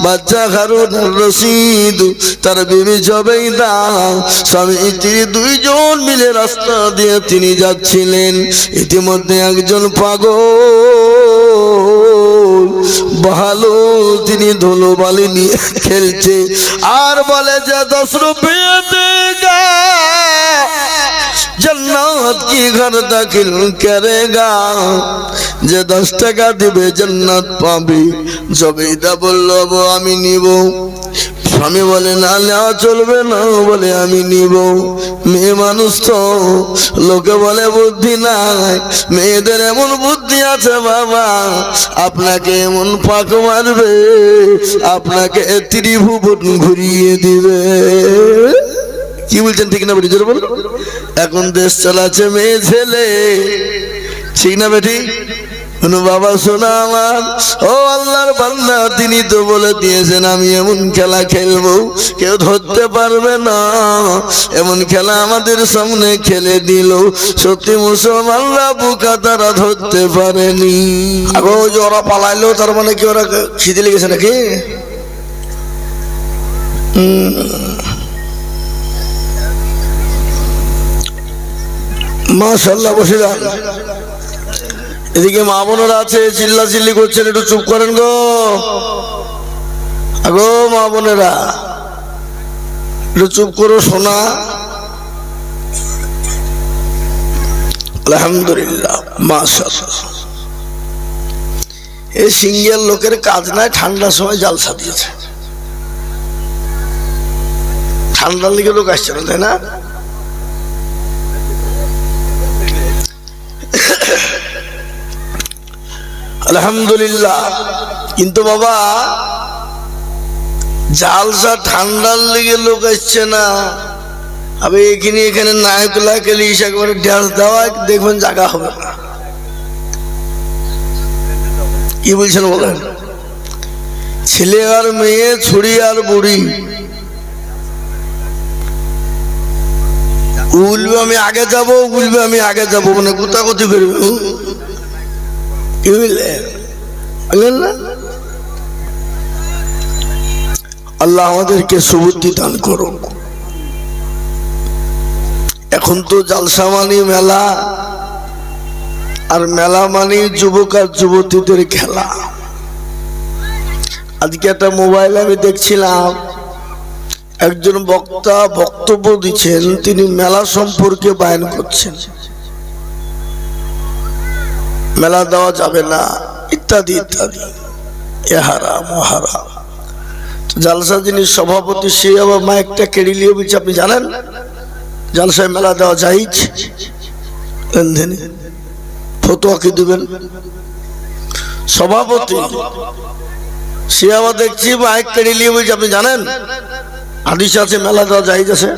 বাচ্চা হারুন আর রশিদ, তার বিবি জবেইদা, স্বামী স্ত্রী দুইজন মিলে রাস্তা দিয়ে তিনি যাচ্ছিলেন। ইতিমধ্যে একজন পাগল ভালো তিনি ধুলোবালি নিয়ে খেলছে আর বলে যে 10 রুপিয়া দেগা जन्नत की घर दाखिल करेगा, যে 10 টাকা দিবে জান্নাত পাবে। জবেইদা বলল আমি নিব। স্বামী বলে না নেওয়া চলবে না, বলে আমি নিব। মেয়ে মানুষ তো, লোকে বলে বুদ্ধি নাই, মেয়েদের এমন বুদ্ধি আছে বাবা, আপনাকে এমন পাক মারবে, আপনাকে ত্রিভুবন ঘুরিয়ে দিবে। কি বলছেন ঠিক না বেটি? জোরে বল। এখন দেশ চালাচ্ছে মেয়ে ছেলে, ঠিক না বেটি? বাবা শোনা আমার, ও আল্লাহর বান্দা, তিনি তো বলে দিয়েছেন আমি এমন খেলা খেলবো কেউ ধরতে পারবে না। এমন খেলা আমাদের সামনে খেলে দিল, সত্যি মুসলমানরা বোকা, তারা ধরতে পারেনি। আগো যে ওরা পালাইলো, তার মানে কি ওরা খিদে লেগেছে নাকি? মাশাআল্লাহ, বসে যান। এদিকে মা বোনেরা আছে, চিল্লা চিল্লি করছেন, একটু চুপ করেন গো। আগো মা বোনেরা একটু চুপ করো শোনা। আলহামদুলিল্লাহ, মাশাআল্লাহ। এই সিঙ্গেল লোকের কাজ নাই, ঠান্ডার সময় জালসা দিয়েছে। ঠান্ডার লিগে লোক আসছে না, তাই না? আলহামদুলিল্লাহ। কিন্তু বাবা জালসা ঠান্ডার লেগে লোক আসছে না, আবে এখানে নায়ক লাগালে একবারে ড্যান্স দেওয়া, দেখবেন জায়গা হবে না। কি বলছেন বলেন? ছেলে আর মেয়ে, ছুরি আর বুড়ি, বলবে আমি আগে যাবো, বলবে আমি আগে যাবো, মানে গুতাগুতি করবে। আল্লাহ আমাদেরকে সুবুদ্ধি দান করুন। এখন তো জালসা মানি মেলা, আর মেলা মানি যুবক আর যুবতীদের খেলা। আজকে একটা মোবাইল আমি দেখছিলাম, একজন বক্তা বক্তব্য দিচ্ছেন, তিনি মেলা সম্পর্কে বয়ান করছেন। মেলা দেওয়া যাবে না ইত্যাদি ইত্যাদি, এ হারাম ও হারাম। জালসা যিনি সভাপতি, সে আবার মাইকটা কেড়ে নিয়ে বলছে আপনি জানেন জালসায় মেলা দেওয়া জায়েজ? ফতোয়া কি দিবেন? সভাপতি সে আবার দেখছি মাইক কেড়ে নিয়ে বলছে আপনি জানেন হাদিস আছে মেলা দেওয়া জায়েজ আছে।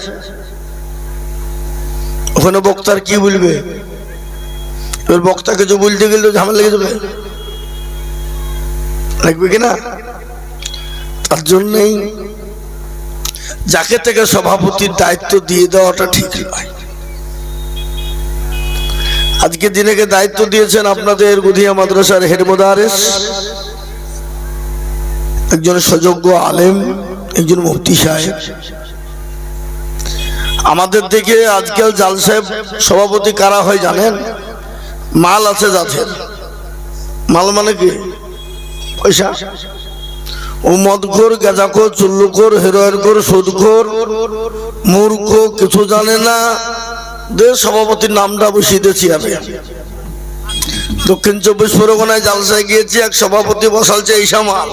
ওখানে বক্তার কি বলবে? এবার বক্তা কিছু বলতে গেলে ঝামেলা লেগে যাবে, লাগবে কিনা? তার জন্যই যাকে থেকে সভাপতির দায়িত্ব দিয়ে দেওয়াটা ঠিক নয়। আজকে দিনেকে দায়িত্ব দিয়েছেন আপনাদের গুদিয়া মাদ্রাসার হেড মুদারিস, একজন সুযোগ্য আলেম, একজন মুফতি সাহেব। আমাদের দিকে আজকাল জালসায় সভাপতি কারা হয় জানেন? মাল আছে যাদের, মাল মানে কি? পয়সা। ও মদখোর, গাঁজাখোর, চুল্লুখোর, হেরোইনখোর, সুদখোর, মূর্খ, কিছু জানে না, দেশ সভাপতির নামটা বসিয়ে দিয়েছি আমি। দক্ষিণ 24 পরগনায় জালসায় গিয়েছি, এক সভাপতি বসালছে এই সামাল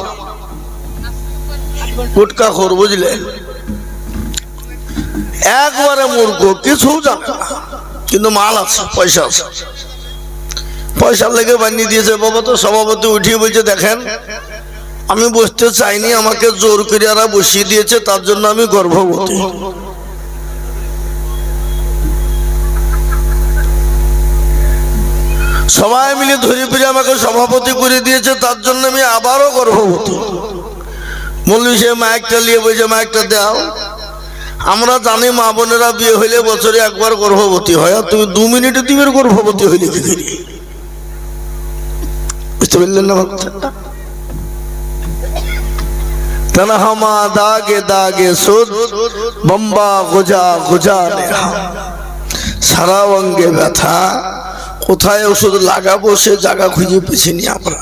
গুটকা খোর, বুঝলেন? একবারে মূর্খ, কিছু জানে না, কিন্তু মাল আছে, পয়সা আছে। পয়সা লেগে বানিয়ে দিয়েছে। বাবা তো সভাপতি উঠিয়ে বলছে দেখেন আমি বসতে চাইনি, আমাকে জোর করে এরা বসিয়ে দিয়েছে, তার জন্য আমি গর্ভবতী। সবাই মিলে ধরে ফিরে আমাকে সভাপতি করে দিয়েছে, তার জন্য আমি আবারও গর্ভবতী। মৌলভী সাহেব মাইকটা নিয়ে বলছে মাইকটা দাও। আমরা জানি মা বোনেরা বিয়ে হইলে বছরে একবার গর্ভবতী হয়, আর তুমি 2 মিনিটে তুমি গর্ভবতী হইলে কি করি? বুঝতে পারলেন না? तनहमा दागे दागे सुद बम्बा गुजा गुजा नेहा সারা অঙ্গে ব্যথা কোথায় ওষুধ লাগাবো সে জায়গা খুঁজে পেছিনি আমরা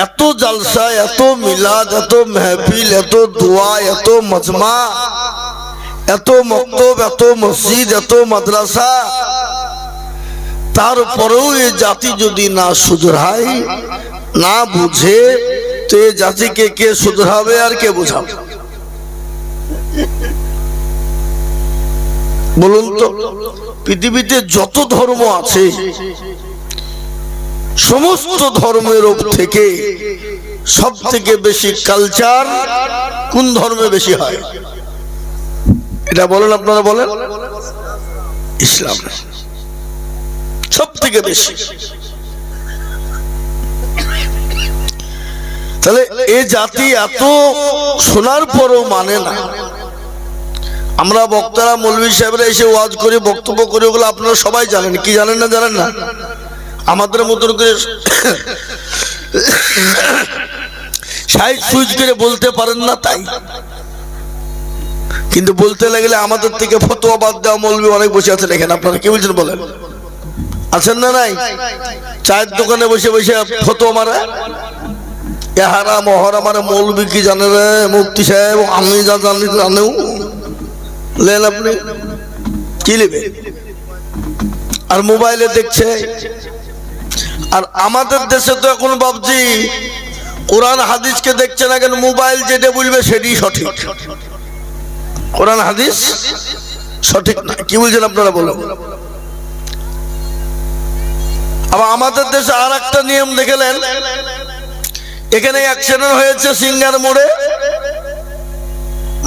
এত জলসা এত মিলাদ এত মেহফিল এত দোয়া এত মজমা এত মক্তব এত মসজিদ এত মাদ্রাসা তারপরেও এই জাতি যদি না শুধরায় না বুঝে তো এই জাতিকে কে শুধরাবে আর কে বোঝাবে বলুন তো পৃথিবীতে যত ধর্ম আছে সমস্ত ধর্মের থেকে সব থেকে বেশি কালচার কোন ধর্মে বেশি হয় এটা বলেন আপনারা বলেন ইসলাম সব থেকে বেশি তাহলে এই জাতি এত শোনার পরও মানে না আমরা বক্তারা মৌলভী সাহেবরা এসে ওয়াজ করে বক্তব্য করে ওগুলো আপনারা সবাই জানেন কি জানেন না আমাদের মতন করে সাইজ সুইচ করে বলতে পারেন না তাই কিন্তু বলতে লাগলে আমাদের থেকে ফতোয়া বাদ দেওয়া মৌলভী অনেক বসে আছেন এখানে আপনারা কি বলছেন বলেন আছেন না নাই চায়ের দোকানে বসে বসে ফতোয়া মারা এ হারাম ও হারাম মানে মৌলভী কি জানে রে মুফতি সাহেব আমি যা জানি জানেও লেন আপনি কি নেবে আর মোবাইলে দেখছে আর আমাদের দেশে তো এখন বাবজি কোরআন হাদিসকে দেখছে না কেন মোবাইল যেটা বলবে সেটাই সঠিক কোরআন হাদিস সঠিক না কি বলছেন আপনারা বলুন আবার আমাদের দেশে আর একটা নিয়ম দেখলেন এখানে অ্যাক্সিডেন্ট হয়েছে সিঙ্গার মোড়ে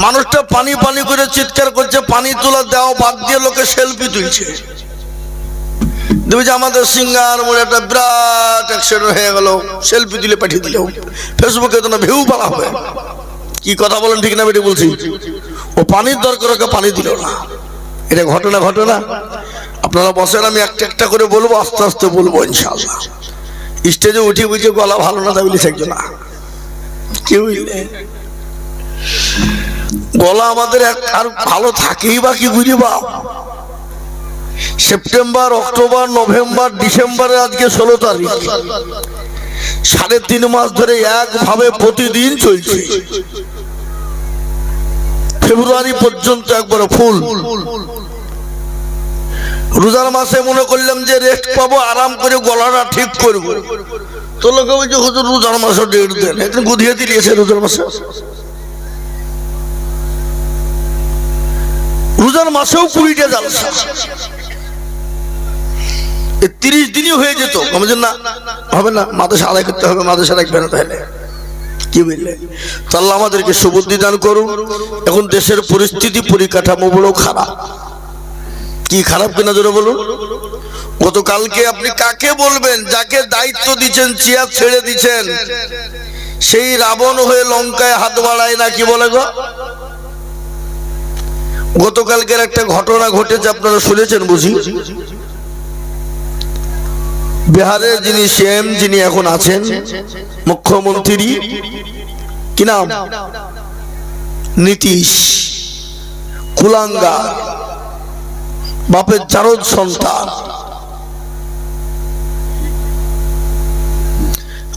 মানুষটা পানি পানি করে চিৎকার করছে পানি তোলা দেওয়া বাদ দিয়ে লোকে সেলফি তুলছে দেখবে যে আমাদের সিঙ্গার মোড়ে একটা বিরাট অ্যাক্সিডেন্ট হয়ে গেল সেলফি তুলে পাঠিয়ে দিল ফেসবুকে তো না ভিউ পালা হবে কি কথা বলেন ঠিক না বেটি বলছি ও পানির দরকার ওকে পানি দিল না এটা ঘটনা ঘটনা আপনারা বসেন আমি একটা একটা করে বলবো আস্তে আস্তে বলবো ইনশাআল্লাহ স্টেজে উঠে বুঝে গলা ভালো না তাই বলিস একজন কি বুঝলে গলা আমাদের আর ভালো থাকেই বা কি বুঝি বা সেপ্টেম্বর অক্টোবর নভেম্বর ডিসেম্বরে আজকে 16 তারিখ 3.5 মাস ধরে একভাবে প্রতিদিন চলছে ফেব্রুয়ারি পর্যন্ত একবার ফুল রোজার মাসে মনে করলাম যে রেস্ট পাবো আরাম করে গলাটা ঠিক করবো তো লোকে বলছে হুজুর রোজার মাসে ডেট দেন একদিন গুধিয়ে দিয়েছে রোজার মাসে রোজার মাসেও 20টা জালসা 30 দিনই হয়ে যেত আমাদের না হবে না মাদ্রাসা আদায় করতে হবে মাদ্রাসা রাখবে না তাহলে কি বুঝলে তো আল্লাহ আমাদেরকে সুবুদ্ধি দান করুন এখন দেশের পরিস্থিতি পরিকাঠামো বড় খারাপ কি খারাপ কিনা জোরে বলুন গতকালকে আপনি কাকে বলবেন যাকে দায়িত্ব দিচ্ছেন চেয়ার ছেড়ে দিচ্ছেন সেই রাবণ হয়ে লঙ্কায় হাত বাড়ায় না কি বলে গো গতকালকের একটা ঘটনা ঘটেছে আপনারা শুনেছেন বুঝি বিহারের যিনি সিএম যিনি এখন আছেন মুখ্যমন্ত্রী কি নাম নীতিশ কুলাঙ্গার বাপের জারদ সন্তান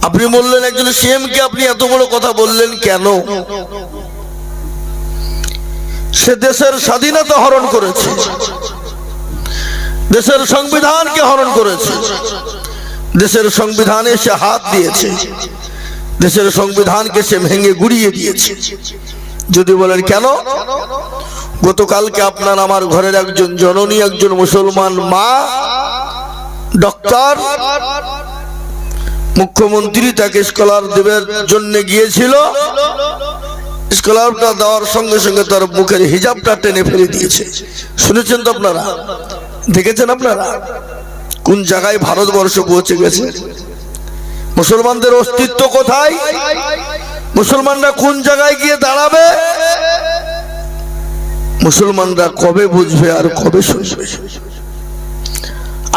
আপনি বললেন একজন সিএম কে আপনি এত বড় কথা বললেন কেন সে দেশের স্বাধীনতা হরণ করেছে দেশের সংবিধানকে হরণ করেছে দেশের সংবিধানে সে হাত দিয়েছে দেশের সংবিধানকে সে ভেঙে গুড়িয়ে দিয়েছে যদি বলেন কেন গতকালকে আপনার আমার ঘরের একজন জননী একজন মুসলমান মা ডক্টর মুখ্যমন্ত্রী তাকে স্কলার দেবার জন্য গিয়েছিল স্কলারটা দেওয়ার সঙ্গে সঙ্গে তার মুখের হিজাবটা টেনে ফেলে দিয়েছে শুনেছেন তো আপনারা দেখেছেন আপনারা কোন জায়গায় ভারতবর্ষ পৌঁছে গেছে মুসলমানদের অস্তিত্ব কোথায় মুসলমানরা কোন জায়গায় গিয়ে দাঁড়াবে মুসলমানরা কবে বুঝবে আর কবে শুনবে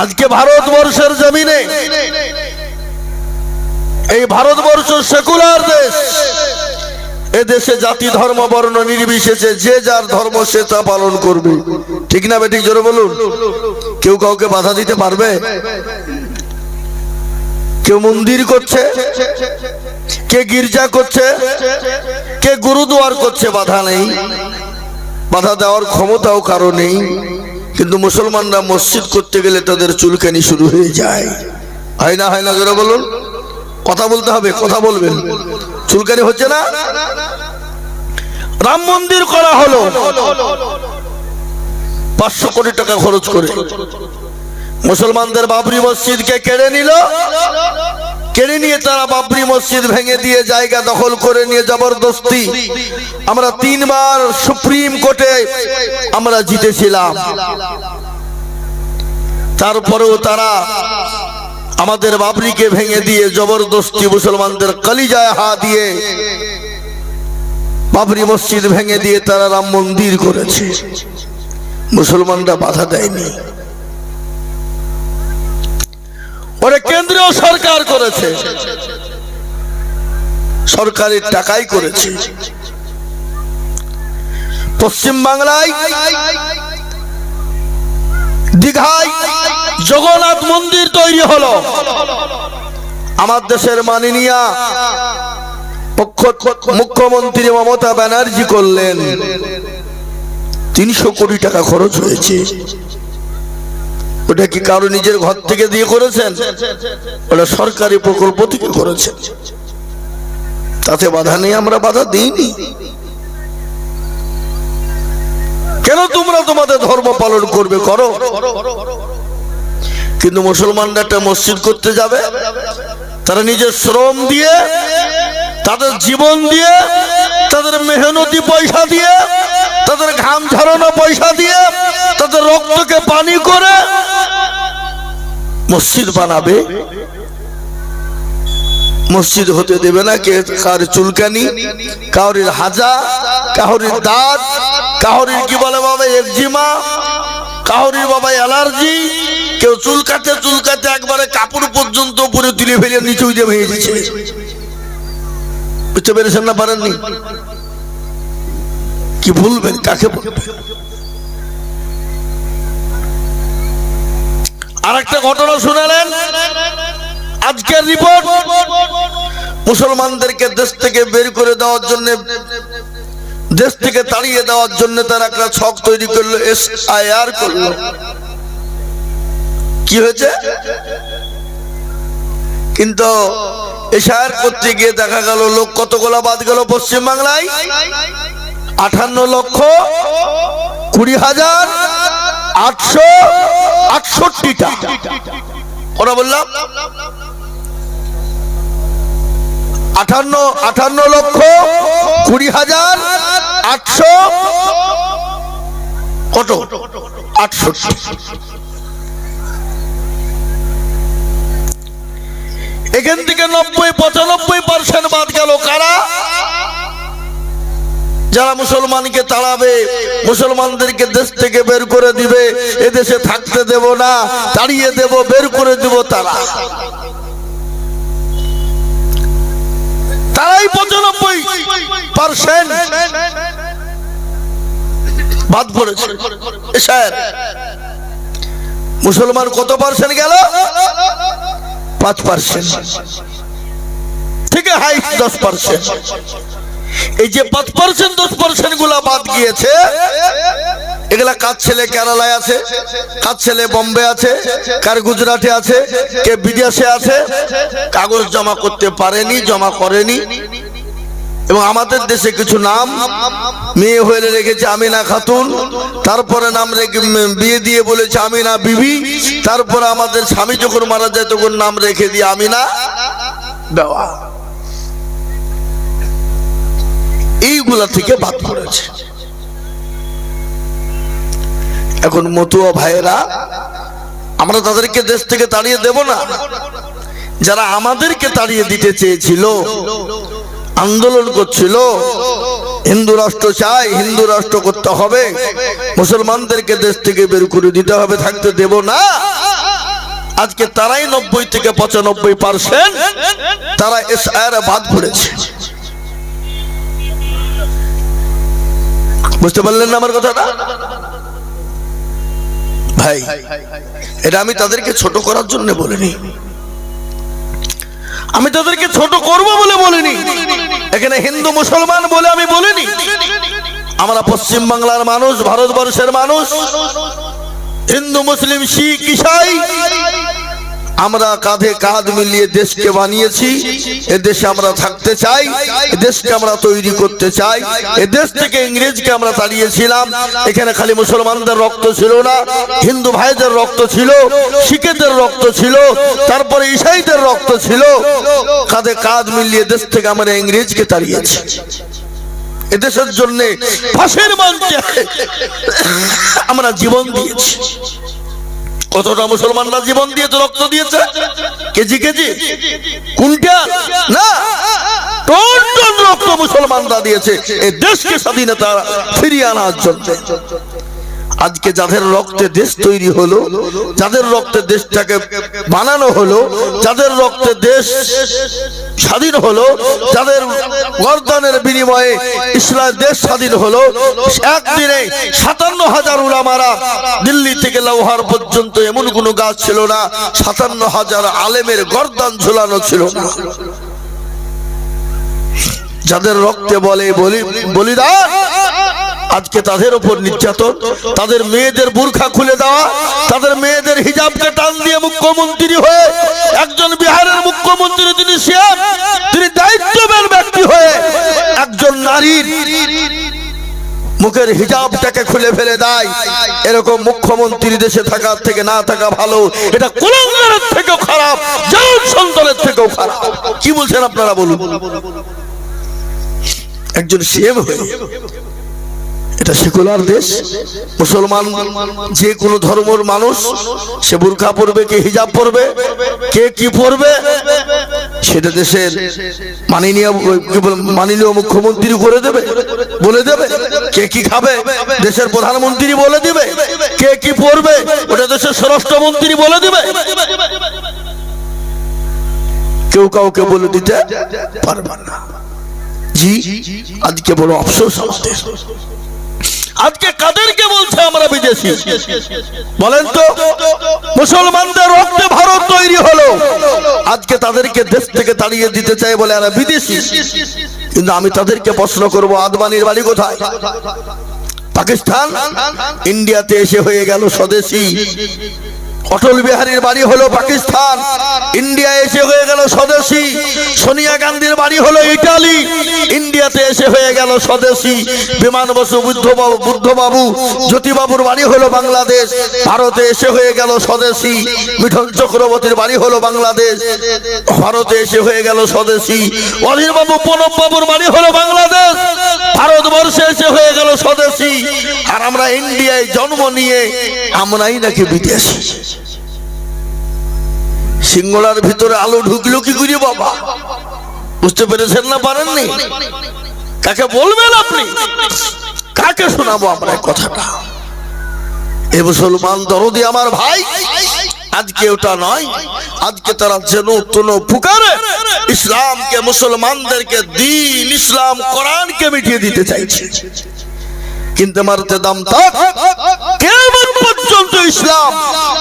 আজকে ভারতবর্ষের জমিনে এই ভারতবর্ষ সেকুলার দেশ, এ দেশে জাতি ধর্ম বর্ণ নির্বিশেষে যে যার ধর্ম সে তা পালন করবে, ঠিক না বেঠিক? জোরে বলুন। কেউ কাউকে বাধা দিতে পারবে? কেউ মন্দির করছে, কে গির্জা করছে, কে গুরুদুয়ার করছে, বাধা নেই, বাধা দেওয়ার ক্ষমতাও কারো নেই। কিন্তু মুসলমানরা মসজিদ করতে গেলে তাদের চুলকানি শুরু হয়ে যায়। হয় না? হয় না? জোরে বলুন। কথা বলতে হবে, কথা বলবেন। চুলকানি হচ্ছে না? রাম মন্দির করা হলো 500 কোটি টাকা খরচ করে। মুসলমানদের বাবরি মসজিদকে কেড়ে নিল, কেড়ে নিয়ে তারা বাবরি মসজিদ ভেঙে দিয়ে জায়গা দখল করে নিয়ে জবরদস্তি। আমরা 3 বার সুপ্রিম কোর্টে আমরা জিতেছিলাম, তারপরেও তারা আমাদের বাবরিকে ভেঙে দিয়ে জবরদস্তি মুসলমানদের কলিজায় হাত দিয়ে বাবরি মসজিদ ভেঙে দিয়ে তারা রাম মন্দির করেছে। মুসলমানরা বাধা দেয়নি। ওরা কেন্দ্রীয় সরকার করেছে, সরকারের টাকাই করেছে। পশ্চিম বাংলায় দীঘায় জগন্নাথ মন্দির তৈরি হলো। আমার দেশের মাননীয় মুখ্যমন্ত্রী মমতা ব্যানার্জি করলেন। 300 কোটি টাকা খরচ হয়েছে। ওটা কি কারো নিজের ঘর থেকে দিয়ে করেছেন? ওটা সরকারি প্রকল্প থেকে করেছেন। তাতে বাধা নেই, আমরা বাধা দিইনি। কেন তোমরা তোমাদের ধর্ম পালন করবে, করো। কিন্তু মুসলমানরা একটা মসজিদ করতে যাবে, তারা নিজের শ্রম দিয়ে, তাদের জীবন দিয়ে, তাদের মেহনতি পয়সা দিয়ে, তাদের ঘাম ঝরানো পয়সা দিয়ে, তাদের রক্তকে পানি করে মসজিদ বানাবে। মসজিদ হতে দেবে না কে কার চুলকানি, কাউরির হাজা, কাউরির দাঁত, কাউরির কি বলে বাবা একজিমা, কাউরির বাবা অ্যালার্জি। কেউ চুলকাতে চুলকাতে একবারে কাপড় পর্যন্ত উপরে তুলে ফেলে নিচে উঠে ভেঙে দিচ্ছে। বুঝতে পেরেছেন না? পারেননি? কি বলবেন, কাকে বলবেন? আর একটা ঘটনা শুনালেন আজকের রিপোর্ট। মুসলমানদেরকে দেশ থেকে বের করে দেওয়ার জন্য, দেশ থেকে তাড়িয়ে দেওয়ার জন্য তারা একটা ছক তৈরি করলো, SIR করলো। কি হয়েছে? কিন্তু SIR করতে গিয়ে দেখা গেল লোক কতগুলো বাদ গেল পশ্চিম বাংলায়? 58,20,868টা। ওরা বললাম 58,20,800 কত? 68। এখান থেকে 90-95% বাদ গেল। কারা? যারা মুসলমানকে তাড়াবে, মুসলমানদেরকে দেশ থেকে বের করে দিবে, এদেশে থাকতে দেব না, তাড়িয়ে দেব, বের করে দিব, তারাই 95% বাদ পড়েছে। মুসলমান কত পার্সেন্ট গেল? 5%, থেকে হাই 10%। এই যে 5% 10% গুলা বাদ গিয়েছে, এগুলা কার ছেলে কেরালায় আছে, কার ছেলে বোম্বে আছে, কার গুজরাটে আছে, কে বিদেশে আছে, কাগজ জমা করতে পারেনি, জমা করেনি। এবং আমাদের দেশে কিছু নাম মেয়ে হয়ে রেখেছে আমিনা খাতুন, তারপরে নাম রেখে বিয়ে দিয়ে বলেছে আমিনা বিবি, তারপরে আমাদের স্বামী যখন মারা যায় তখন নাম রেখে দিয়ে আমিনা দেওয়া। এইগুলা থেকে বাদ পড়েছে। এখন মতুয়া ভাইয়েরা, আমরা তাদেরকে দেশ থেকে তাড়িয়ে দেব না। যারা আমাদেরকে তাড়িয়ে দিতে চেয়েছিল, আন্দোলন করছিল, হিন্দু রাষ্ট্র চাই, হিন্দু রাষ্ট্র করতে হবে, মুসলমানদেরকে দেশ থেকে বের করে দিতে হবে, থাকতে দেব না, আজকে তারাই 90 থেকে 95% তারা এশআরে বাদ পড়েছে। বুঝতে পারলেন না আমার কথাটা ভাই? এটা আমি তাদেরকে ছোট করার জন্য বলিনি, আমি তাদেরকে ছোট করব বলে বলিনি, এখানে হিন্দু মুসলমান বলে আমি বলিনি। আমরা পশ্চিম বাংলার মানুষ, ভারতবর্ষের মানুষ, হিন্দু মুসলিম শিখ ইসাই, আমরা কাঁধে কাঁধ মিলিয়ে দেশকে বানিয়েছি। এ দেশে আমরা থাকতে চাই, এ দেশকে আমরা তৈরি করতে চাই। এ দেশ থেকে ইংরেজকে আমরা তাড়িয়েছিলাম। এখানে খালি মুসলমানদের রক্ত ছিল না, হিন্দু ভাইদের রক্ত ছিল, শিখেদের রক্ত ছিল, তারপরে ইসাইদের রক্ত ছিল। কাঁধে কাঁধ মিলিয়ে দেশ থেকে আমরা ইংরেজকে তাড়িয়েছি। এদেশের জন্য ফাঁসির মঞ্চে আমরা জীবন দিয়েছি। কতটা মুসলমানরা জীবন দিয়েছে, রক্ত দিয়েছে? কেজি কেজি, কুইন্টাল না, টন টন রক্ত মুসলমানরা দিয়েছে এই দেশকে স্বাধীনতা ফিরিয়ে আনার জন্য। আজকে যাদের রক্তে দেশ তৈরি হলো, যাদের রক্তে দেশটাকে বানানো হলো, যাদের রক্তে দেশ স্বাধীন হলো, যাদের গর্দানের বিনিময়ে ইসলাম দেশ স্বাধীন হলো, একদিনে 57,000 উলামারা, দিল্লি থেকে লাহোর পর্যন্ত এমন কোনো গাছ ছিল না 57,000 আলেমের গর্দান ঝুলানো ছিল না। যাদের রক্তে বলে বলিদান, আজকে তাদের উপর নির্যাতন, তাদের মেয়েদের বুরখা খুলে দেওয়া, তাদের মেয়েদের হিজাবকে টান দিয়ে মুখ্যমন্ত্রী হয়ে, একজন বিহারের মুখ্যমন্ত্রী তিনি সিএম, তিনি দায়িত্ববান ব্যক্তি হয়ে একজন নারীর মুখের হিজাবটাকে খুলে ফেলে দেয়। এরকম মুখ্যমন্ত্রী দেশে থাকার থেকে না থাকা ভালো। এটা কুলাঙ্গারের থেকেও খারাপ, জাল সন্তানের থেকেও খারাপ। কি বলছেন আপনারা বলুন? একজন সিএম হয়ে, এটা সেকুলার দেশ, মুসলমান যে কোনো ধর্মের মানুষ সে বুরকা পরবে, কে হিজাব পরবে, কে কি পরবে, সেটা দেশের মাননীয় মুখ্যমন্ত্রী করে দেবে, বলে দেবে। কে কি খাবে দেশের প্রধানমন্ত্রী বলে দিবে, কে কি পরবে ওটা দেশের স্বরাষ্ট্রমন্ত্রী বলে দিবে। কেউ কাউকে বলে দিতে পারবে না। জি, আজকে বড় আফসোস আমাদের। আজকে কাদেরকে বলছে আমরা বিদেশি? বলেন তো, মুসলমানদের রক্তে ভারত তৈরি হলো, আজকে তাদেরকে দেশ থেকে তাড়িয়ে দিতে চাই বলে এরা বিদেশি। কিন্তু আমি তাদেরকে প্রশ্ন করব, আদবানির বাড়ি কোথায়? পাকিস্তান। ইন্ডিয়াতে এসে হয়ে গেল স্বদেশী। অটল বিহারীর বাড়ি হলো পাকিস্তান, ইন্ডিয়া এসে হয়ে গেল স্বদেশী। সোনিয়া গান্ধীর বাড়ি হলো ইটালি, ইন্ডিয়াতে এসে হয়ে গেল স্বদেশী। বিমান বসু, বুদ্ধবাবু, জ্যোতিবাবুর বাড়ি হলো বাংলাদেশ, ভারতে এসে হয়ে গেল স্বদেশী। মিঠুন চক্রবর্তীর বাড়ি হলো বাংলাদেশ, ভারতে এসে হয়ে গেল স্বদেশী। অধীর বাবু, প্রণব বাবুর বাড়ি হলো বাংলাদেশ, ভারতবর্ষে এসে হয়ে গেল স্বদেশী। আর আমরা ইন্ডিয়ায় জন্ম নিয়ে আমরাই নাকি বিদেশি। সিঙ্গলার ভিতরে আলো ঢুকলো কি করে বাবা? বুঝতে পেরেছেন না পারেননি? কাকে বলবেন আপনি? কাকে শোনাবো আমরা কথাটা? এ মুসলমান দরদি আমার ভাই, আজকে ওটা নয়। আজকে তারা যেন তোনো পুকারে ইসলামকে, মুসলমানদেরকে দিন, ইসলাম, কোরআনকে মিটিয়ে দিতে চাইছে। কিন্তু মারতে দাম তাক কিয়ামত পর্যন্ত ইসলাম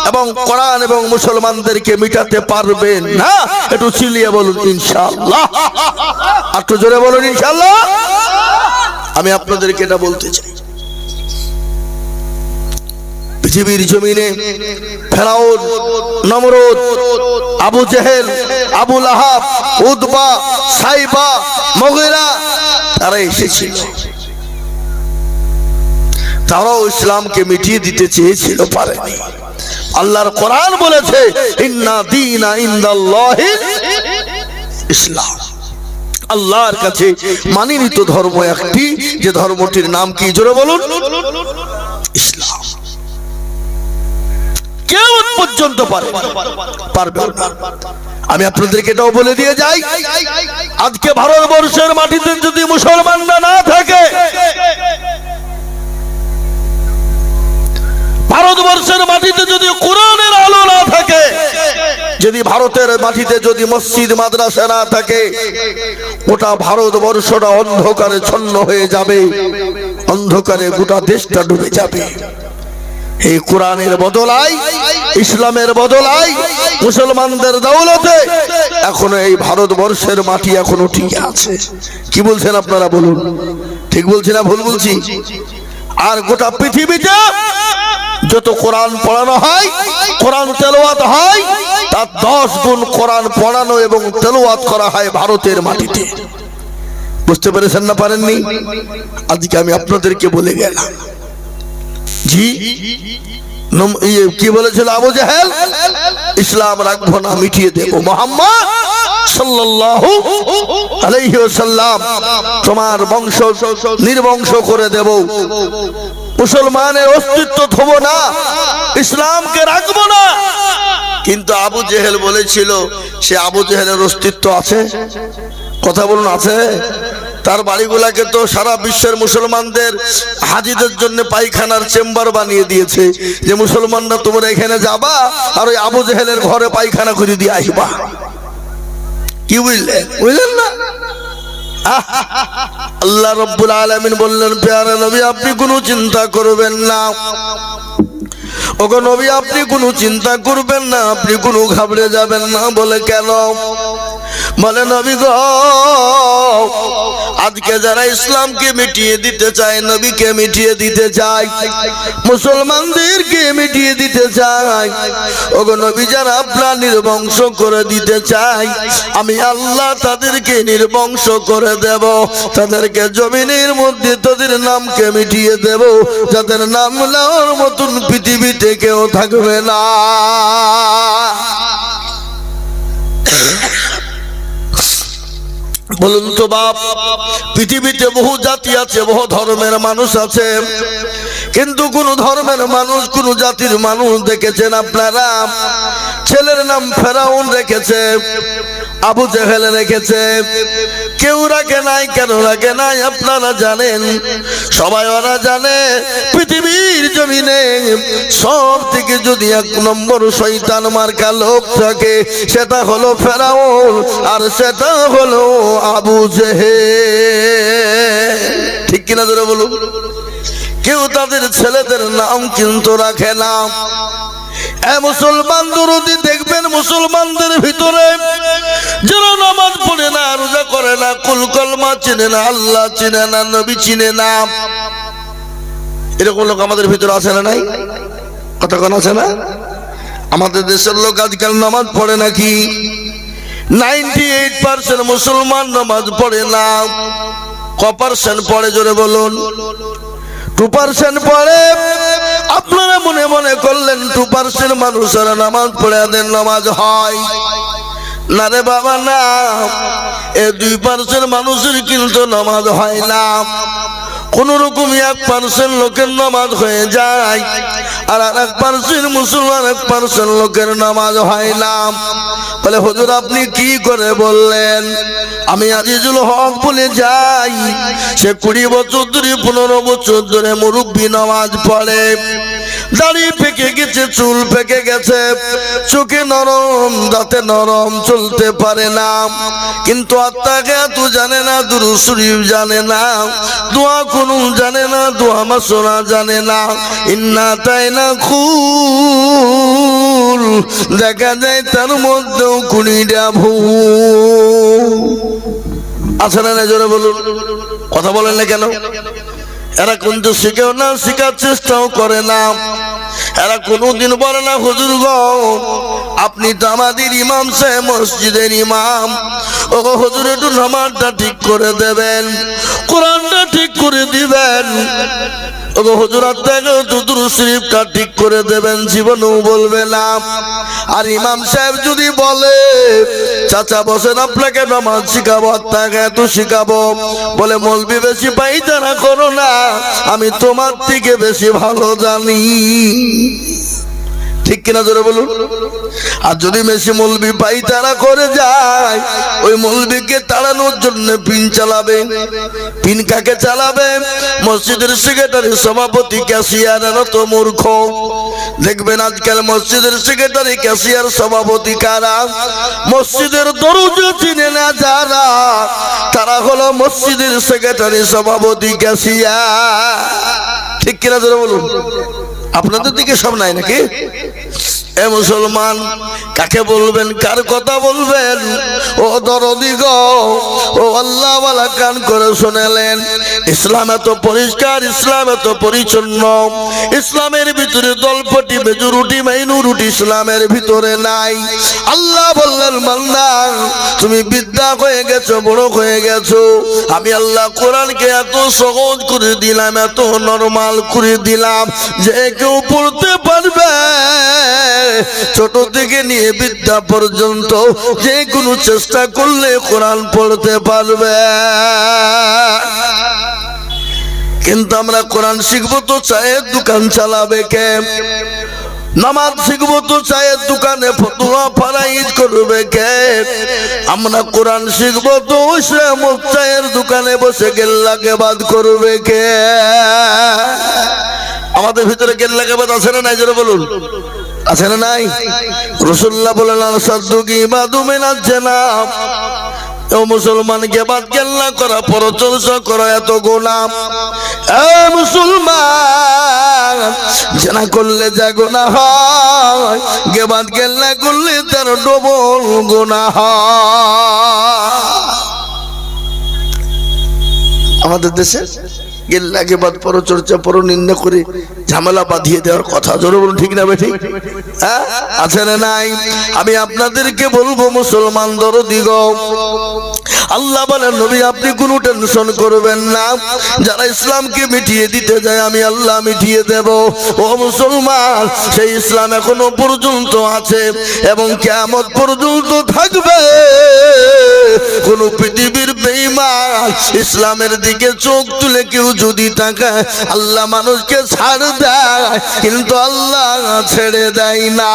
এবং কোরআন এবং মুসলমানদেরকে মিটাতে পারবেন না। একটু চিল্লিয়ে বলুন ইনশাআল্লাহ, একটু জোরে বলুন ইনশাআল্লাহ। আমি আপনাদেরকে এটা বলতে চাই, পৃথিবীর জমিনে ফেরাউন, নমরুদ, আবু জেহেল, আবু লাহাব, উতবা, সাইবা, মুগীরা, তারা এসেছিল। তারাও ইসলামকে মিটিয়ে দিতে চেয়েছিল, পারেনি। আল্লাহর কোরআন বলেছে, ইন্না দীনা ইনদাল্লাহিল ইসলাম। আল্লাহর কাছে মানিনীত ধর্ম একটি, যে ধর্মটির নাম কি? জোরে বলুন, ইসলাম। কিয়ামত পর্যন্ত পারবে না। আমি আপনাদেরকে এটাও বলে দিয়ে যাই, আজকে ভারতবর্ষের মাটিতে যদি মুসলমানরা না থাকে, ভারতবর্ষের মাটিতে যদি কোরআনের আলো না থাকে, যদি ভারতের মাটিতে যদি মসজিদ মাদ্রাসা না থাকে, গোটা ভারতবর্ষটা অন্ধকারে ছন্ন হয়ে যাবে, অন্ধকারে গোটা দেশটা ডুবে যাবে। এই কোরআনের বদলায়, ইসলামের বদলায়, মুসলমানদের দৌলতে এখনো এই ভারতবর্ষের মাটি এখনো ঠিক আছে। কি বলছেন আপনারা বলুন? ঠিক বলছি না ভুল বলছি? আর গোটা পৃথিবীতে যত কোরআন পড়ানো হয়, কোরআন তেলাওয়াত হয়, তার 10 গুণ কোরআন পড়ানো এবং তেলাওয়াত করা হয় ভারতের মাটিতে। বুঝতে পেরেছেন না পারেননি? আজকে আমি আপনাদেরকে বলে গেলাম। জি কি বলেছিল আবু জেহেল? ইসলাম রাখবো না, মিটিয়ে দেব। মুহাম্মদ সাল্লাল্লাহু আলাইহি ওয়াসাল্লাম, তোমার বংশ নির্বংশ করে দেব, মুসলমানের অস্তিত্ব থব না, ইসলামকে রাখবো না। কিন্তু আবু জেহেল বলেছিল, সে আবু জেহেলের অস্তিত্ব আছে? কথা বলুন, আছে? তার বাড়িগুলাকে তো সারা বিশ্বের মুসলমানদের হাজিদের জন্য পায়খানার চেম্বার বানিয়ে দিয়েছে, যে মুসলমানরা তোমরা এখানে যাবা আর ওই আবু জেহেলের ঘরে পায়খানা করে দিয়ে আসবা। কি বুঝলেন? বুঝলেন না? আল্লাহ রাব্বুল আলামিন বললেন, প্যারা নবী আপনি কোনো চিন্তা করবেন না, ওগো নবী আপনি কোনো চিন্তা করবেন না, আপনি কোনো ঘাবড়ে যাবেন না। বলে কেন? বলে নবী গো, আজকে যারা ইসলামকে মিটিয়ে দিতে চায়, নবীকে মিটিয়ে দিতে চায়, মুসলমানদেরকে মিটিয়ে দিতে চায়, ওগো নবী যারা আপনার নির্বংশ করে দিতে চায়, আমি আল্লাহ তাদেরকে নির্বংশ করে দেব, তাদেরকে জমিনের মধ্যে তাদের নামকে মিটিয়ে দেব, যাদের নাম নেওয়ার মতন পৃথিবীতে কেউ থাকবে না। বলুন তো বাপ, পৃথিবীতে বহু জাতি আছে, বহু ধর্মের মানুষ আছে, কিন্তু কোন ধর্মের মানুষ, কোন জাতির মানুষ দেখেছেন আপনারা? ছেলের নাম ফেরাউন রেখেছে, আবু জেহেল রেখেছে, কেউ রাখে নাই। কেন রাখে নাই আপনারা জানেন? সবাই ওরা জানে, পৃথিবীর জমিনে সব থেকে যদি 1 নম্বর শয়তান মার্কা লোক থাকে, সেটা হলো ফেরাউন, আর সেটা হলো আবু জেহেল। ঠিক কিনা জোরে বলুন? কেউ তাদের ছেলেদের নাম কিন্তু রাখে না। মুসলমান দরদি দেখবেন, মুসলমানদের ভিতরে যারা নামাজ পড়ে না, রোজা করে না, কুল কলমা চিনে না, আল্লাহ চিনে না, নবী চিনে না, এরকম লোক আমাদের ভিতরে আছে না? নাই? কতক্ষণ আছে না? আমাদের দেশের লোক আজকাল নামাজ পড়ে নাকি? 98% মুসলমান নামাজ পড়ে না। ক% পড়ে জোরে বলুন? 2% পড়ে। আপনারা মনে মনে করলেন 2% মানুষেরা নামাজ পড়ে, এদের নামাজ হয় না রে বাবা, না। এই 2% মানুষের কিন্তু নামাজ হয় না। কোন রকম 1% লোকের নামাজ হয়ে যায়, আর 1% মুসলমান 1% লোকের নামাজ হয় না। বলে হুজুর আপনি কি করে বললেন? আমি আজিজুল হক বলে যাই, সে 20 বছর ধরে 15 বছর ধরে মুরব্বী নামাজ পড়ে, দাড়ি পেকে গেছে, চুল পেকে গেছে, চোখে নরম, দাঁতে নরম, চলতে পারে না, কিন্তু আত্মাকে এত জানে না, দুরূদ শরীফ জানে না, দোয়া কুনুত জানে না, দোয়া মাসনা জানে না, ইন্না তাইনা খুল, দেখা যায় তার মধ্যেও 20টা ভুল আছে না? জোরে বলুন, কথা বলেন না কেন? এরা কিন্তু শিখেও না, শিখার চেষ্টাও করে না। এরা কোনোদিন বলে না হুজুর গো আপনি তো আমাদের ইমাম সাহেব, মসজিদের ইমাম, ও হুজুর একটু নামাজটা ঠিক করে দেবেন, কোরআনটা ঠিক করে দিবেন, ও হুজুর আপনাকে দুরূদ শরীফটা ঠিক করে দেবেন, জীবনেও বলবে না। আর ইমাম সাহেব যদি বলে চাচা বসেন আপনাকে নামাজ শিখাবো, আপনাকে এত শিখাবো, বলে মৌলবি বেশি পাইতারা করো না, আমি তোমার থেকে বেশি ভালো জানি। ঠিক কিনা জোরে বলুন। আর যদি মেশি মৌলবি পাই তারা করে যায়, ওই মৌলবিকে তাড়ানোর জন্য পিন চালাবে। পিন কাকে চালাবে? মসজিদের সেক্রেটারি, সভাপতি, ক্যাশিয়ার। তো মূর্খ দেখবেন আজকাল মসজিদের সেক্রেটারি, ক্যাশিয়ার, সভাপতি কারা? মসজিদের দরুজ চিনে না যারা, তারা হলো মসজিদের সেক্রেটারি, সভাপতি, ক্যাশিয়ার। ঠিক কিনা জোরে বলুন। আপনাদের দিকে সব নাই নাকি? এ মুসলমান, কাকে বলবেন, কার কথা বলবেন? ও দরদি গো, ও আল্লাহ ওয়ালা, কান করে শুনেলেন। ইসলাম এত পরিষ্কার, ইসলাম এত পরিচ্ছন্ন। ইসলামের ভিতরে দলপটি, মেজরিটি, মাইনরিটি ইসলামের ভিতরে নাই। আল্লাহ বললেন, বান্দা তুমি বিদ্যা হয়ে গেছো, বড় হয়ে গেছো, আমি আল্লাহ কোরআনকে এত সহজ করে দিলাম, এত নরমাল করে দিলাম যে কেউ পড়তে পারবে। ছোট থেকে নিয়ে বিদ্যা পর্যন্ত যে কোনো চেষ্টা করলে কোরআন পড়তে পারবে। কিন্তু আমরা কোরআন শিখবো তো চায়ের দোকান চালাবে কে? নামাজ শিখবো তো চায়ের দোকানে ফতুয়া ফারাইজ করবে কে? আমরা কোরআন শিখবো তো চায়ের দোকানে বসে গেল্লাকে বাদ করবে কে? আমাদের ভিতরে গেল্লাকে বাদ আছে না নাই জোরে বলুন? আছে না নাই? রাসূলুল্লাহ বলেন, আল-সাদ্দুকি বাদু মিনাজ জানাব। ও মুসলমান, গিবত গেল্লা করা, পরচর্চা করা এত গুনাহ। এ মুসলমান, জানা করলে যা গুনাহ হয়, গিবত গেল্লা করলে তার ডবল গুনাহ হয়। আমাদের দেশে গেল্লা গিবত পরচর্চা পরনিন্দা করে ঝামেলা বাঁধিয়ে দেওয়ার কথা, জোরে বলুন ঠিক না বেঠিক? হ্যাঁ, আছে না নাই? আমি আপনাদেরকে বলবো মুসলমান দরদি গো, আল্লাহ বলেন নবী আপনি কোনো টেনশন করবেন না, যারা ইসলামকে মিটিয়ে দিতে যায় আমি আল্লাহ মিটিয়ে দেব। ও মুসলমান, সেই ইসলাম এখনো পর্যন্ত আছে এবং কিয়ামত পর্যন্ত থাকবে। কোন পৃথিবীর বেঈমান ইসলামের দিকে চোখ তুলে কেউ যদি তাকায়, আল্লাহ মানুষকে ছাড় দেয় কিন্তু আল্লাহ ছেড়ে দেয় না।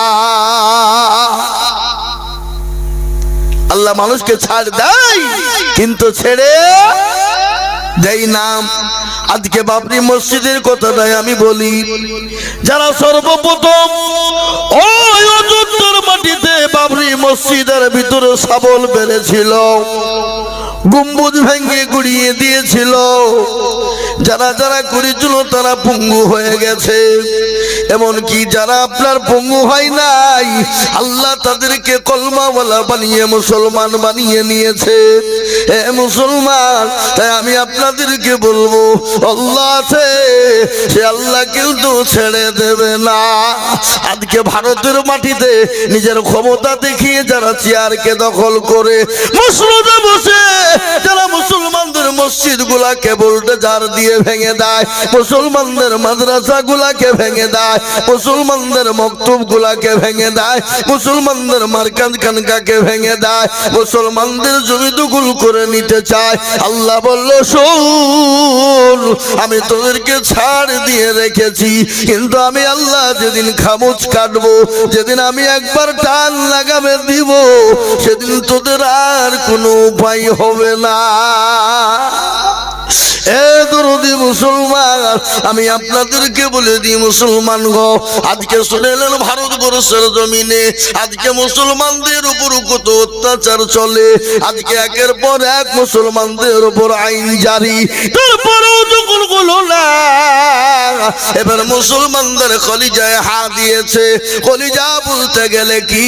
আল্লাহ মানুষকে ছাড় দেয় কিন্তু ছেড়ে দেয় না। আজকে বাবরি মসজিদের কথাটাই আমি বলি, যারা সর্বপ্রথম ওই অযোধ্যার মাটিতে বাবরি মসজিদের ভিতরে শাবল বেড়েছিল, গম্বুজ ভেঙে গুড়িয়ে দিয়েছিল, যারা যারা করেছিল তারা পঙ্গু হয়ে গেছে। এমনকি যারা আপনার পঙ্গু হয় নাই, আল্লাহ তাদেরকে কলমাওয়ালা বানিয়ে মুসলমান বানিয়ে নিয়েছে। এ মুসলমান, তাই আমি আপনাদেরকে বলবো, আল্লাহ আছে, সে আল্লাহ কিন্তু ছেড়ে দেবে না। আজকে ভারতের মাটিতে নিজের ক্ষমতা দেখিয়ে যারা চেয়ারকে দখল করে মসজিদে বসে যারা মুসলমানদের মসজিদ গুলাকে ভোল্টেজার দিয়ে ভেঙে দেয়, মুসলমানদের মাদ্রাসা গুলাকে ভেঙে দেয়, মুসলমানদের মক্তব গুলাকে ভেঙে দেয়, মুসলমানদের মার্কাজ খানকাকে ভেঙে দেয়, মুসলমানদের জমি দখল করে নিতে চায়, আল্লাহ বলল শোন, আমি তোদেরকে ছাড় দিয়ে রেখেছি, কিন্তু আমি আল্লাহ যেদিন খামোচ কাটবো, যেদিন আমি একবার টান লাগাবে দিব, সেদিন তোদের আর কোনো উপায় হবে না। এ দরদি মুসলমান, আমি আপনাদেরকে বলে দিই মুসলমান গো, আজকে শুনেলেন ভারতবর্ষের জমিনে আজকে মুসলমানদের উপর কত অত্যাচার চলে। আজকে একের পর এক মুসলমানদের উপর আইন জারি, তারপরেও যখন হলো না, এবার মুসলমানদের কলিজায় হাত দিয়েছে। কলিজা বলতে গেলে কি,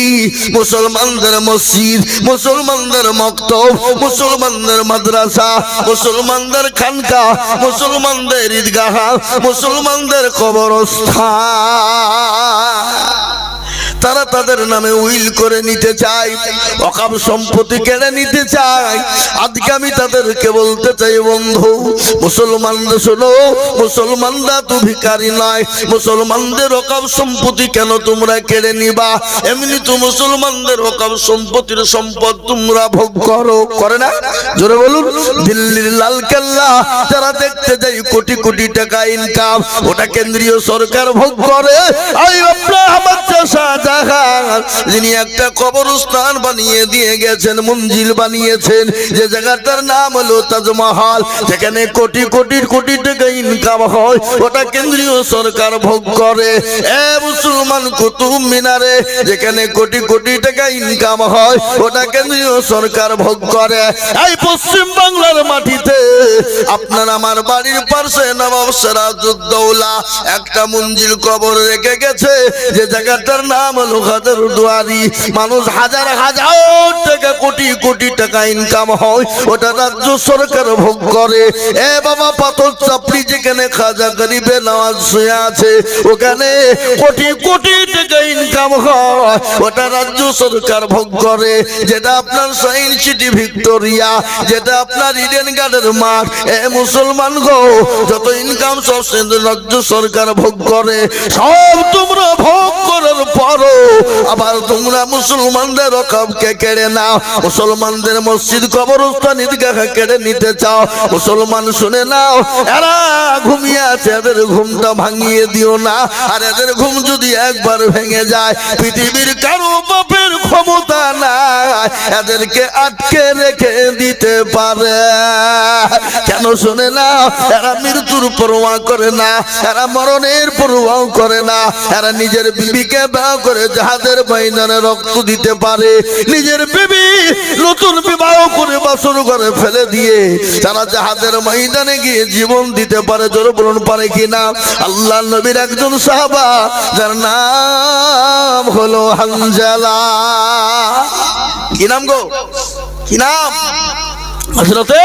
মুসলমানদের মসজিদ, মুসলমানদের মক্তব, মুসলমানদের মাদ্রাসা, মুসলমানদের খানকা, মুসলমানদের ঈদগাহ, মুসলমানদের কবরস্থান, তারা তাদের নামে উইল করে নিতে চায়, ওয়াকফ সম্পত্তি কেড়ে নিতে চায়। আজকে আমি তাদেরকে বলতে চাই বন্ধু, মুসলমানরা শোনো, মুসলমানরা তো ভিখারি নয়, মুসলমানদের রকাব সম্পত্তি কেন তোমরা কেড়ে নিবা? এমনি তো মুসলমানদের রকাব সম্পত্তির সম্পদ তোমরা ভোগ করো, করে না? জোরে বলুন। দিল্লির লালকেল্লা যারা দেখতে যাই কোটি কোটি টাকা ইনকাম, ওটা কেন্দ্রীয় সরকার ভোগ করে। শাহজাহান যিনি একটা কবরস্থান বানিয়ে দিয়ে গেছেন, মঞ্জিল বানিয়েছেন, যে জায়গাটার নাম হলো তাজমহল, যেখানে কোটি কোটি কোটি টাকা ইনকাম হয়, ওটা কেন্দ্রীয় সরকার ভোগ করে। এ মুসলমান, কুতুব মিনারে যেখানে কোটি কোটি টাকা ইনকাম হয়, ওটা কেন্দ্রীয় সরকার ভোগ করে। এই পশ্চিম বাংলার মাটিতে আপনার আমার বাড়ির পাশে নবাব সিরাজউদ্দৌলা একটা মঞ্জিল কবর রেখে গেছে, যে জায়গাটার নাম হলো হাজারদুয়ারি। মানুষ হাজার হাজার টাকা কোটি কোটি টাকা ইনকাম হয়, ওটা রাজ্য সরকার ভোগ করে। এ বাবা, পাথর চাপড়ি যেখানে খাজা গরিবে নওয়াজ শুয়ে আছে, ওখানে কোটি কোটি টাকা ইনকাম হয়, ওটা রাজ্য সরকার ভোগ করে। যেটা আপনার সায়েন্স সিটি ভিক্টোরিয়া, যেটা আপনার ইডেন গার্ডেন মাঠ, এ মুসলমান গো, যত ইনকাম সব রাজ্য সরকার ভোগ করে। সব তোমরা ভোগ করার পরও আবার তোমরা মুসলমানদের রকাবকে কেড়ে নাও, মুসলমানদের মসজিদ কবরস্থান ঈদগাহ কেড়ে নিতে চাও। মুসলমান শুনে নাও, এরা ঘুমিয়ে আছে, এদের ঘুমটা ভাঙিয়ে দিও না। আর এদের ঘুম যদি একবার ভেঙে যায়, পৃথিবীর কারো বাপের ক্ষমতা নাই এদেরকে আটকে রেখে দিতে পারে। কেন শুনে না? এরা মৃত্যুর পরোয়া করে না, এরা মরণের পরোয়াও করে না। এরা নিজের বিবিকে বিবাহ করে জাহাজের ময়দানে রক্ত দিতে পারে, নিজের বিবি নতুন বিবাহ করে বাসর ঘরে ফেলে দিয়ে তারা জাহাজের ময়দানে গিয়ে জীবন দিতে পারে। জোরে বলুন, পারে কিনা? আল্লাহ নবীর একজন সাহাবা, যার নাম হলো হানজালা। কি নাম গো? কি নাম? হযরতে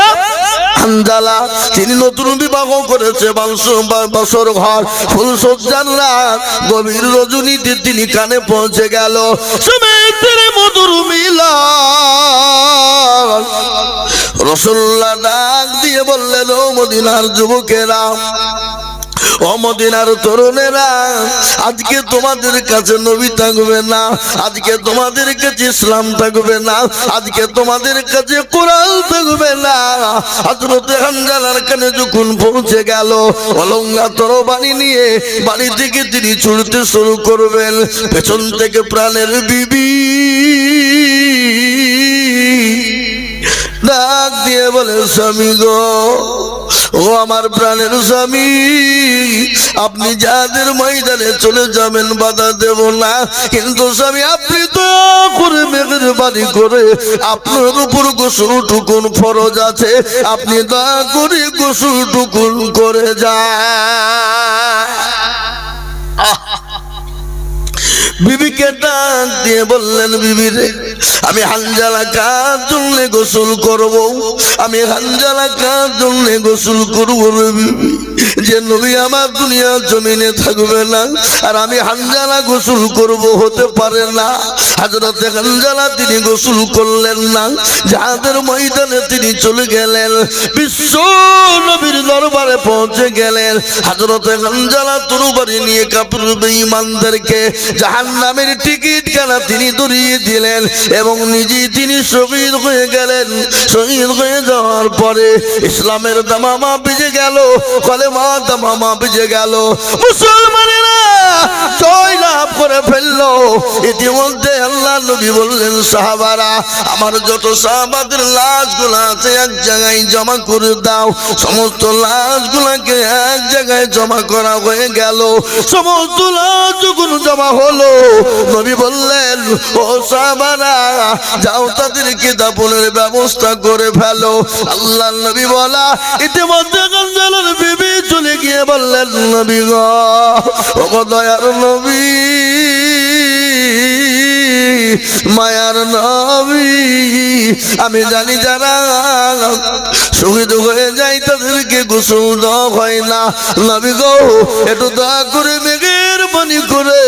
হানজালা। তিনি নতুন বিবাহ করেছে, বাসর ঘর, ফুলসজ্জার রাত, গভীর রজনীতে তিনি কানে পৌঁছে গেল। সুমিত্র মধুর মিলন। রাসূলুল্লাহ ডাক দিয়ে বললেন, ও মদিনার যুবকেরা, ও মদিনার তরুণেরা, আজকে তোমাদের কাছে নবী থাকবে না, আজকে তোমাদের কাছে ইসলাম থাকবে না, আজকে তোমাদের কাছে কোরআন থাকবে না। হযরত হানজালার কানে যখন পৌঁছে গেল, অলঙ্গা তরবারি নিয়ে বাড়ি থেকে তিনি ছুটতে শুরু করবেন। পেছন থেকে প্রাণের বিবি ডাক দিয়ে বলে, স্বামী গো, ও আমার প্রাণের স্বামী, আপনি যাদের ময়দানে চলে যাবেন বাধা দেব না, কিন্তু স্বামী আপনি তো করে মেহেরবানি করে আপনার উপর গোসল টুকুন ফরজ আছে, আপনি দয়া করে গোসল টুকুন করে যান। বিবিকে ডাক দিয়ে বললেন, বিবি রে, আমি হানজালা কার জন্য গোসল করব? আমি হানজালা কার জন্য গোসল করব রে বিবি? যে নবী আমার দুনিয়ার জমিনে থাকবে না, আর আমি হানজালা গোসল করব, হতে পারে না। হযরত হানজালা তিনি গোসল করলেন না, জাহাজের ময়দানে তিনি চলে গেলেন, বিশ্ব নবীর দরবারে পৌঁছে গেলেন। হযরত হানজালা তরবারি নিয়ে কাফির বেঈমানদেরকে জাহান্নামের টিকিট কানা তিনি ধরিয়ে দিলেন, এবং নিজে তিনি শহীদ হয়ে গেলেন। শহীদ হয়ে যাওয়ার পরে ইসলামের দামামা বেজে গেল, কলেমা দামামা বেজে গেল, মুসলমানেরা জয় লাভ করে ফেললো। ইতিমধ্যে আল্লাহ নবী বললেন, সাহাবারা, আমার যত সাহাবাদের লাশগুলো আছে এক জায়গায় জমা করে দাও। সমস্ত লাশগুলোকে এক জায়গায় জমা করা হয়ে গেল। সমস্ত লাশ যখন জমা হলো, নবী বললেন, ও সাহাবারা, যাও তাদেরকে দাফনের ব্যবস্থা করে ফেলো। আল্লাহ নবী বলা ইতিমধ্যে হানজালার বিবি চলে গিয়ে বললেন, নবী গো, ও দয়ার নবী, মায়ার নবী, আমি জানি যারা শহীদ হয়ে যায় তাদেরকে গোসল দেওয়া হয় না। নবী গো, একটু দয়া করে মেহেরবানি করে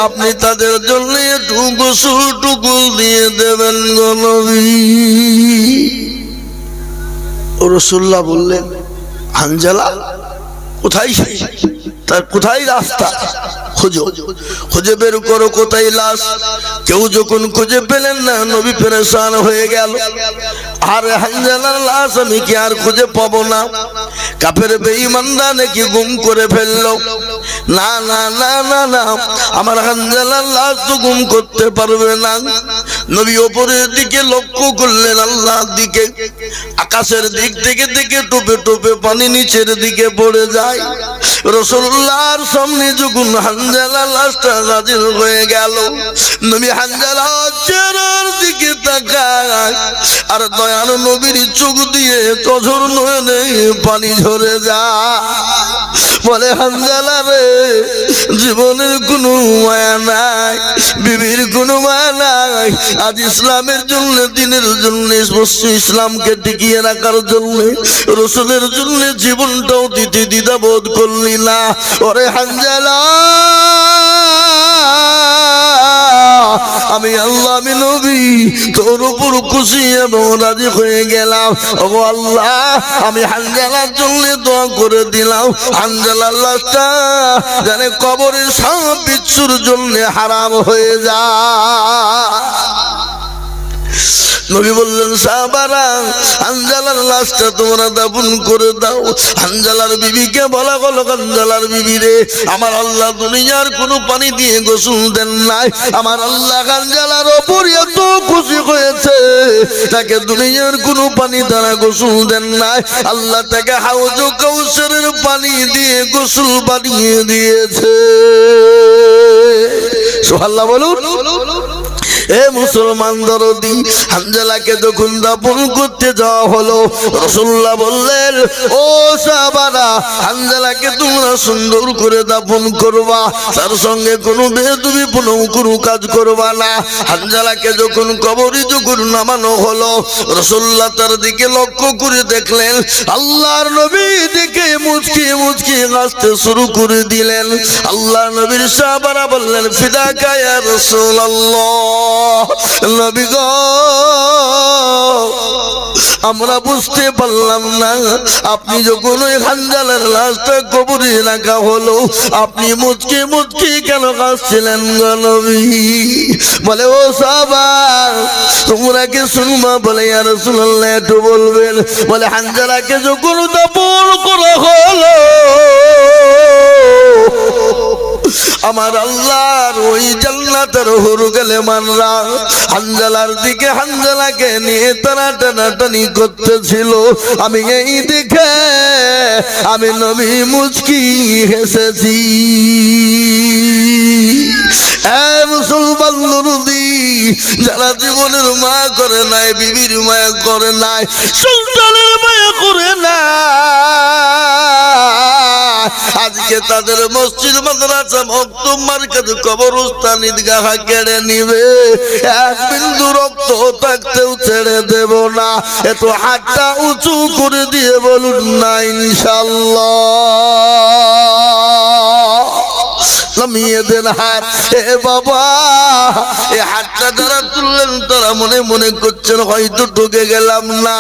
আপনি তাদের জন্য একটু গোসল টুকু দিয়ে দেবেন গো নবী। রাসূলুল্লাহ বললেন, হানজালা কোথায়, তার কোথায় রাস্তা, খোঁজো, খুঁজে বের করো কোথায় লাশ। কেউ যখন খুঁজে পেলেন না, নবী পেরেশান হয়ে গেল। আর হানজালার লাশ আমি কি আর খুঁজে পাবো না? কাফের বেঈমানরা নাকি গুম করে ফেললো। না না না না না, আমার হানজালার লাশ তো গুম করতে পারবে না। নবী ওপরের দিকে লক্ষ্য করলেন, আল্লাহর দিকে। আকাশের দিক থেকে দেখে টোপে টোপে পানি নিচের দিকে পড়ে যায়। রাসূলুল্লাহর সামনে যখন হানজালার লাশটা হাজির হয়ে গেল, নবী হানজালার চেহারার দিকে তাকায়, আর দয়াল নবীর চোখ দিয়ে তঝর নয়নে পানি ঝরে যায়। বলে, হানজালা রে, জীবনের কোনো মায়া নাই, বিবির কোনো মায়া নাই। আজ ইসলামের জন্য, দিনের জন্য, ইসলামকে টিকিয়ে রাখার জন্য, রাসূলের জন্য জীবনটাও দিতে দ্বিধাবোধ করলি না। ওরে হানজালা, আমি আল্লাহ, আমি নবী তোর উপর খুশি এবং রাজি হয়ে গেলাম। ও আল্লাহ, আমি হানজালার জন্য দোয়া করে দিলাম, হানজালার লাশটা জানে কবরের সাপ বিচ্ছুর জন্য হারাম হয়ে যায়। নবী বললেন, সাহাবারা, হানজালার লাশটা তোমরা দাফন করে দাও। হানজালার বিবিকে বলা হলো, হানজালার বিবি রে, আমার আল্লাহ দুনিয়ার কোনো পানি দিয়ে গোসল দেন নাই। আমার আল্লাহ হানজালার ওপর এত খুশি হয়েছে, তাকে দুনিয়ার কোনো পানি দ্বারা গোসল দেন নাই। আল্লাহ তাকে হাউজ কাউসারের পানি দিয়ে গোসল বানিয়ে দিয়েছে। সুবহানাল্লাহ বলুন। এ মুসলমান দরদি, হানজালাকে যখন দাফন করতে যাওয়া হলো, রাসূলুল্লাহ বললেন, ও সাহাবারা, হানজালাকে তোমরা সুন্দর করে দাফন করবা, তার সঙ্গে কোনো বেয়াদবিপূর্ণ কোনো কাজ করবা না। হানজালাকে যখন কবরে যখন নামানো হলো, রাসূলুল্লাহ তার দিকে লক্ষ্য করে দেখলেন, আল্লাহর নবী দেখে মুচকি মুচকি হাসতে শুরু করে দিলেন। আল্লাহর নবীর সাহাবারা বললেন, ফিদাকা ইয়া রাসূলুল্লাহ, নবী গো, আমরা বুঝতে পারলাম না, আপনি যখন ওই হানজালার লাশটা কবরে রাখা হলো, আপনি মুচকি মুচকি কেন কাঁদছিলেন গো নবী? বলে, ও সাহাবা, তোমরা কি শুনবা? বলে, ইয়া রাসূলুল্লাহ, একটু বলবেন। বলে, হানজালাকে যখন দাফন করা হলো, আমার আল্লাহর ওই জান্নাতের হুরুগালে মানরা হানজালার দিকে হানজালাকে নিয়ে টানাটানি করতেছিল। আমি এই দেখে আমি নবী মুচকি হেসেছি। মুসলমান নরদি, যারা জীবনের মায়া করে নাই, বিবির মায়া করে নাই, সন্তানের মায়া করে নাই, আজকে তাদের মসজিদ মাদ্রাসা মক্তব মার্কেট কবরস্থান ঈদগাহ কেড়ে নিবে। এক বিন্দু রক্ত থাকতেও ছেড়ে দেব না। এত হাতটা উঁচু করে দিয়ে বলুন না ইনশাআল্লাহ। নামিয়ে দেন হাত। এ বাবা, এই হাতটা যারা তুললেন তারা মনে মনে করছেন হয়তো ঢুকে গেলাম না।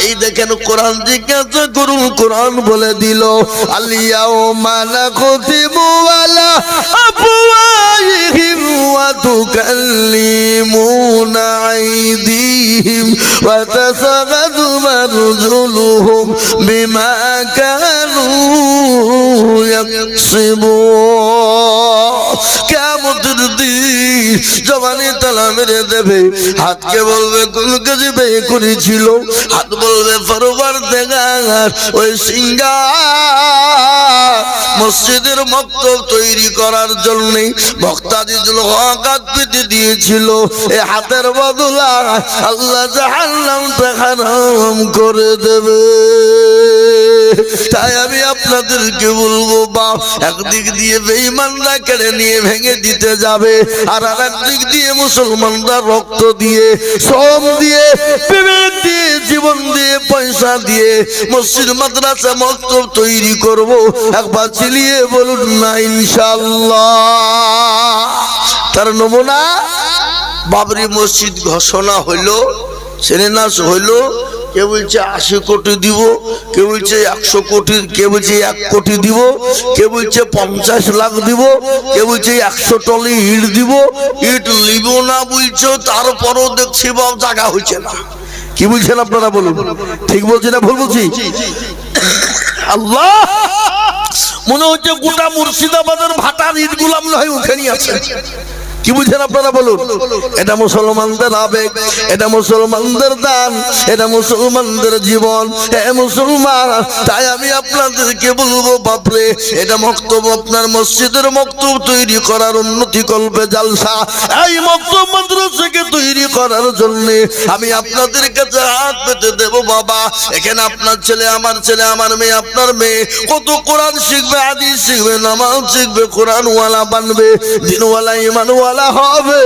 এই দেখেন, কোরআন জিজ্ঞাসা করুন, কোরআন বলে দিল, আল-ইয়াওমা নাখতিমু আলা আফওয়াহিহিম ওয়া তুকাল্লিমুনা আইদিহিম ওয়া তাশহাদু আরজুলুহুম বিমা কানু ইয়াকসিবুন। কিয়ামতের দিন জবানে তালা মেরে দেবে, হাতকে বলবে কোন কাজে ব্যয় করেছিল, হাত বলবে পরওয়ারদিগার ওই সিঙ্গার মসজিদের মক্তব তৈরি করার জন্য ভক্তাদিজুল হক হাত পেতে দিয়েছিল। এই হাতের বদলা আল্লাহ জাহান্নামটা হারাম করে দেবে। তাই আমি আপনাদেরকে বলবো, বাপ একদিক দিয়ে বেঈমানরা কেড়ে নিয়ে ভেঙে দিতে যাবে, আর আরেকদিক দিয়ে মুসলমানরা রক্ত দিয়ে, শ্রম দিয়ে, বিবেক দিয়ে, জীবন দিয়ে, পয়সা দিয়ে মসজিদ মাদ্রাসা মক্তব তৈরি করব। একবার চিলিয়ে বলুন না ইনশাআল্লাহ। তার নমুনা বাবরি মসজিদ ঘোষণা হইল, শিলান্যাস হইল, কে বলছে 80 কোটি দিব, কে বলছে 100 কোটি, কে বলছে 1 কোটি দিব, কে বলছে 50 লাখ দিব, কে বলছে 100 টলি ইট দিব। ইট লিব না বলছো, তারপরও দেখছি বাপ জায়গা হয়েছে না। কি বলছেন আপনারা বলুন, ঠিক বলছি না ভুল বলছি? আল্লাহ, মনে হচ্ছে গোটা মুর্শিদাবাদের ভাটার ইট গুলাম নয় ওখানে আছে। কি বুঝছেন আপনারা বলুন? এটা মুসলমানদের আবেগ, এটা মুসলমানদের দান, এটা মুসলমানদের জীবন। হে মুসলমান, তাই আমি আপনাদেরকে বলবো বাপরে, এটা মক্তব আপনার মসজিদের মক্তব তৈরি করার উন্নতি কল্পে জালসা। এই মক্তব মাদ্রাসাকে তৈরি করার জন্য আমি আপনাদের কাছে হাত পেতে দেব বাবা। এখানে আপনার ছেলে, আমার ছেলে, আমার মেয়ে, আপনার মেয়ে কত কোরআন শিখবে, হাদিস শিখবে, নামাজ শিখবে, কোরআনওয়ালা বানবে, দিনওয়ালা, ইমানওয়ালা হবে।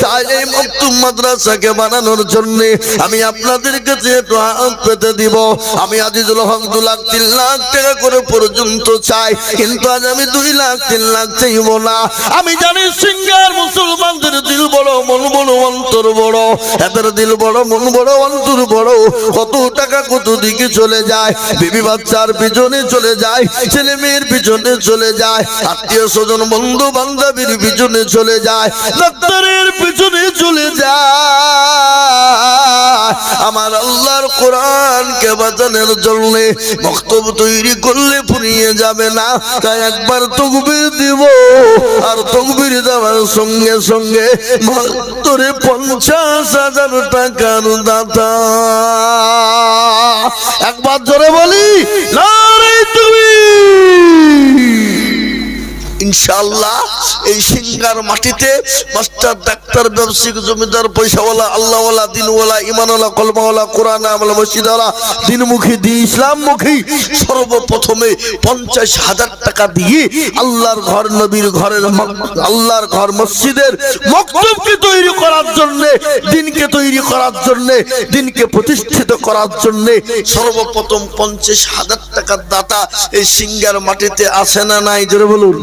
তাই এই মক্তব মাদ্রাসাকে বানানোর জন্য আমি আপনাদের কাছে একটু হাত পেতে দিব। আমি আজিজুল হক 2 লাখ 3 লাখ টাকা করে পর্যন্ত চাই, কিন্তু আজ আমি 2 লাখ 3 লাখ চাইব না। আমি জানি সিঙ্গার মুসলমানদের দিল বড়, মন বড়, অন্তর বড়। এদের দিল বড়, মন বড়, অন্তর বড়। কত টাকা কত দিকে চলে যায়, বিবি বাচ্চার পিছনে চলে যায়, ছেলে মেয়ের পিছনে চলে যায়, আত্মীয় স্বজন বন্ধু বান্ধবীর পিছনে চলে যায়, ডাক্তারের পিছনে চলে যায়। আমার আল্লাহর কোরআনকে বাঁচানোর জন্য বক্তব্য তৈরি করলে ফুরিয়ে যাবে না। তাই একবার তাকবীর দিব, আর তাকবীর দেওয়ার সঙ্গে সঙ্গে মাত্র 50,000 টাকার দাতা। একবার জোরে বলি নারে তাকবীর। ইনশাআল্লাহ এই সিঙ্গার মাটিতে মাস্টার, ডাক্তার, ব্যবসায়িক, জমিদার, পয়সাওয়ালা, আল্লাহওয়ালা, দিনওয়ালা, ইমানওয়ালা, কলমাওয়ালা, কোরআন আমলা, মসজিদওয়ালা, দিনমুখী, ইসলামমুখী সর্বপ্রথমে 50,000 টাকা দিয়ে আল্লাহর ঘর, নবীর ঘরের, আল্লাহর ঘর, মসজিদের মক্তবকে তৈরি করার জন্য, দিনকে তৈরি করার জন্য, দিনকে প্রতিষ্ঠিত করার জন্য সর্বপ্রথম 50,000 টাকার দাতা এই সিঙ্গার মাটিতে আছে না নাই? জোরে বলুন,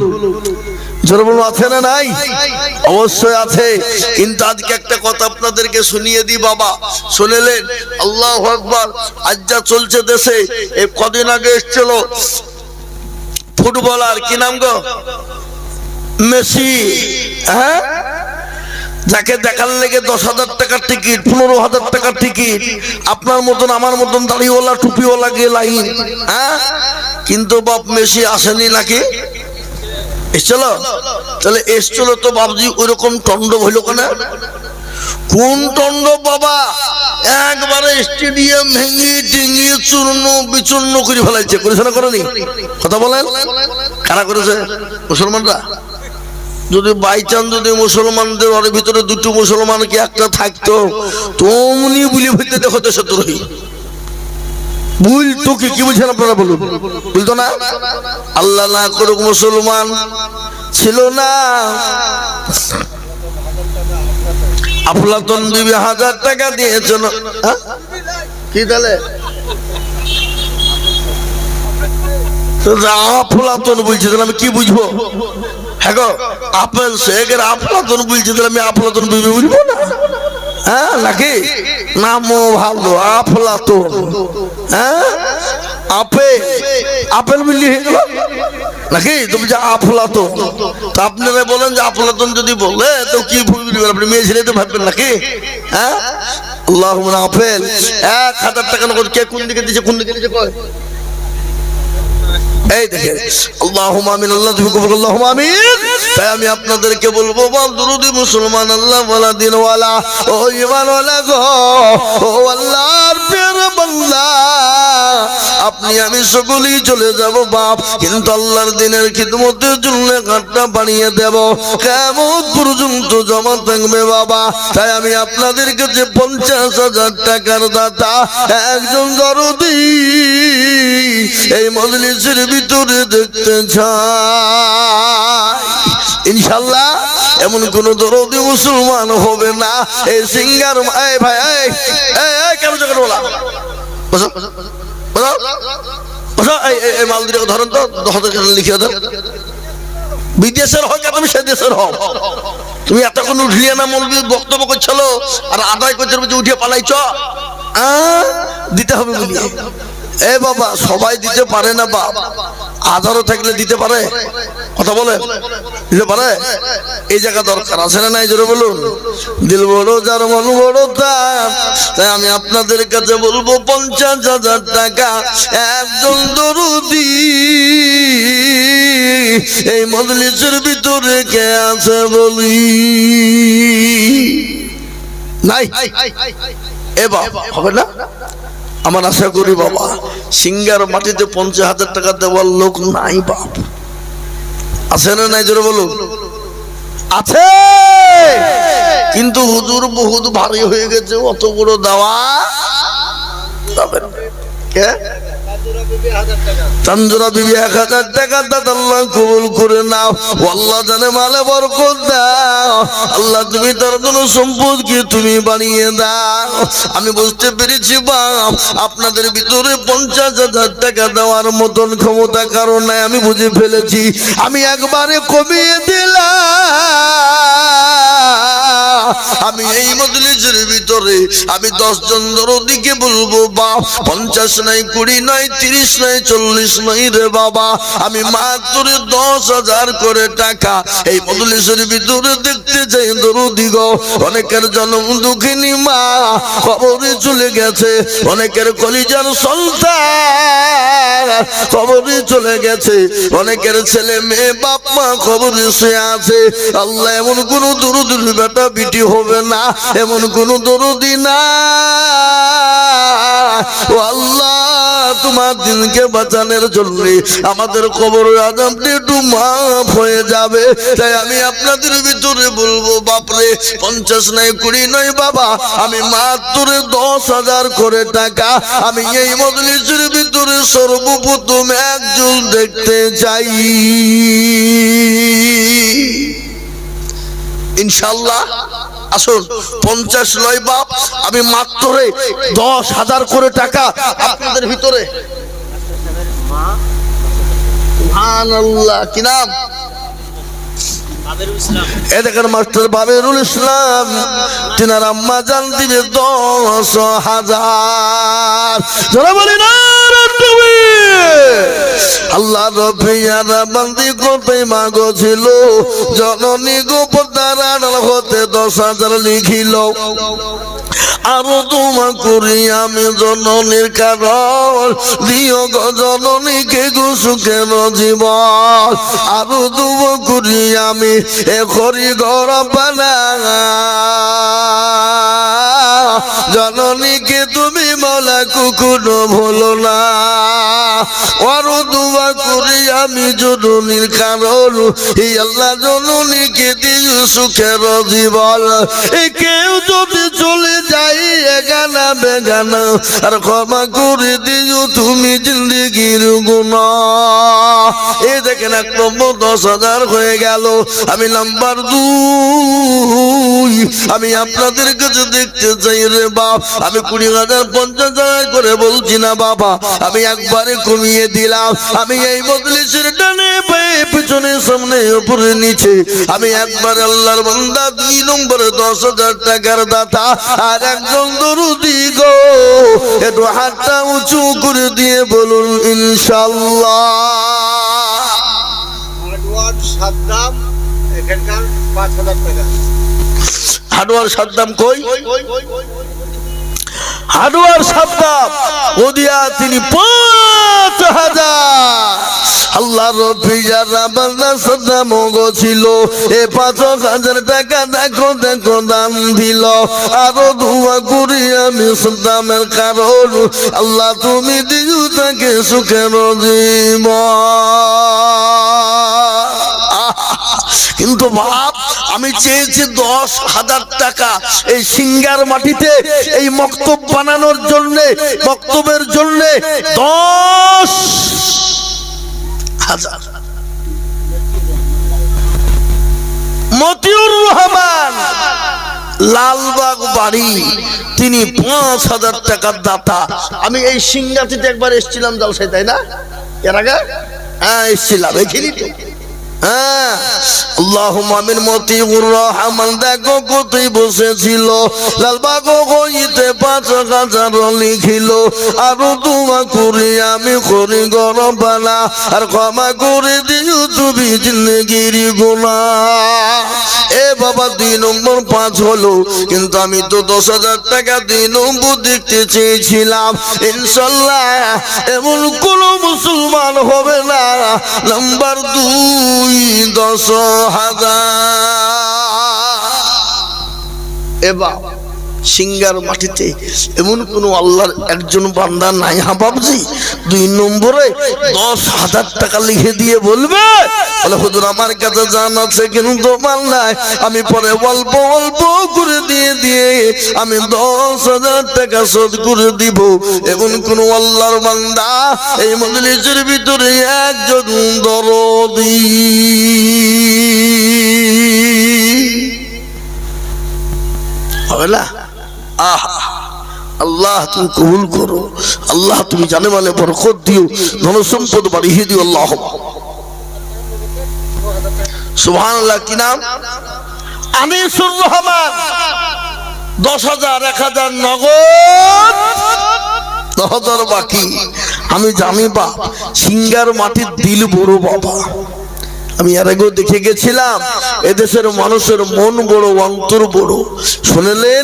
জোরে বলুন, আছে না নাই? অবশ্যই আছে। কিন্তু আজকে একটা কথা আপনাদেরকে শুনিয়ে দিই বাবা, শুনেলেন? আল্লাহু আকবার। আজ যা চলছে দেশে, এই কদিন আগে এসেছিল ফুটবলার, কি নাম গো? মেসি। হ্যাঁ, যাকে দেখার লেগে 10,000 টাকার টিকিট, 15,000 টাকার টিকিট, আপনার মতন আমার মতন দাড়িওয়ালা টুপিওয়ালা গিয়ে লাইন। হ্যাঁ, কিন্তু বাপ মেসি আসেনি নাকি? এসছিল? তাহলে এসছিল তো বাবজি ওইরকম টন্ড হইল কেন? কোন টন্ড বাবা? একবারে স্টেডিয়াম ভেঙে টেঙিয়ে চূর্ণ বিচূর্ণ করে ফেলাইছে। করেছে না করেনি? কথা বলেন, কারা করেছে? মুসলমানরা। যদি বাই চান্স যদি মুসলমানদের ওর ভিতরে 2টো মুসলমান কি একটা থাকতো, তোমনি বলি হইতে দেখো দেশদ্রোহী। ভুল তো কি বুঝেন আপনারা বলুন? বলতো না? আল্লাহ না করুক মুসলমান ছিল না, আফলাতুন বিবি 1000 টাকা দিয়েছিল। কি তাহলে আফলাতুন বলছে, তাহলে আমি কি বুঝবো? হ্যাঁ গো, আপেল শেখের আফলাতুন বলছে, তাহলে আমি আফলাতুন বিবি বুঝবো না? হ্যাঁ নাকি? নামও ভালো, আফলাতুন। হ্যাঁ, আপেল মিলি হয়ে গেল নাকি? তুমি যে আফলাতুন, তো আপনারা বলেন যে আফলাতুন যদি বলে তো কি বুঝবেন? আপনি মেয়ে ছেলে তো ভাববেন নাকি? হ্যাঁ, আল্লাহুম্মা আপেল 1000 টাকা নগদ কে কোন দিকে দিয়েছে, কোন দিকে দিয়েছে কয়? এই দেখেন, আল্লাহুম্মা আমিন, আল্লাহ তুমি কবুল, আল্লাহুম্মা আমিন। তাই আমি আপনাদেরকে বলবো বাপ দুরুদি মুসলমান, আল্লাহ ওয়ালা, দিনওয়ালা, ও ঈমানওয়ালা গো, ও আল্লাহর প্রিয় বান্দা, আপনি আমি সকলেই চলে যাব বাপ, কিন্তু আল্লাহর দিনের খিদমতের জন্য ঘাটটা বানিয়ে দেব, কিয়ামত পর্যন্ত জমা থাকবে বাবা। তাই আমি আপনাদের কাছে 50,000 টাকার দাতা একজন দরদি এই মজলিসের ভিতরে দেখতে চাই। ইনশাআল্লাহ এমন কোন দরদি মুসলমান হবে না এই সিঙ্গার। এই ভাই, এই কেন জায়গা বলা বসো বসো বসো, এই মাল দুটো ধরেন তো, 10,000 টাকা লিখে দেন। বিদেশের হোক তুমি সে দেশের হোক, তুমি এতক্ষণ উঠলিয়ে না মৌলবি বক্তব্য করছিল আর আদায় করছে উঠিয়ে পালাইছ। দিতে হবে বলিয়ে। এ বাবা সবাই দিতে পারে না বাপ, আধারও থাকলে দিতে পারে, কথা বলে দিতে পারে। এই জায়গা দরকার আছে না নাই জোরে বলুন। দিল বড় যার মন বড় তার। তাই আমি আপনাদের কাছে বলবো 50,000 টাকা একজন দরুদি এই মজলিসের ভিতরে কে আছে বলি? নাই এ বাবা হবে না? আমার আশা করি বাবা সিঙ্গার মাটিতে 50,000 টাকা দেওয়ার লোক নাই বাপ, আছে না নাই জোরে বলুন? আছে, কিন্তু হুজুর বহুত ভারী হয়ে গেছে, অত বড় দেওয়া যাবে না। কে? চান্দুরা বিবি 1000 টাকা দাদা আল্লাহ কবুল করে নাও। আল্লাহ জানে মালে বরকত দাও। আল্লাহ তুমি তার জন্য সম্পদকে তুমি বানিয়ে দাও। আমি বুঝতে পেরেছি বাপ আপনাদের ভিতরে 50,000 টাকা দেওয়ার মতন ক্ষমতা কারণ নাই, আমি বুঝে ফেলেছি। আমি একবারে কমিয়ে দিলাম। আমি এই মজলিসের ভিতরে আমি 10 জন দরদিকে বলবো বাপ 50 নাই 20 নাই 30 নাই 40 নাই রে বাবা, আমি মাত্র 10,000 করে টাকা এই মজলিসের ভিতরে দেখতে চাই দরদি গো। অনেকের জন্ম দুঃখিনী মা কবরে চলে গেছে, অনেকের কলিজার সন্তান কবরে চলে গেছে, অনেকের ছেলে মেয়ে বাপ মা কবরে শুয়ে আছে। আল্লাহ এমন কোন দরুদের বেটা বিটি হবে না, এমন কোন দরদি না। ও আল্লাহ তোমার দিনকে বাঁচানোর জন্য আমাদের কবর আযাবটি একটু মাফ হয়ে যাবে। তাই আমি আপনাদের ভিতরে বলবো বাপরে 50 নাই 20 নয় বাবা, আমি মাত্র 10,000 করে টাকা আমি এই মজলিসের ভিতরে সর্বপ্রথম একজন দেখতে চাই ইনশাআল্লাহ। আসুন 50 নয় বাপ, আমি মাত্র 10,000 করে টাকা আপনাদের ভিতরে। সুবহানাল্লাহ, কি নাম? এ দেখেন মাস্টার বাবেরুল ইসলাম, তিনার আম্মা জান দিবে 10,000। যারা বলি না আল্লাহ রবিয়ারা বান্দি কোথায় মাগো ছিল, জননী গোপতার হতে 10,000 লিখিল। আরো তোমা করি আমি জননীর কারণ, দিও গো জননীকে গো সুখের জীবন। আরো তোমা করি আমি এ করি ঘর পানা, জননীকে তুমি মলা কুকুনো ভুলো না। আরো দোয়া করি আমি জননীর কারণ, এই আল্লাহ জননীকে দিও সুখের জীবন। কেউ যদি চলে যাই এগানা বেগানা, আর ক্ষমা করে দিও তুমি জিন্দেগির গুনাহ। এই দেখেন 1 নম্বর 10,000 হয়ে গেল। আমি নাম্বার 2 আমি আপনাদের কাছে দেখতে চাই রে বাপ, আমি 20,000 50,000 করে বলছি না বাবা, আমি একবারে কমিয়ে দিলাম। আমি এই মজলিসের ডানে পায়ে পিছনে সামনে উপরে নিচে আমি একবার আল্লাহর বান্দা 2 নম্বরে 10,000 টাকার দাতা আর একজন দরুদি গো। একটু হাতটা উঁচু করে দিয়ে বলুন ইনশাআল্লাহ। হাডওয়ার সাদ্দাম এখানকার 5,000 টাকা। হাডওয়ার সাদ্দাম কই? হাডওয়ার সাদ্দাম ওদিয়া তিনি 5,000। আল্লাহ রফিজারা বান্দা সাদ্দাম গো ছিল এ 5,000 টাকা দেখো দেখো দান দিল। আরো দোয়া করি আমি সাদ্দামের কারণ, আল্লাহ তুমি দিও তাকে সুখের জীবন। কিন্তু বাপ আমি চেয়েছি 10,000 টাকা এই সিঙ্গার মাটিতে এই মক্তব বানানোর জন্য, মক্তবের জন্য 10,000। মতিউর রহমান লালবাগ বাড়ি, তিনি 5,000 টাকার দাতা। আমি এই সিঙ্গাটিতে একবার এসেছিলাম জালসায়, তাই না? এর আগে হ্যাঁ এসেছিলাম, এখানেই তো হ্যাঁ, আল্লাহুম্মা আমিন। মতিউর রহমান দেখো কোথায় বসেছিল, লালবাগ হইতে ৫,০০০ লিখিল, আরো দোয়া করি আমি করি গরবানা, আর ক্ষমা করে দিও তুমি জিন্দেগির গুনাহ। এ বাবা ২ নম্বর ৫ হলো, কিন্তু আমি তো ১০,০০০ টাকা ২ নম্বর দেখতে চেয়েছিলাম। ইনশাল্লাহ এমন কোন মুসলমান হবে না। নাম্বার ২, ১০,০০০। এবার সিঙ্গার মাটিতে এমন কোন আল্লাহর একজন বান্দা নাই হাবাবজি ২ নম্বরে ১০,০০০ টাকা লিখে দিয়ে বলবে, বলে হুজুর আমার কাছে জান আছে কিন্তু মাল নাই, আমি পরে অল্প অল্প করে দিয়ে আমি ১০,০০০ টাকা শোধ করে দিব। এমন কোন আল্লাহর বান্দা এই মজলিসের ভিতরে একজন দরদি হবে না? আল্লাহ তুমি কবুল করো, আল্লাহ তুমি জানে মালে বরকত দিও, ধন সম্পদ বাড়িয়ে দিও। আল্লাহ সুবহানাল্লাহ। কি নাম? আনিসুর রহমান। ১০,০০০, ১,০০০ নগদ, ১০,০০০ বাকি। আমি জানি বাপ সিঙ্গার মাটির দিল বড় বাবা। আমি এর আগেও দেখে গেছিলাম, এদেশের মানুষের মন বড়, অন্তর বড়। শুনলেন,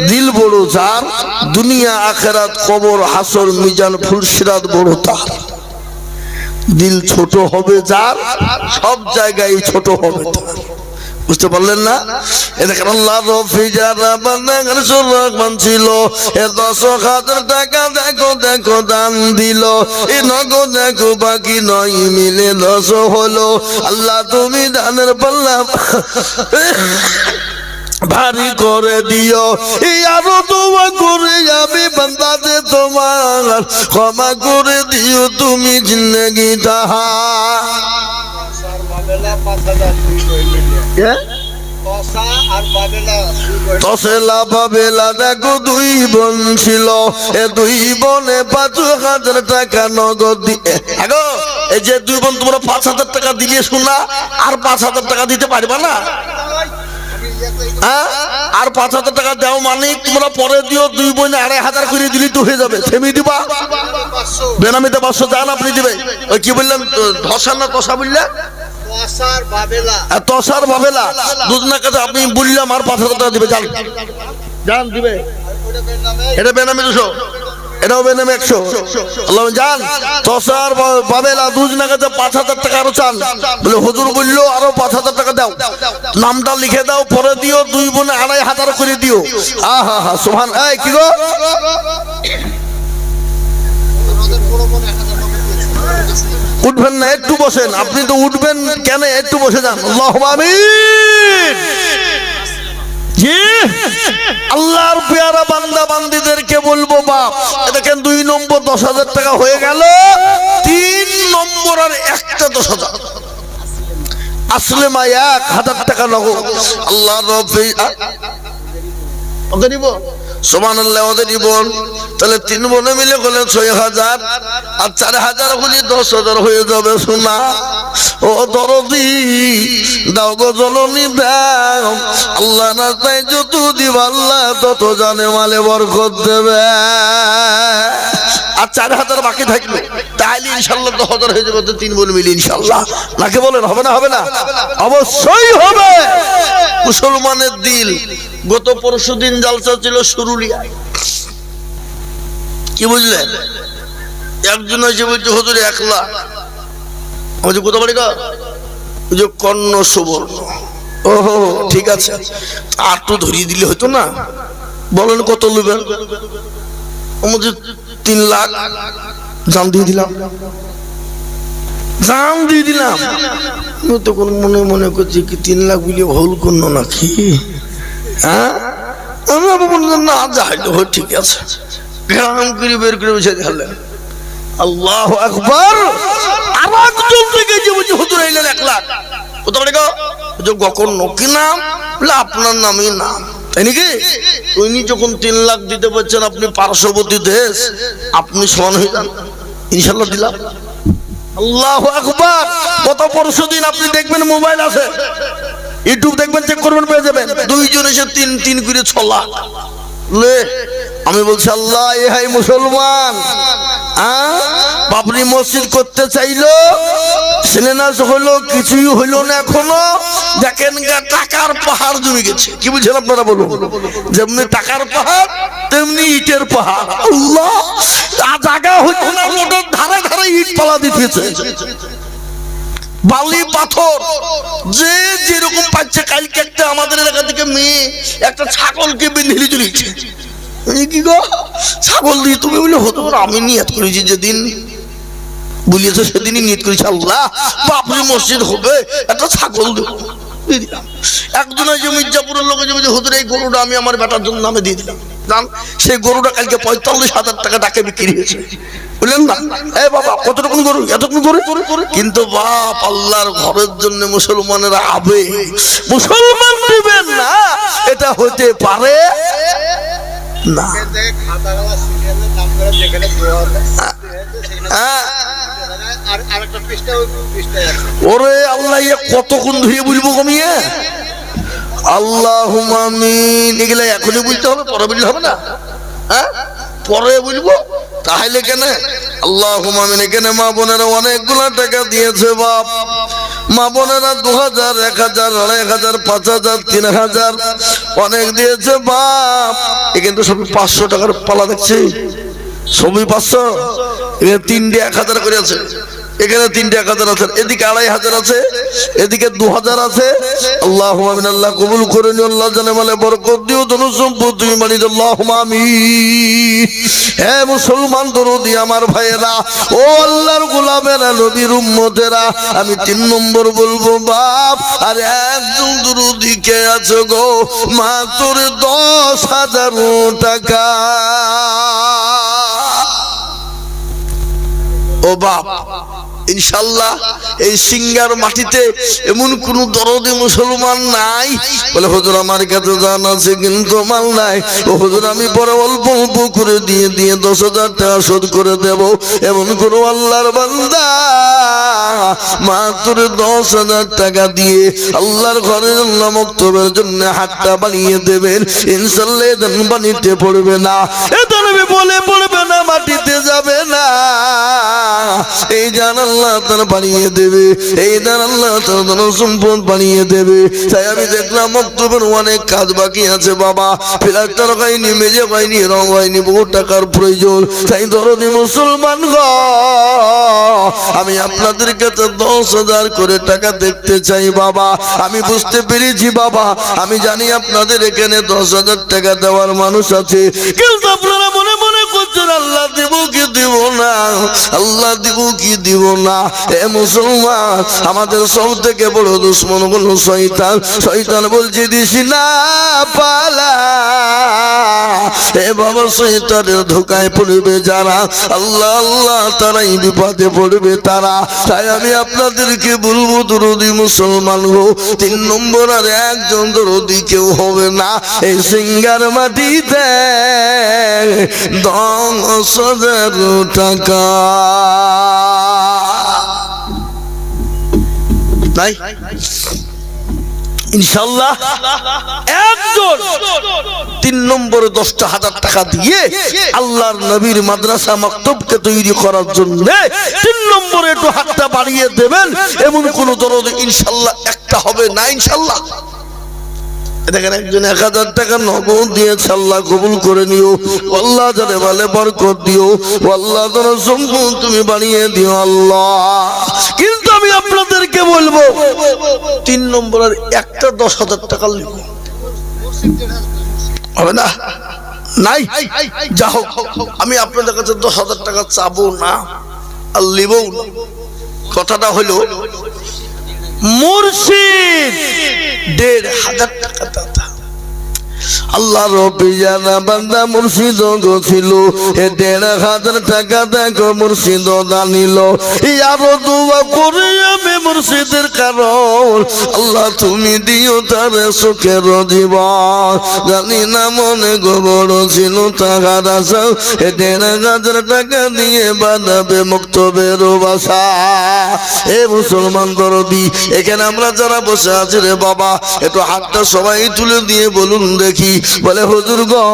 দিল বড় যার, দুনিয়া আখেরাত কবর হাসর মিজান ফুলসিরাত বড় তার। দিল ছোট হবে যার, সব জায়গায় ছোট হবে তার। বুঝতে পারলেন না? এখানে আল্লাহ রহমান ছিল, ১০,০০০ টাকা দেখো দান দিল, এ নগদ দেখো বাকি ৯ মিলে ১০ হলো। আল্লাহ তুমি দানের পাল্লা ভারী করে দিও, আরো দোয়া করে আমি বান্দাতে তোমার ক্ষমা করে দিও তুমি জিন্দেগিটা। তসেলা বাবেলা দেখো ২ বোন ছিল, এ ২ বোনে ৫,০০০ টাকা নগদ দিয়ে। এই যে ২ বোন তোমরা ৫,০০০ টাকা দিলে শোনা, আর ৫,০০০ টাকা দিতে পারবা না? আর ৫,০০০ টাকা দাও মানে তোমরা পরে দিও, ২ বোনে ২,৫০০ করে দিলি তো হয়ে যাবে। থেমে দিবা, বেনামিতে ৫০০ যান আপনি দিবে। ওই কি বললেন, ধসা না কষা বললেন? তসার বাবেলা দুজনের কাছে আপনি বললাম আর ৫,০০০ টাকা দিবে, যান দিবে। এটা বেনামি ২০০, এটাও বেনামি ১০০। আল্লাহ জান তসার বাবেলা দুজনের কাছে ৫,০০০ টাকা আরো চান, বলে হুজুর বললো আরো ৫,০০০ টাকা দাও, নামটা লিখে দাও, পরে দিও, ২ বোনে ২,৫০০ করে দিও। আহা হা সুবহান। এই কি গো, উঠবেন না? একটু বসেন। আপনি তো উঠবেন কেন? একটু বসে যান। আল্লাহুম্মা আমিন। জি, আল্লাহর পেয়ারা বান্দা বান্দীদেরকে বলবো বাপ, দেখেন ২ নম্বর ১০,০০০ টাকা হয়ে গেল, ৩ নম্বর আর একটা ১০,০০০ আসলে মা ১,০০০ টাকা নগদ। আল্লাহ রব্বি ওকে দিব, সুবহানাল্লাহ ওদের দিব। তাহলে ৩ বোনে মিলে হলে ৬,০০০, আর ৪,০০০ হলে ১০,০০০ হয়ে যাবে। শোনা ও দরদি দাও গো জননী দাও, আল্লাহ না চাই যত দিব আল্লাহ তত জানে মালে বরকত দেবে। আর ৪,০০০ বাকি থাকবে, তাহলে ইনশাল্লাহ ১০,০০০ হয়ে যাবে। ৩ বোন মিলে ইনশাল্লাহ। নাকি বলেন হবে না? হবে না? অবশ্যই হবে। মুসলমানের দিল। গত পরশুদিন জালসা ছিল শুরুলিয়ায়, কি বুঝলেন? একজন এসে বলছে হুজুর ১ লাখ। আমি কোথা বাড়ি গা? কর্ণ সুবর্ণ। ওহো ঠিক আছে, আর তো ধরিয়ে দিলে হয়তো না। বলেন কত নেবেন? আমাদের ৩ লাখ। জান দিয়ে দিলাম, জান দিয়ে দিলাম। তখন মনে মনে করছি কি ৩ লাখ বলে ভুল করলো নাকি? হ্যাঁ, আমি আবার বললাম না যাই ঠিক আছে। গ্রাম করে বের করে বসে গেলেন। আল্লাহু আকবার। আর একজন থেকে যে বলছে হুজুর আইলেন ১ লাখ। কোথা বাড়ি গো? গকর্ণ। কি নাম? বলে আপনার নামই নাম। তাই নাকি? উনি যখন ৩ লাখ দিতে পারছেন, আপনি পার্শ্ববর্তী দেশ, আপনি সমান হয়ে যান। ইনশাল্লাহ দিলাম। আল্লাহু আকবার। গত পরশুদিন আপনি দেখবেন মোবাইল আছে, ইউটিউব দেখবেন, চেক করবেন, পেয়ে যাবেন, দুইজন এসে তিন তিন করে 6 লাখ। আমি বলছি আল্লাহ, এ হাই মুসলমান, বাবরি মসজিদ করতে চাইলো, সিলেনাস হলো, কিছুই হইলো না এখনো। দেখেন টাকার পাহাড় জমে গেছে। কি বুঝছেন আপনারা বলুন? যেমনি টাকার পাহাড় তেমনি ইটের পাহাড়। আল্লাহ, জায়গা হইতো না, রোডের ধারে ধারে ইট পালা দিতেছে, বালি পাথর, যে যেরকম পাচ্ছে। কালকে একটা আমাদের এলাকা থেকে মেয়ে একটা ছাগলকে বেঁধে চলেছে। কি গো, ছাগল দিয়ে তুমি বলে হতো? আমি নিয়ত করেছি, যেদিন বলিয়েছে সেদিনই নিয়ত করেছি, আল্লাহ বাবরি মসজিদ হবে, একটা ছাগল দেবো। একজন ওই যে মির্জাপুরের লোক যে হুজুর, এই গরুটা আমি আমার বেটার জন্য নামে দিয়ে দিলাম। জান, সেই গরুটা কালকে 45,000 টাকা ডাকে বিক্রি হয়েছে। বুঝলেন না? এ বাবা, কতটুকু গরু, এতটুকু গরু। কিন্তু বাপ, আল্লাহর ঘরের জন্য মুসলমানেরা আবে, মুসলমান দিবেন না, এটা হতে পারে না। ওরে আল্লাহ, কতক্ষণ ধরে বলবো কমিয়ে? আল্লাহুম্মা আমিন। এগুলা এখনই বলতে হবে, পরে বললে হবে না? পরে বলবো তাহলে কেন? আল্লাহুম্মা আমিন। এখানে মা বোনেরা অনেকগুলা টাকা দিয়েছে বাপ। মা বোনেরা 2000, 1000, 2500, 5000, 3000 অনেক দিয়েছে বাপ। এখানে তো সবই 500 টাকার পালা দেখছি, সবই 500। এখানে 3টে 1000 করে আছে, এখানে 3টে 1000 আছে, এদিকে 2500 আছে, এদিকে 2000 আছে। আল্লাহুম্মা আমিন। আল্লাহ কবুল করে নিও, আল্লাহ জানে মালে বরকত দিও, ধন সম্পদ তুমি বাড়ি দাও। আল্লাহুম্মা আমিন। হে মুসলমান দরদি আমার ভাইয়েরা, ও আল্লাহর গোলামেরা, নবীর উম্মতেরা, আমি 3 নম্বর বলবো বাপ। আর একজন দরদি কে আছে গো, মাত্র 10,000 টাকা। ও বাপ, ইনশাআল্লাহ এই সিঙ্গার মাটিতে এমন কোন দরদি মুসলমান নাই বলে হুজুর আমার কাছে জান আছে কিন্তু মাল নাই। ও হুজুর, আমি পরে অল্প অল্প করে দিয়ে 10,000 টাকা শোধ করে দেব, এমন কোন আল্লাহর বান্দা মাত্র 10,000 টাকা দিয়ে আল্লাহর ঘরের জন্য, মক্তবের জন্য হাতটা বানিয়ে দেবেন, ইনশাআল্লাহ এদিন বানিতে পড়বে না, এদিন বলে পড়বে না, মাটিতে যাবে না। এই জান আল্লাহ তারা বানিয়ে দেবে, এই জান আল্লাহ তারা সম্পদ বানিয়ে দেবে। তাই আমি দেখলাম মক্তবের অনেক কাজ বাকি আছে বাবা, প্লাস্টার হয়নি, মেঝে হয়নি, রং হয়নি, বহু টাকার প্রয়োজন। তাই দরদি মুসলমান গো, আমি আপনাদের কাছে 10,000 করে টাকা দেখতে চাই বাবা। আমি বুঝতে পেরেছি বাবা, আমি জানি আপনাদের এখানে 10,000 টাকা দেওয়ার মানুষ আছে, কিন্তু আপনারা মনে মনে করছেন আল্লাহ দেব কি দিব না, আল্লাহ দিব কি দিব না। এ মুসলমান, আমাদের সব থেকে বড় দুশ্মন হলো শয়তান। শয়তান বলছে দিস না পালা। এ বাবা, শয়তানের ধোকায় পড়বে যারা, আল্লাহ আল্লাহ তারাই বিপদে পড়বে তারা। তাই আমি আপনাদেরকে বলবো দরদি মুসলমান গো, 3 নম্বর আর একজন দরদি কেউ হবে না এই সিঙ্গার মাটিতে 10,000 টাকা নাই। ইনশাআল্লাহ একজন 3 নম্বরে 10,000 টাকা দিয়ে আল্লাহর নবীর মাদ্রাসা মাকতবকে তৈরি করার জন্য 3 নম্বরে একটু হাতটা বাড়িয়ে দেবেন, এমন কোন দরদ ইনশাআল্লাহ একটা হবে না। ইনশাআল্লাহ দেখেন, একজন 1000 টাকা নগদ দিয়েছে, আল্লাহ কবুল করে নিও, আল্লাহ জানে বলে বরকত দিও, আল্লাহ তোমার সম্পদ তুমি বাড়িয়ে দিও আল্লাহ। কিন্তু আমি আপনাদেরকে বলবো 3 নম্বরের একটা 10,000 টাকা লিখ হবে না, নাই। যা হোক, আমি আপনাদের কাছে 10,000 টাকা চাবো না আর লিবও না। কথাটা হলো মুর্শিদ 1,500 টাকা দাতা, আল্লাহ রবিয়ানা বান্দা মুর্শিদ গছিল এ ১,৫০০ টাকা দেখো মুর্শিদ দানিল আরো দোয়া করে আমি মুর্শিদের কারণ আল্লাহ তুমি দিও তার সুখের জীবন জানি না মনে গোবর ছিল টাকার আশা এ ১,৫০০ টাকা দিয়ে বানাবে মুক্তবের বাসা। এ মুসলমান দরদি এখানে আমরা যারা বসে আছি রে বাবা একটু হাতটা সবাই তুলে দিয়ে বলুন দেখি। বলে হুজুর গো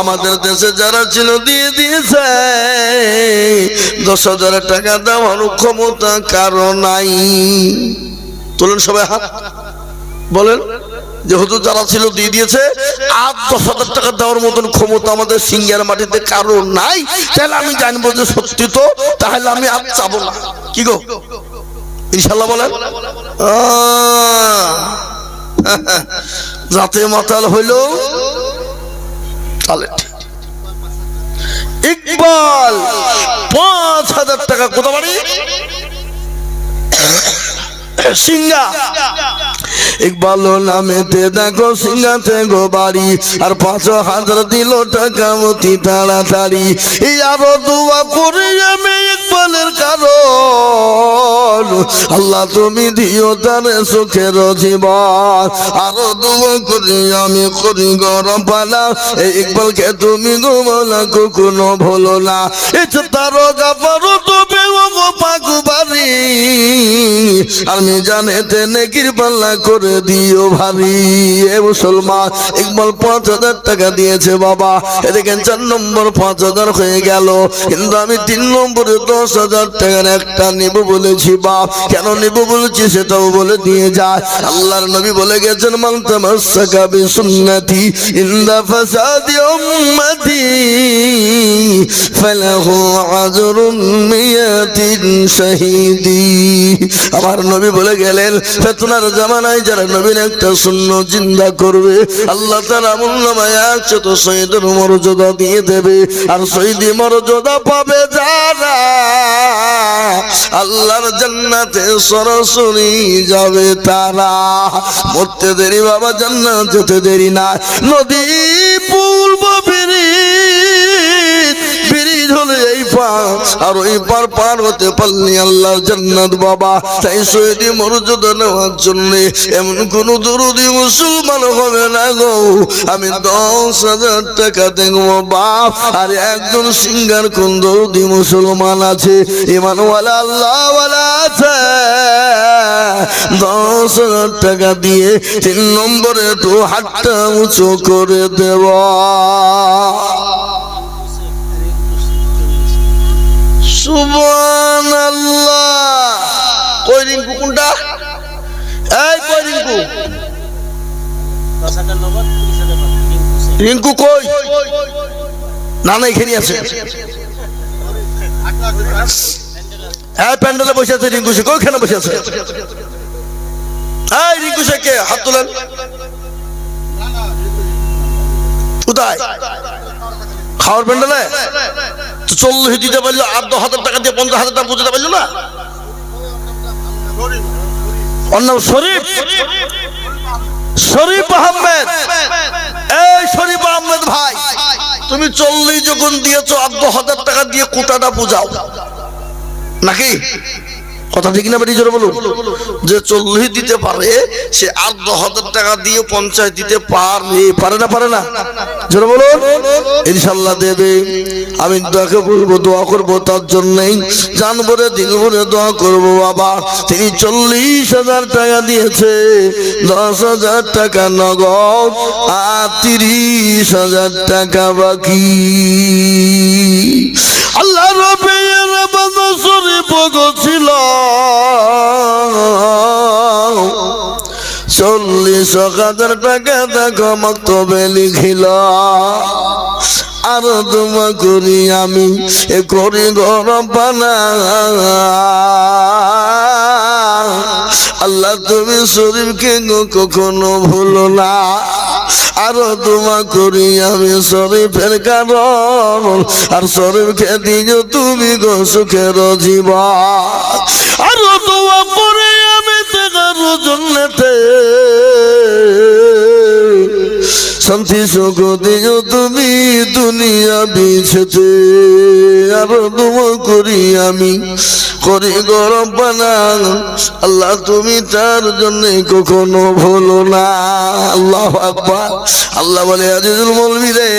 আমাদের দেশে যারা ছিল দিয়ে দিয়েছে ১০,০০০ টাকা দেওয়ার ক্ষমতা কারো নাই। তোলেন সবাই হাত, বলেন যে হুজুর যারা ছিল দিয়ে দিয়েছে আর ১০,০০০ টাকা দেওয়ার মতন ক্ষমতা আমাদের সিঙ্গার মাটিতে কারো নাই। তাহলে আমি জানবো যে সত্যি তো, তাহলে আমি আর চাবো না। কি গো ইনশাল্লাহ বলেন। যাতে মাতাল হইল তাহলে ইকবাল ৫,০০০ টাকা কোথা বাড়ি সিঙ্গা ইকবাল নামেতে দেখো সিঙ্গাতে গো বাড়ি আর ৫,০০০ দিল টাকা অতি তাড়াতাড়ি। আরো দোয়া করি আমি ইকবালের কারণ আল্লাহ তুমি দিও তার সুখের জীবন। আরো দোয়া করি আমি করি গরম পালা এই ইকবালকে তুমি গোমালা কখনো ভুলো না। এটা তার গাফারো তবে ও পাকু বাড়ি আমি জানেতে নেকির পাল্লা করে দিও ভারী। এ মুসলমান ইকবাল ৫,০০০ টাকা দিয়েছে বাবা। এদিকে ৪ নম্বর ৫,০০০ হয়ে গেল, কিন্তু আমি ৩ নম্বরে ১০,০০০ টাকার একটা নেব বলেছি বাপ। কেন নেব বলেছি সেটাও বলে দিয়ে যায়। আল্লাহর নবী বলে গেছেন মান তামাসসাকা বিসুন্নতি ইনদা ফাসাদি উম্মতি ফালাহু আজরুন মিয়াতিন শাহীদি। আমার নবী বলে গেলেন ফিতনার জামানায় যারা নবীর একটা সুন্নাত জিন্দা করবে আল্লাহ তাআলা আমলনামায় ১০০ শহীদের মর্যাদা দিয়ে দেবে। আর শহীদি মর্যাদা পাবে যারা আল্লাহর জান্নাতে সরাসরি যাবে তারা। মরতে দেরি বাবা, জান্নাত যেতে দেরি না। নদী পূর্ব ব্রিজ হলে এই পার আর ওই পার পার হতে পারলি আল্লাহর জান্নাত বাবা। তাই শহীদি মর্যাদা নেওয়ার জন্য এমন কোন দরদি মুসলমান হবে না গো আমি ১০,০০০ টাকা দেখবো বাপ। আর একজন সিঙ্গার কোন দরদি মুসলমান আছে ইমানওয়ালা আল্লাহওয়ালা আছে ১০,০০০ টাকা দিয়ে ৩ নম্বরে একটু হাতটা উঁচু করে দেব। সুবহানাল্লাহ। কই রিঙ্কু কোনটা? এই কই রিঙ্কু? রিঙ্কু কই? না না এখানে আছে। হ্যাঁ প্যান্ডেলে বসে আছে রিঙ্কু শেখ। ওইখানে বসে আছে। এই রিঙ্কু শেখকে হাত তোলেন। কোথায়? খাওয়ার প্যান্ডেলে তো ৪০ দিতে পারলো আর ১০,০০০ টাকা দিয়ে ৫০,০০০ টাকা বুঝতে পারলো না। ওর নাম শরীফ, শরীফ আহমেদ। এই শরীফ আহমেদ ভাই তুমি ৪০ যখন দিয়েছো আর ১০,০০০ টাকা দিয়ে কোটাটা বুঝাও নাকি? কথা ঠিক না বেরিয়ে জোরে বলুন। যে ৪০ দিতে পারে সে আর ১০,০০০ টাকা দিয়ে ৫০ দিতে পারে না? পারে না? জোরে বলুন। ইনশাল্লাহ দেবে। আমি তাকে বলবো দোয়া করবো তার জন্যই জান ভরে দিল ভরে দোয়া করবো বাবা। তিনি ৪০,০০০ টাকা দিয়েছে, ১০,০০০ টাকা নগদ আর ৩০,০০০ টাকা বাকি। আল্লাহ রব্বুল বান্দা শরীফ ছিল ৪০,০০০ টাকা দেখো মক্তবে লিখিল। আর দোয়া করি আমি এ করি গরম পানা আল্লাহ তুমি শরীফকে কখনো ভুলো না। আরো দোয়া করি আমি শরীফের কারণ আর শরীফকে দিও তুমি গো সুখের জীবন। আরো দোয়া করি আমি তার জন্যতে শান্তি সুখ দিও তুমি দুনিয়া বিছেতে। আর দোয়া করি আমি করি গরম পানা, আল্লাহ তুমি তার জন্য কখনো ভুলো না। আল্লাহু আকবার। আল্লাহ বলে আজিজুল মৌলভী রে,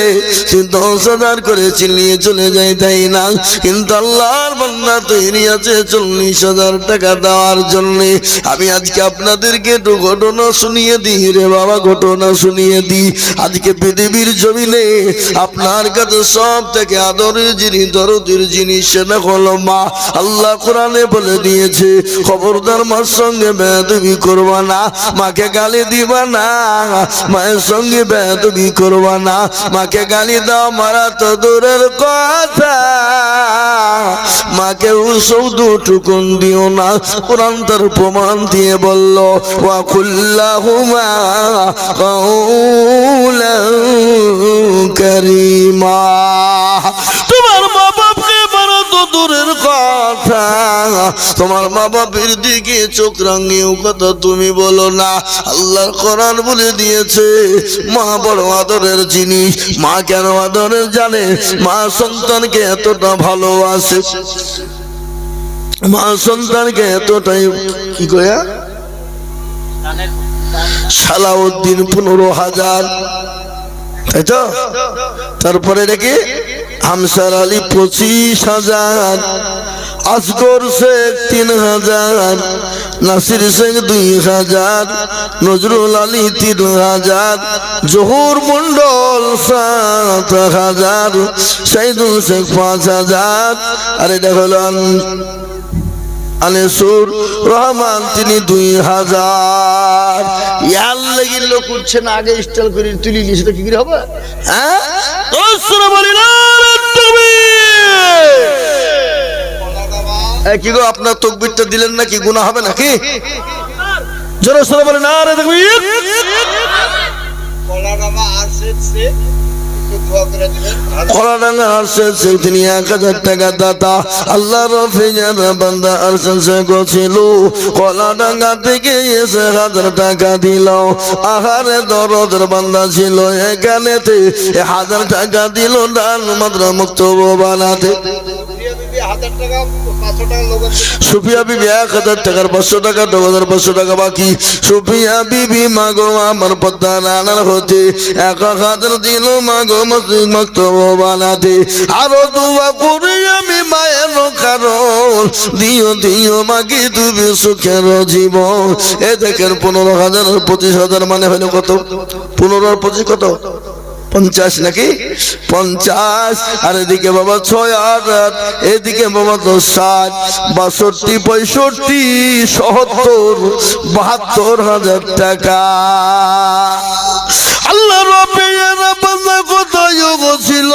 তুই 10,000 করে চিল্লিয়ে চলে যাই তাই না, কিন্তু আল্লাহর বান্দা তৈরি আছে 40,000 টাকা দেওয়ার জন্য। আমি আজকে আপনাদেরকে একটু ঘটনা শুনিয়ে দিই রে বাবা, ঘটনা শুনিয়ে দিই। আজকে পৃথিবীর জমিনে আপনার কাছে সব থেকে আদরের জিনিস, দরদের জিনিস সেটা হলো মা। আল্লাহ কোরআনে বলে দিয়েছে, খবরদার মার সঙ্গে বেয়াদবি করবা না, মাকে গালি দিবা না, মায়ের সঙ্গে বেয়াদবি করবা না। মাকে গালি দাও মারা তো দূরের কথা, মাকে সৌদুটুকুন দিও না। কোরআন তার প্রমাণ দিয়ে বলল, ওয়া কুল্লাহুমা কাউলান কারীমা। তোমার মা বাপকে মারা তো দূরের কথা, তোমার মা বাপের দিকে চোখ রাঙিয়েও কথা তুমি বলো না। আল্লাহর কোরআন বলে দিয়েছে, মা বড় আদরের জিনিস। মা কেন আদরের জানে? মা সন্তানকে এতটা ভালোবাসে, মা সন্তানকে এতটাই কি কয়া সালাউদ্দিন 15,000, তাই তো? তারপরে দেখি হামসার আলী 25,000, আসগর শেখ 3,000, নাসির শেখ 2,000, নজরুল আলী 3,000, জহুর মন্ডল 7,000, সাইদুল শেখ 5,000, আর এটা হলো আনিসুর রহমান তিনি 2,000। ইয়ার লাগির লোক উঠছে না, আগে স্টাইল করে তুলি নিয়ে সেটা কি করে হবে? হ্যাঁ, কি গো আপনার তাকবীরটা দিলেন নাকি? গুনাহ হবে নাকি? জোরে সোরে বলেন নারে তাকবীর। কলাডাঙ্গা আরশেদ শেখ তিনি 1,000 টাকা দাতা। আল্লাহ রফিজার বান্দা আরশেদ শেখ ছিল, কলাডাঙ্গা থেকে এসে 1,000 টাকা দিল। আহারে দরদের বান্দা ছিল, এখানেতে 1,000 টাকা দিল দান মাত্র মুক্তব বানাতে। সুফিয়া বিবি 1,000 টাকার 500 টাকা, 2,500 টাকা বাকি। সুফিয়া বিবি মাগো আমার পদ্মা নানার হতে 1,000 দিল মাগো মসজিদ মক্তব বানাতে। আরো দোয়া করি আমি মায়ের কারণ, দিও দিও মাগি তুমি সুখের জীবন। এ দেখেন 15,000 আর 25,000 মানে হলো কত? 15 আর 25 কত? 50 নাকি? 50। আর এদিকে বাবা 6,000, এদিকে বাবা 10,000, 62, 65, 70, 72,000 টাকা। আল্লাহ রব্বির বান্দা কত যোগ ছিল,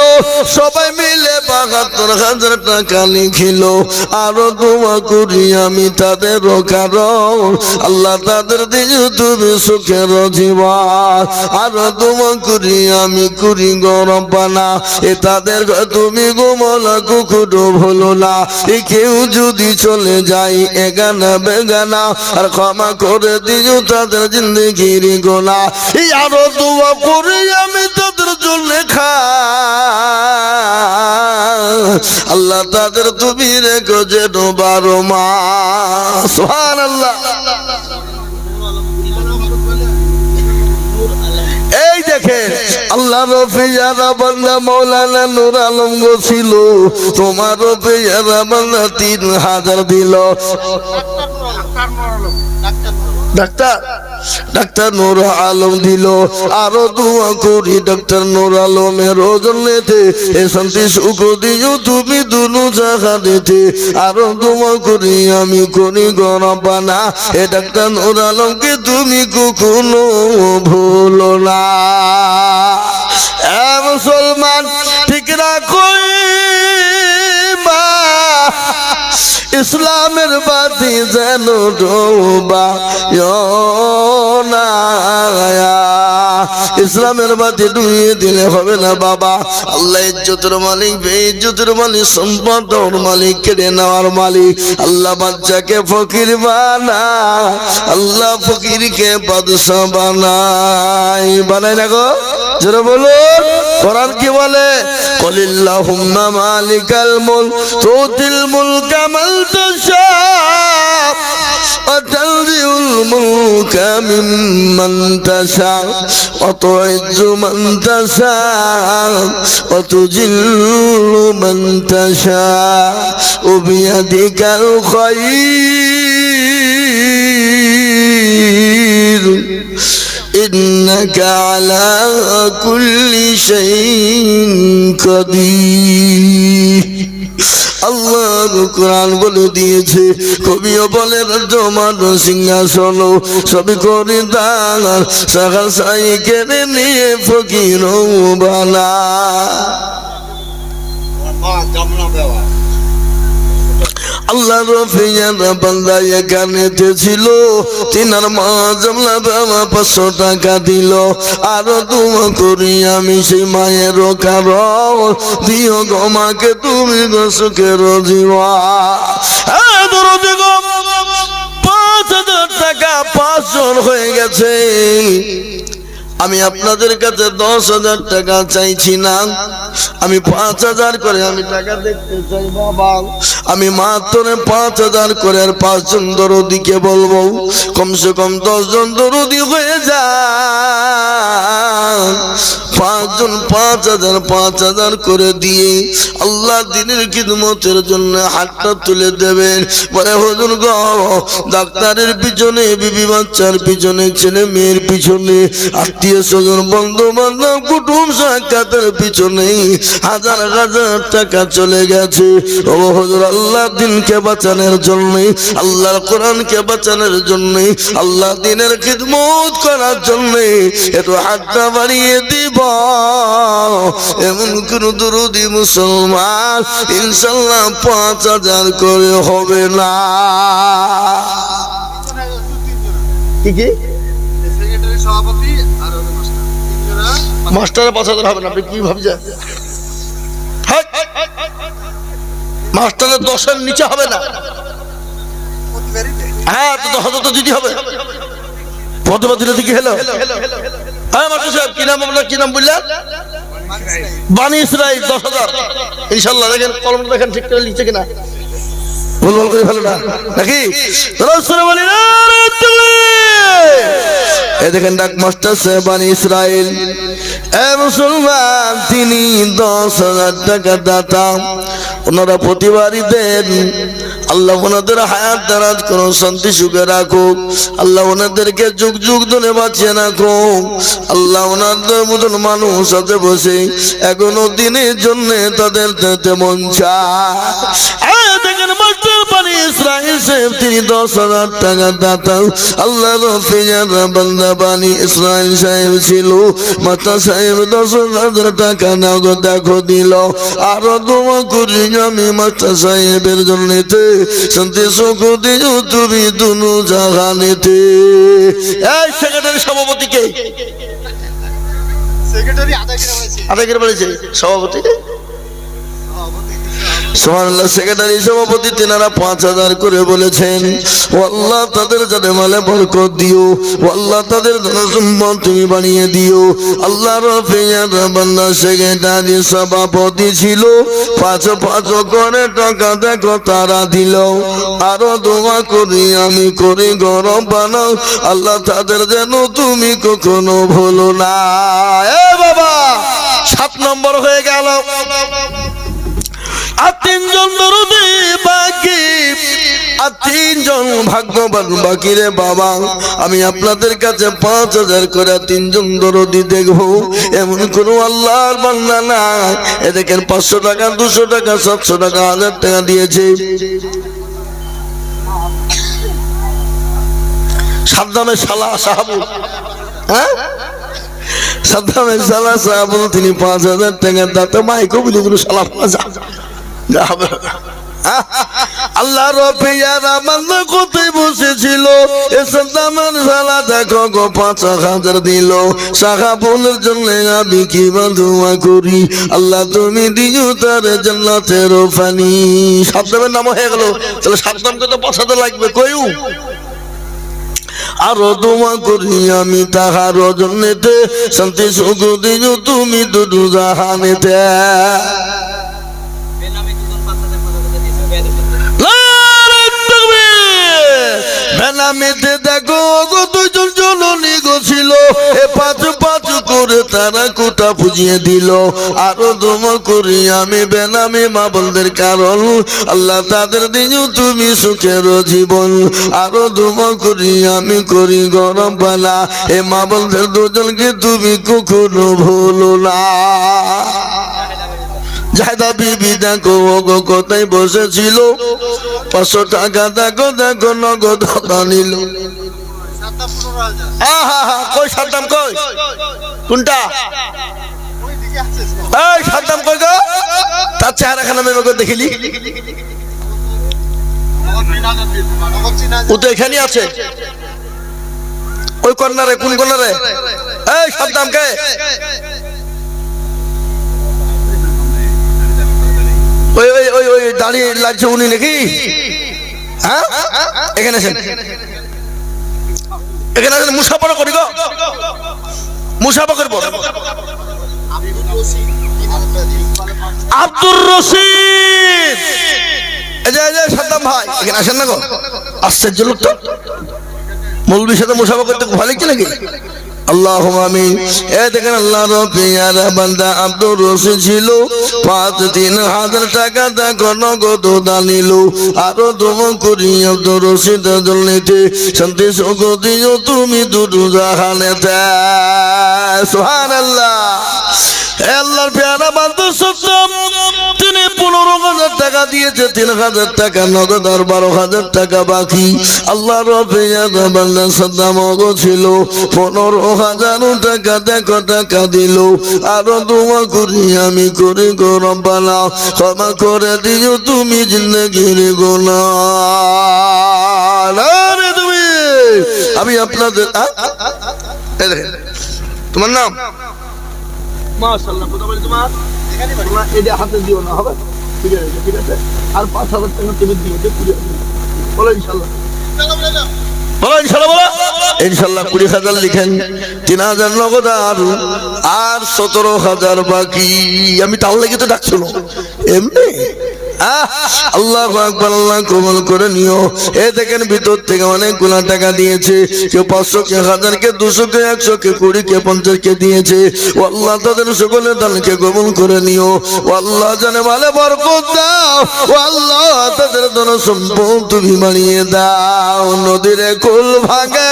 সবাই মিলে 72,000 টাকা লিখিল। আরো দোয়া করি আমি তাদের কারণ, আল্লাহ তাদের দিও তুমি সুখের জীবন। আরো দোয়া করি আমি করি গরম পানা, এ তাদের তুমি গোমলা কুকুরও ভুলো না। এ কেউ যদি চলে যায় এগানা বেগানা, আর ক্ষমা করে দিও তাদের জিন্দগির গোনা। এই আরো দোয়া করি আমি তাদের জন্য আল্লাহ তাদের তুমি রেখো যেন 12 মাস। সুবহানাল্লাহ। এই দেখেন আল্লাহ রফিয়ারা বান্দা মৌলানা নূর আলম গো ছিল, তোমার রফিয়ারা বান্দা 3,000 দিল। ডাক্তার নূর আলম দিল। আরো দোয়া করি ডাক্তার নূর আলমের জন্যতে এ শান্তি সুখ দিও তুমি দুনু জাহানেতে। আরো দোয়া করি আমি করি গরম পানা, এ ডাক্তার নূর আলমকে তুমি কখনো ভুলো না। মুসলমান ঠিক রাখো ইসলামের বাতি যেন ডোবা না, ইসলামের বাতি ডুবিয়ে দিলে হবে না বাবা। আল্লাহ ইজ্জতের মালিক, বেইজ্জতের মালিক, সম্পদের মালিক, কেড়ে নেওয়ার মালিক। আল্লাহ বাচ্চাকে ফকির বানা, আল্লাহ ফকিরকে বাদশা বানায় না গো। যারা বলুন কোরআন কি বলে কুলিল্লাহুম্মা মালিকাল মুলক তুতিল মুলকা মান তাশা وتنزع الملك ممن تشاء وتعز من تشاء وتذل من تشاء وبيدك الخير إنك على كل شيء قدير আল্লাহ কোরআন বলে দিয়েছে কবিও বলে তোমার সিংহাসন সবই করে দান সাগা সাই কেড়ে নিয়ে ফকির বানা আল্লাহ রফিয়ানা বান্দা এখানেতে ছিল তিনার মা জামলা বাবা 500 টাকা দিল আরো দোয়া করি আমি সেই মায়ের কারণ দিও গো মাকে তুমি গো সুখের জীবা দরদি গো 5000 টাকা 5 জন হয়ে গেছে আমি আপনাদের কাছে 10,000 টাকা চাইছি না আমি 5,000 করে আমি টাকা দেখতে চাই বাবা আমি মাত্র 5,000 করে আর 5 জন দরদিকে বলবো কমসে কম 10 জন দরদি হয়ে যায় 5 জন 5,000 করে দিয়ে আল্লাহ দ্বীনের খিদমতের জন্য হাতটা তুলে দেবেন বলে হুজুর গো ডাক্তারের পিছনে বিবি বাচ্চার পিছনে ছেলে মেয়ের পিছনে আত্মীয় স্বজন বন্ধু বান্ধব কুটুম সাক্ষাতের পিছনে হাজার হাজার টাকা চলে গেছে ও হুজুর আল্লাহ দ্বীনকে বাঁচানোর জন্য আল্লাহর কোরআনকে বাঁচানোর জন্য আল্লাহ দ্বীনের খিদমত করার জন্য একটু হাতটা বাড়িয়ে দিব এমন কোন দরদি মুসলমান ইনশাআল্লাহ 5,000 করে হবে না কি কি সেক্রেটারি সভাপতি আর মাস্টার 5,000 হবে না আপনি কি ভাবছেন মাস্টারের 10 এর নিচে হবে না হ্যাঁ তো 10,000 তো দিতে হবে প্রথমে দিলে কি হলো হ্যাঁ মাস্টার সাহেব কি নাম আপনার কি নাম বললেন বানি ইসরাইল 10,000 ইনশাআল্লাহ দেখেন কলমটা দেখেন ঠিক করে লিখছে কিনা ভুল ভুল করে ফেলো না নাকি রাসূল বলেন এই দেখেন ডাক মাস্টার সাহেব বানি ইসরাইল এ মুসলমান তিনি 10,000 টাকা দাতা ওনারা প্রতিবারই দেন আল্লাহ ওনাদের হায়াত দারাজ করুন শান্তি সুখে রাখুক আল্লাহ ওনাদেরকে যুগ যুগ ধরে বাঁচিয়ে রাখুক আল্লাহ ওনাদের মতন মানুষ সাথে বসে এখনো দিনের জন্য তাদের যেতে মন চায় দেখেন মাস্টার বানি ইসরাইল সাহেব তিনি 10,000 টাকা দাতা আল্লাহ রফিয়ার বান্দা বানি ইসরাইল সাহেব ছিল মাস্টার সাহেব 10,000 টাকা নগদ দেখো দিল আরো দোয়া করি আমি মাস্টার সাহেবের জন্যতে শান্তি সুখ দিও তুমি দুনু জাহানেতে এই সেক্রেটারি সভাপতিকে সেক্রেটারি আদায় করে বলেছে সভাপতি সুবহানাল্লাহ সেক্রেটারি সভাপতি তিনারা 5,000 করে বলেছেন ও আল্লাহ তাদের জানে মালে বরকত দিও ও আল্লাহ তাদের ধনসম্পদ তুমি বানিয়ে দিও আল্লাহ রফিয়ার বান্দা সেক্রেটারি সভাপতি ছিল 5 করে টাকা দেখো তারা দিল আরো দোয়া করি আমি করি গরম বানাও আল্লাহ তাদের যেন তুমি কখনো ভুলো না এ বাবা 7 নম্বর হয়ে গেল আর 3 জন দরদি বাকি আর 3 জন ভাগ্যবান বাকি রে বাবা আমি আপনাদের কাছে 5,000 করে 3 জন দরদি দেখবো এমন কোন আল্লাহর বান্দা নাই এ দেখেন 500 টাকা 200 টাকা 700 টাকা 1000 টাকা দিয়েছে সাদ্দামের শালা সাহাবুল হ্যাঁ সাদ্দামের শালা সাহাবুল তিনি 5,000 টাকা দাতা মাইকো বলি গুলো শালা আল্লাহ রফিয়ার বান্দা কোথায় বসেছিল সাদ্দামের শালা দেখো গো 5,000 দিল সাহাবুলের জন্য আমি কি দোয়া করি আল্লাহ তুমি দিও তার জান্নাতের পানি সাদ্দামের নাম হয়ে গেল তাহলে সাদ্দামকে তো 5,000 লাগবে কইউ আরো দোয়া করি আমি তাহার জন্যতে শান্তি সুখ দিও তুমি দুদু জাহানেতে বেনামিতে দেখো গো দুইজন জননী গো ছিল এ পাঁচু পাঁচু করে তারা কোটা বুঝিয়ে দিল আরো দোয়া করি আমি বেনামি মা বোনদের কারণ আল্লাহ তাদের দিও তুমি সুখের জীবন আরো দোয়া করি আমি করি গরম পালা এ মা বোনদের দুজনকে তুমি কখনো ভুলো না জায়দা বিবি দেখো গো কোথায় বসেছিল 500 টাকা দেখো দেখো নগদ নিল কই সাদ্দাম কই কোনটা এই সাদ্দাম কই গো তার চেহারাখানা আমি দেখিলি ও তো এখানে আছে ওই কর্নারে কোন কর্নারে এই সাদ্দাম কে ওই ওই ওই ওই দাঁড়িয়ে লাগছে উনি নাকি হ্যাঁ এখানে আছেন এখানে আছেন মুসাফা করি গো মুসাফা করব আব্দুর রশিদ এই যে সাদ্দাম ভাই এখানে আসেন না গো আশ্চর্য লোক তো মৌলবীর সাথে মুসাফা করতে ভালো লাগছে নাকি আল্লাহুম্মা আমিন এ দেখেন আল্লাহর প্রিয় বান্দা আব্দুর রশিদ ছিল 5-3,000 টাকা দেখো নগদ দানিল আরো দোয়া করি আব্দুর রশিদ জন্যতে শান্তি সুখ দিও তুমি দুদু জাহানেতে সুবহানাল্লাহ আল্লাহর প্রিয় বান্দা সাদ্দাম তিনি 15,000 টাকা দিয়েছে 3,000 টাকা নগদ আর 12,000 টাকা বাকি আল্লাহর প্রিয় বান্দা সাদ্দাম ওগো ছিল 15,000 টাকা দেখো টাকা দিল আরো দোয়া করি আমি করি গো রব্বানা ক্ষমা করে দিও তুমি জিন্দেগির গুনাহ আরে তুমি আমি আপনাদের এই দেখেন তোমার নাম মাশাআল্লাহ কথা বলি তোমার এখানে তোমরা এটা হাতে দিও না হবে ঠিক আছে আর 5,000 টাকা তুমি দিও যে পুরো বলো ইনশাআল্লাহ বলো ইনশাআল্লাহ বলো ইনশাআল্লাহ 20,000 লিখেন 3,000 নগদ আর 17,000 বাকি আমি তাহলে কি তো ডাকছো না এমনি আল্লাহু আকবার আল্লাহ কবুল করে নিও এই দেখেন ভিতর থেকে অনেকগুলো টাকা দিয়েছে কেউ 500 কে 1000 কে 200 কে 100 কে 20 কে 50 কে দিয়েছে ও আল্লাহ তাদের সকলের দানকে কবুল করে নিও ও আল্লাহ জানে মালে বরকত দাও ও আল্লাহ তাদের ধন সম্পদ তুমি বাড়িয়ে দাও নদীর কুল ভাঙে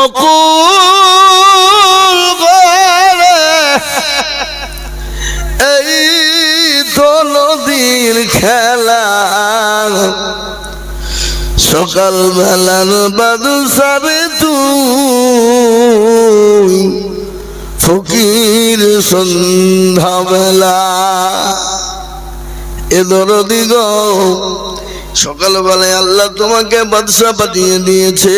অকুল গরে এই তো নদীর খেলা সকাল বেলার বাদশারে তুই ফকির সন্ধ্যা বেলা এ দরদি গো সকালবেলায় আল্লাহ তোমাকে বাদশা পাঠিয়ে দিয়েছে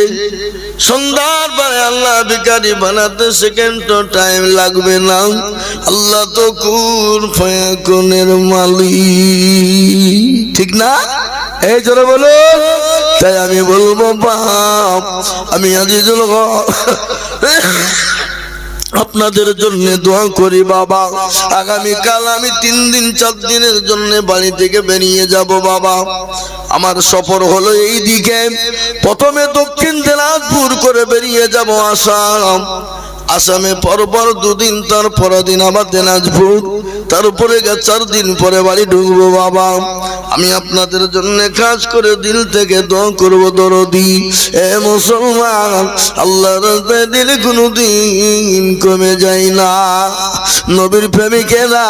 সন্ধ্যার পরে আল্লাহ ভিখারি বানাতে সেকেন্ড তো টাইম লাগবে না আল্লাহ তো কুন ফায়াকুনের মালিক ঠিক না এই জোরে বলো তাই আমি বলবো বাপ আমি আজিজুল হক আপনাদের জন্য দোয়া করি বাবা আগামী কাল আমি 3 দিন 4 দিনের জন্য বাড়ি থেকে বেরিয়ে যাব বাবা আমার সফর হলো এই দিকে প্রথমে দক্ষিণ দিনাজপুর করে বেরিয়ে যাব আসাম আসামে পরপর 2 দিন তারপর দিন আবার দিনাজপুর তারপরে 4 দিন পরে বাড়ি ঢুকবো বাবা আমি আপনাদের জন্য কাজ করে দিল থেকে দোয়া করব দরদি এ মুসলমান আল্লাহর রাস্তায় দিল কোনদিন কমে যায় না নবীর প্রেমিকেরা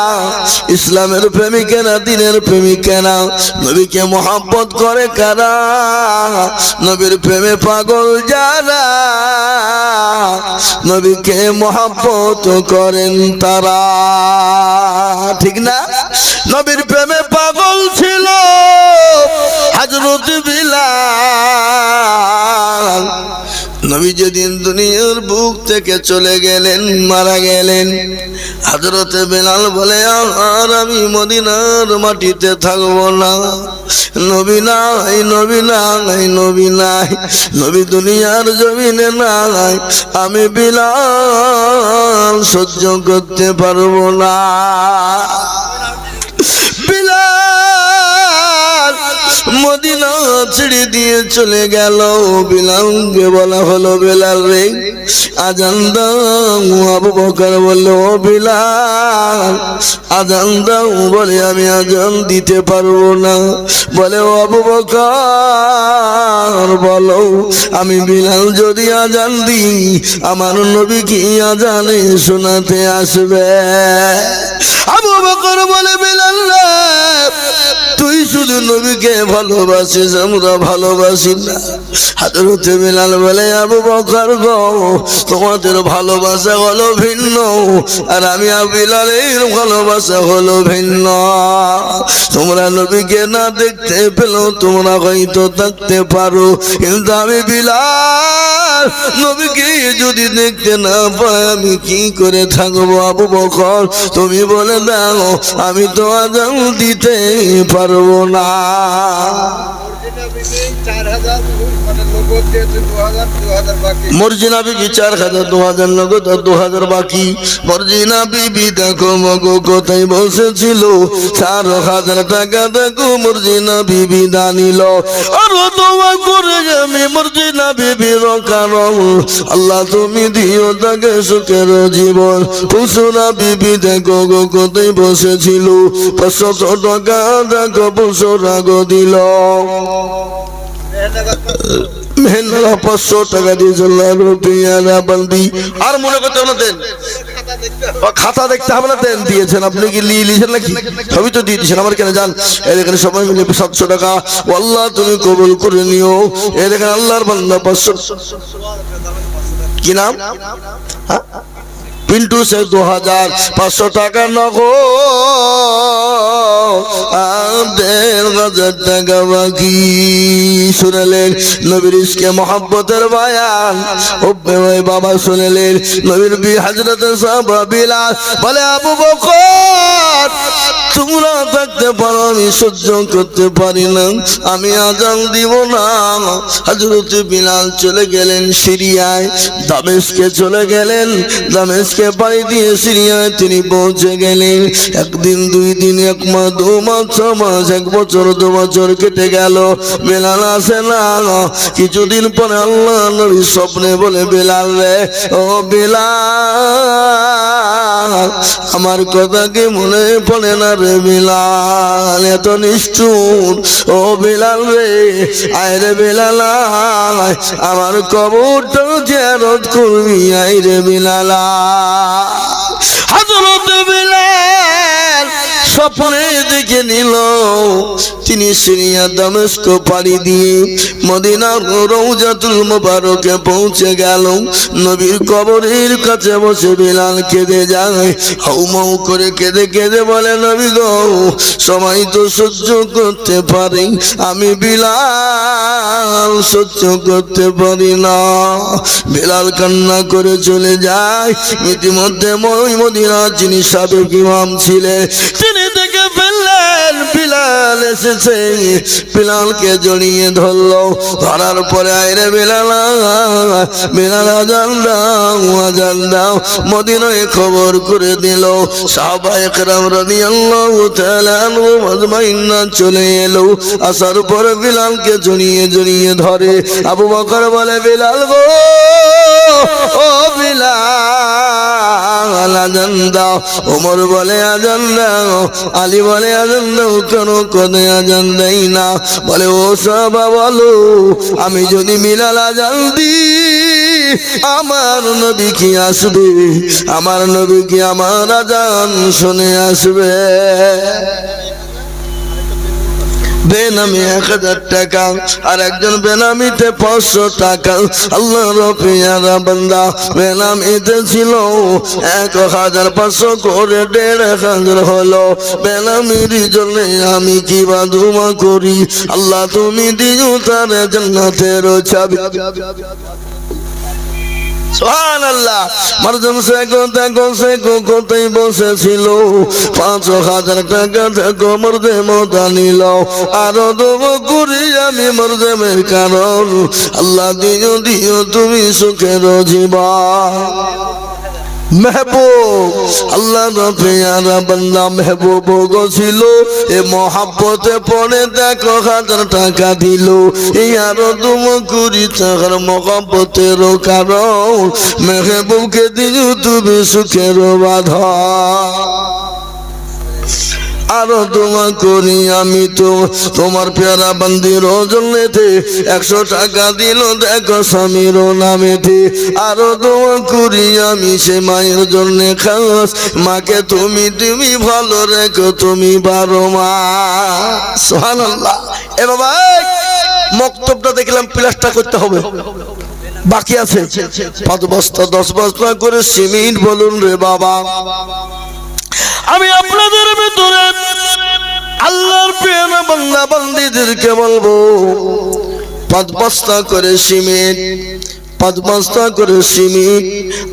ইসলামের প্রেমিকেরা দ্বীনের প্রেমিকেরা নবীকে মহব্বত করে কারা নবীর প্রেমে পাগল যারা নবীকে মহব্বত করেন তারা ঠিক না নবীর প্রেমে পাগল ছিল হযরত বিলাল নবী নবী যেদিন দুনিয়ার বুক থেকে চলে গেলেন, মারা গেলেন, হযরতে বেলাল বলে আর আমি মদিনার মাটিতে থাকবো না। নবী নাই, নবী নাই, নবী নাই, নবী দুনিয়ার জমিনে নাই, আমি বিলাল সহ্য করতে পারবো না। বিলাল মদিনা ছেড়ে দিয়ে চলে গেল। বিলালকে বলা হলো, বেলাল রে আজান দাও। আবু বকর বলল, ও বিলাল আজান দাও। বলে আমি আজান দিতে পারবো না। বলে ও আবু বকর বলো, আমি বিলাল যদি আজান দিই আমার নবী কি আজানে শোনাতে আসবে? আবু বকর বলে, বিলাল তুই শুধু নবীকে ভালোবাসিস, আমরা ভালোবাসি না। হযরতে বেলাল বলে, আবু বকর গো তোমাদের ভালোবাসা হলো ভিন্ন, আর আমি বিলালের ভালোবাসা হলো ভিন্ন। তোমরা নবীকে না দেখতে পেলেও তোমরা হয়তো থাকতে পারো, কিন্তু আমি বিলাল নবীকে যদি দেখতে না পাই আমি কি করে থাকবো? আবু বকর তুমি বলে দাও, আমি তো আজান দিতে পারবো না। মর্জিনা বিবি 4000, 2000 নগদ আর 2000 বাকি। মর্জিনা বিবি দেখো মগো কোথায় বসেছিল, 4000 টাকা দেখো মর্জিনা বিবি দানিল। আর দোয়া করে আমি মর্জিনা বিবির কারণ, আল্লাহ তুমি দিও তাকে সুখের জীবন। ফুসুরা বিবি দেখো গো কোথায় বসেছিল, 500 টাকা দেখো ফুসুরা গো দিল। 500 টাকা দিয়েছিল বন্দি। আর মনে করতে হবে না দেন, খাতা দেখতে হবে না দেন দিয়েছেন, আপনি কি লিখেছেন নাকি? সবই তো দিয়ে দিয়েছেন। আমার কেন যান এখানে সবাই মিলে 700 টাকা আল্লাহ তুমি কবুল করে নিও। এখানে আল্লাহর বান্দা 500 কি নাম পিন্টু সে 2500 টাকা নগদ, 1000 টাকা বাকি। শুনলেন নবীর ইশকে মোহাব্বতের বয়ান। ও বাবা শুনলেন নবীর বি হযরত সাহাবা বিলাল বলে, আবু বকর তোমরা থাকতে পারো, আমি সহ্য করতে পারি না, আমি আজান দিব না। হযরত বিলাল চলে গেলেন সিরিয়ায়, দামেস্কে চলে গেলেন। দামেস্কে পাড়ি দিয়ে সিরিয়ায় তিনি পৌঁছে গেলেন। একদিন, 2 দিন, 1 মাস, 2 মাস, 6 মাস, 1 বছর, 2 বছর কেটে গেল, বেলাল আসে না। কিছুদিন পরে আল্লাহ নবী স্বপ্নে বলে, বেলাল রে ও বেলাল আমার কথা কি মনে পড়ে না রে বেলাল? এত নিষ্ঠুর ও বেলাল রে, আয় রে বেলাল আমার কবরটা জিয়ারত করবি, আয় রে বেলাল। হযরত বেলাল স্বপ্নে দেখে নিল তিনি সিরিয়া দামেস্ক পাড়ি দিয়ে মদিনার রওজাতুল মুবারকে পৌঁছে গেল। নবীর কবরের কাছে বসে বেলাল কেঁদে যায়, হাউমাউ করে কেঁদে কেঁদে বলে, নবী গো সবাই তো সহ্য করতে পারে, আমি বেলাল সহ্য করতে পারি না। বেলাল কান্না করে চলে যায়। ইতিমধ্যে মদিনার যিনি সাবেক ইমাম ছিলেন তিনি দেখে ফেললেন বেলাল এসেছে। বেলালকে জড়িয়ে ধরলো, ধরার পরে আইরে বেলাল, বেলাল আজান দাও, আজান দাও। মদিনায় খবর করে দিল। সাহাবায়ে কেরাম রাদিয়াল্লাহু তাআলা আনহুম আজমাইন চলে এলো। আসার পরে বেলালকে জড়িয়ে জড়িয়ে ধরে। আবু বকর বলে, বেলাল গো ও বেলাল আজান দাও। ওমর বলে আজান দাও, আলী বলে আজান দাও, কেন কোনে আজান দেই না? বলে ও সাহাবা বলো, আমি যদি বেলাল আজান দিই আমার নবী কি আসবে? আমার নবী কি আমার আজান শুনে আসবে? বেনামি 1000 টাকা আর একজন বেনামিতে 500 টাকা। আল্লাহর পেয়ারা বান্দা বেনামিতে ছিল 1500 করে 1500 হলো। বেনামির জন্য আমি কি বা দুমা করি, আল্লাহ তুমি দিও তার জান্নাতের চাবি। সুবহানাল্লাহ। মারজাম সে কোথায় বসেছিল, 5,000 টাকা থেকে মরদেমটা নিল। আরো দেবো করি আমি মরদেমের কারণ, আল্লাহ দিও দিও তুমি সুখের জীবন। মেহবুব আল্লাহ প্রিয়ারা বান্দা মেহবুব গো ছিল, এ মহাব্বতে পড়ে দেখো 1,000 টাকা দিল। এই আরো তুমি কুড়ি টাকার মহাব্বতের কারণ, মেহবুবকে দিও তুমি সুখের বাঁধন। আরো তোমা করি আমি তো তোমার পেয়ারা বান্দির জন্যেতে 100 টাকা দিল দেখো স্বামীর নামেতে। আরো তোমা করি আমি সে মায়ের জন্য খাস, মাকে তুমি ভালো রেখো তুমি 12 মাস। সুবহানাল্লাহ। এ বাবা মক্তবটা দেখলাম প্লাস্টার করতে হবে, বাকি আছে 5 বস্তা 10 বস্তা করে সিমেন্ট বলুন রে বাবা। আমি আপনাদের ভিতরে আল্লাহর প্রিয় বান্দা বান্দীদেরকে বলবো 5 বস্তা করে সিমেন্ট, 5 বস্তা করে সিমেন্ট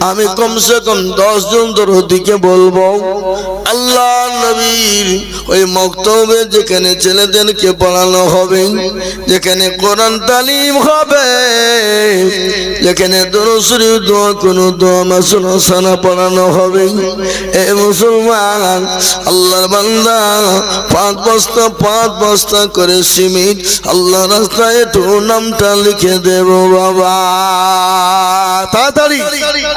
আমি কমসে কম 10 জন দিকে বলবো। আল্লাহ নবীর ওই মক্তবে যেখানে ছেলেদেরকে পড়ানো হবে, যেখানে কোরআন তালিম হবে, যেখানে দরুদ শরীফ দোয়া কোনো দোয়া মাসুনা সানা পড়ানো হবে। এ মুসলমান আল্লাহর বান্দা 5 বস্তা করে সিমেন্ট আল্লাহ রাস্তায় একটু নামটা লিখে দেব বাবা। তাড়াতাড়ি,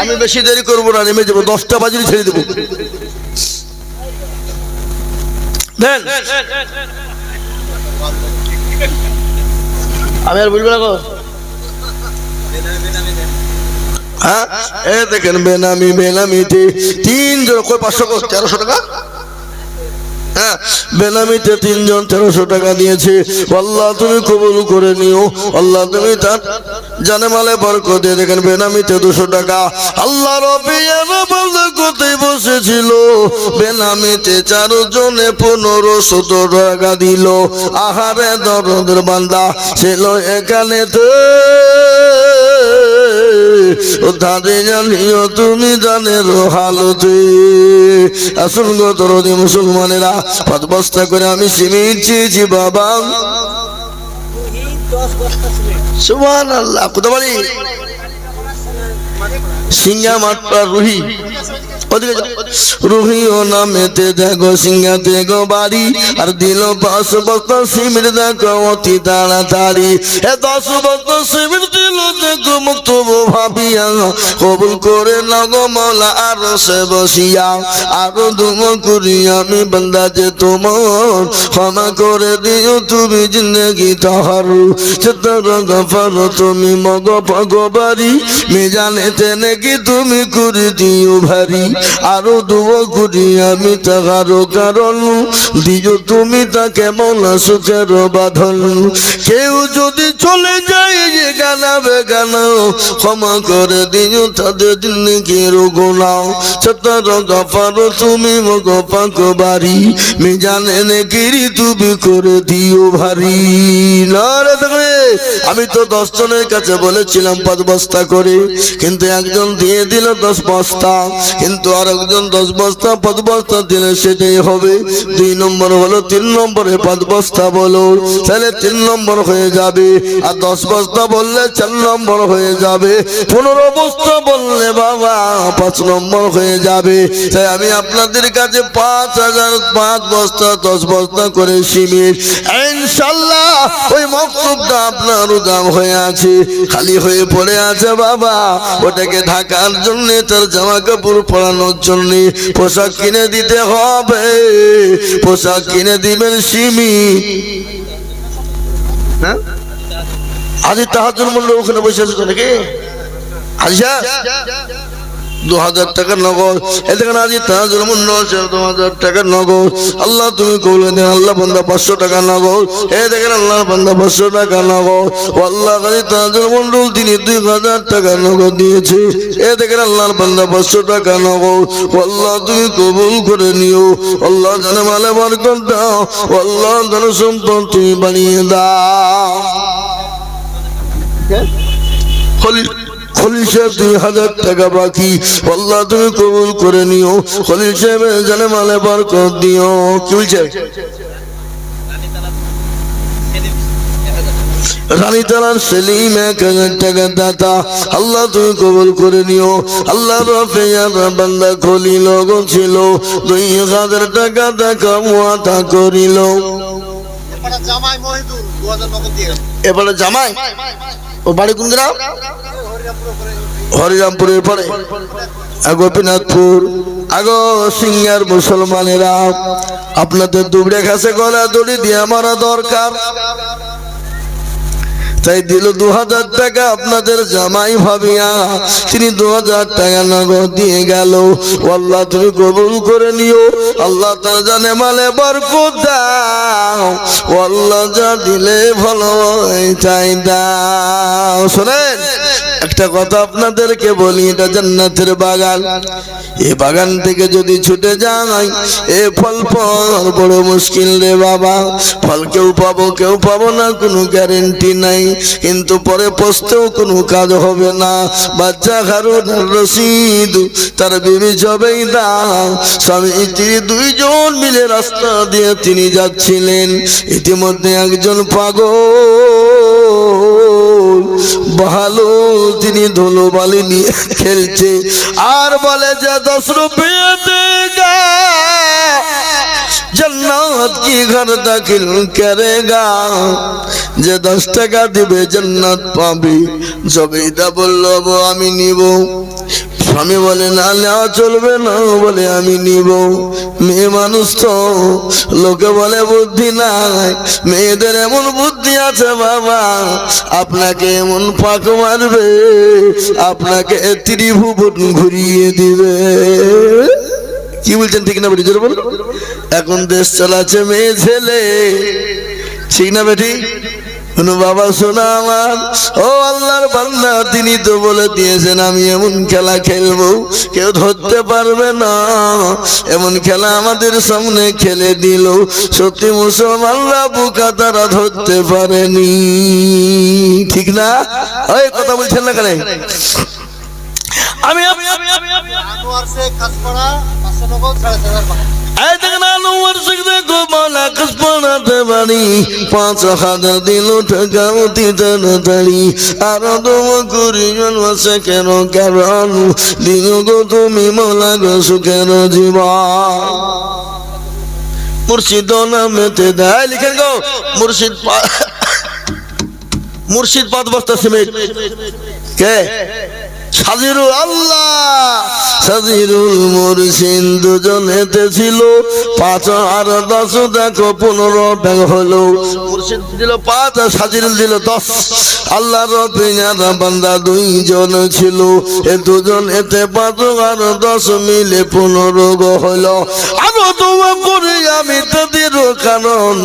আমি বেশি দেরি করবো না, নেমে যাবো, 10টা বাজলে ছেড়ে দেবো। আমি আর বলবো না গো। হ্যাঁ এ দেখেন বেনামিতে 3 জন, কই 500 1300 টাকা। হ্যাঁ বেনামিতে 3 জন 1300 টাকা দিয়েছে। আল্লাহ তুমি কবুল করে নিও, আল্লাহ তুমি তার জানে মালে বরকত দিয়ে। দেখেন বেনামিতে 200 টাকা। আল্লাহ রব্বিয়ার বান্দা কোথায় বসেছিল, বেনামিতে 4 জনে 1500 টাকা দিল। আহারে দরদের বান্দা ছিল এখানেতে, ও তাদের জানিও তুমি জানের হালতে। আসুন গো দরদি মুসলমানেরা, 5 বস্তা করে আমি সিমেন্ট চেয়েছি বাবা। সুবহানাল্লাহ। কোথায় বাড়ি? সিঙ্গা মাঠটা রুহি, রুহিও নামেতে দেখো সিঙ্গাতে গো বাড়ি। আর দিল 5 বস্তা সিমেন্ট দেখো অতি তাড়াতাড়ি। 10 বস্তা সিমেন্ট দিল দেখো মুক্তব ভাবিয়া, কবুল করে লাগো মওলা আরো সে বসিয়া। আরো দুমো করি আমি বান্দা যে তোমার, ক্ষমা করে দিও তুমি জিন্দগি তাহারু। চিত্তর গফর তুমি মগ ভগবারি, মেজানেতে নাকি তুমি করে দিও ভারী। আরো দুবো করি আমি তাহারো কারণ, দিও তুমি তাকে মওলা সুখের বাঁধন। কেউ যদি চলে যায় যে গানা বেগানা, ক্ষমা করে দিও তাদের জিন্দেগির গুনাহ। চিত্তর গফর তুমি মগ ভগবারি, মেজানে নাকি তুমি করে দিও ভারী। না রে দেখবে, আমি তো 10 জনের কাছে বলেছিলাম 5 বস্তা করে, কিন্তু একজন দিয়ে দিল 10 বস্তা, কিন্তু আর একজন 10 বস্তা 5 বস্তা দিলে সেটাই হবে। 2 নম্বর হলো, 3 নম্বরে 5 বস্তা বলো, তাহলে 3 নম্বর হয়ে যাবে। আর 10 বস্তা বললে 4 নম্বর হয়ে যাবে। 15 বস্তা বললে বাবা 5 নম্বর হয়ে যাবে। তাই আমি আপনাদের কাছে 5 বস্তা 10 বস্তা করে সিমেন্ট, ইনশাআল্লাহ ওই মক্তবটা আপনার দাম হয়ে আছে, খালি হয়ে পড়ে আছে বাবা। ওটাকে ঢাকার জন্য, তার জামা কাপড় পরানোর জন্য পোশাক কিনে দিতে হবে। পোশাক কিনে দিবেন সিমেন্ট। হ্যাঁ আজ তাহাজুল মন্ডল ওখানে বসে আছে তো নাকি? আচ্ছা 2000 টাকা নগদ। এখানে আজ তাহাজুল মন্ডল 2000 টাকা নগদ। আল্লাহ তুমি কবুল দেন। আল্লাহ বান্দা 500 টাকা নগদ। দেখেন আল্লাহর বান্দা 500 টাকা নগদ। আল্লাহ কাজী তাহাজুল মন্ডল তিনি 2000 টাকা নগদ দিয়েছে। দেখেন আল্লাহর বান্দা 500 টাকা নগদ। আল্লাহ তুমি কবুল করে নিও। আল্লাহ জানে মালে বরকত দাও। আল্লাহ ধন সম্পদ তুমি বানিয়ে দাও। খলিল সাহেব 2000 টাকা বাকি, আল্লাহ তুমি কবুল করে নিও। খলিল সাহেবের জানে মালে বরকত দিও। কি বলছে? রানীতালার সেলিম 1000 টাকা দাতা, আল্লাহ তুমি কবুল করে নিও। আল্লাহ রফিয়ার বান্দা খলিল ছিল 2000 টাকা দেখা ওয়াদা করিল। এবারে জামাই ও বাড়ি কোন গ্রাম? হরিরামপুরের পরে গোপীনাথপুর। আগো সিঙ্গার মুসলমানেরা, আপনাদের দুবড়ে ঘাসে গলা দড়ি দিয়ে মারা দরকার, তাই দিল 2000 টাকা আপনাদের জামাই ভাবিয়া, তিনি 2000 টাকা নগদ দিয়ে গেল। আল্লাহ তুমি কবুল করে নিও। আল্লাহ তার জানে মালে বরকত দাও। আল্লাহ যা দিলে ভালো হয় তাই দাও। শোনেন, একটা কথা আপনাদেরকে বলি, এটা জান্নাতের বাগান। এই বাগান থেকে যদি ছুটে যাই, এ ফল পাওয়া বড় মুশকিল রে বাবা। ফল কেউ পাবো না, কোনো গ্যারেন্টি নাই, কিন্তু পরে পৌঁছতেও কোনো কাজ হবে না। বাচ্চা হারুন রশিদ তার বিবি জবেইদা স্বামী স্ত্রী 2 জন মিলে রাস্তা দিয়ে তিনি যাচ্ছিলেন। ইতিমধ্যে একজন পাগল ভালো তিনি ধুলোবালি নিয়ে খেলছে আর বলে যে 10 রুপিয়া দেগা जन्नत की घर दाखिल करेगा, যে 10 টাকা দিবে জান্নাত পাবে। জবেইদা বলল আমি নিব। স্বামী বলে না, নেওয়া চলবে না, বলে আমি নিব। মেয়ে মানুষ তো, লোকে বলে বুদ্ধি নাই, মেয়েদের এমন বুদ্ধি আছে বাবা, আপনাকে এমন পাক মারবে, আপনাকে ত্রিভুবন ঘুরিয়ে দিবে। কি বলছেন ঠিক না বেটি? জোরে বল। এখন দেশ চালাচ্ছে মেয়ে ছেলে, ঠিক না বেটি? বাবা শোনা আমার, ও আল্লাহর বান্দা, তিনি তো বলে দিয়েছেন আমি এমন খেলা খেলবো কেউ ধরতে পারবে না। এমন খেলা আমাদের সামনে খেলে দিল, সত্যি মুসলমানরা বোকা, তারা ধরতে পারেনি, ঠিক না? ওই কথা বলছেন না কেন? আমি আনোয়ার শেখ কাজপাড়া 500 নগদ 4500 এই দেখেন আনোয়ার শেখ দেখো মালা কাজপাড়াতে বাড়ি 5000 দিল টাকা অতি তাড়াতাড়ি। আর দম করি জন্মাসে কেন কারণ দিন গো তুমি মালা গো সুখের জীবন। মুর্শিদ নামেতে দেয় লিখেন গো মুর্শিদ 5 বস্তা সিমেন্ট। কে? সাজিরুল আল্লাহ সাজিরুল মুর্শিদ দুজনেতে ছিল 5 আর 10 দেখো 15 টাকা হলো। মুর্শিদ দিল 5 আর সাজিরুল দিল 10। আল্লাহ রবিয়ার বান্দা 2 জন ছিল, এ দুজন এতে 5 আর 10 মিলে 15 হলো। আরো তোমা করে আমি তাদের কারণ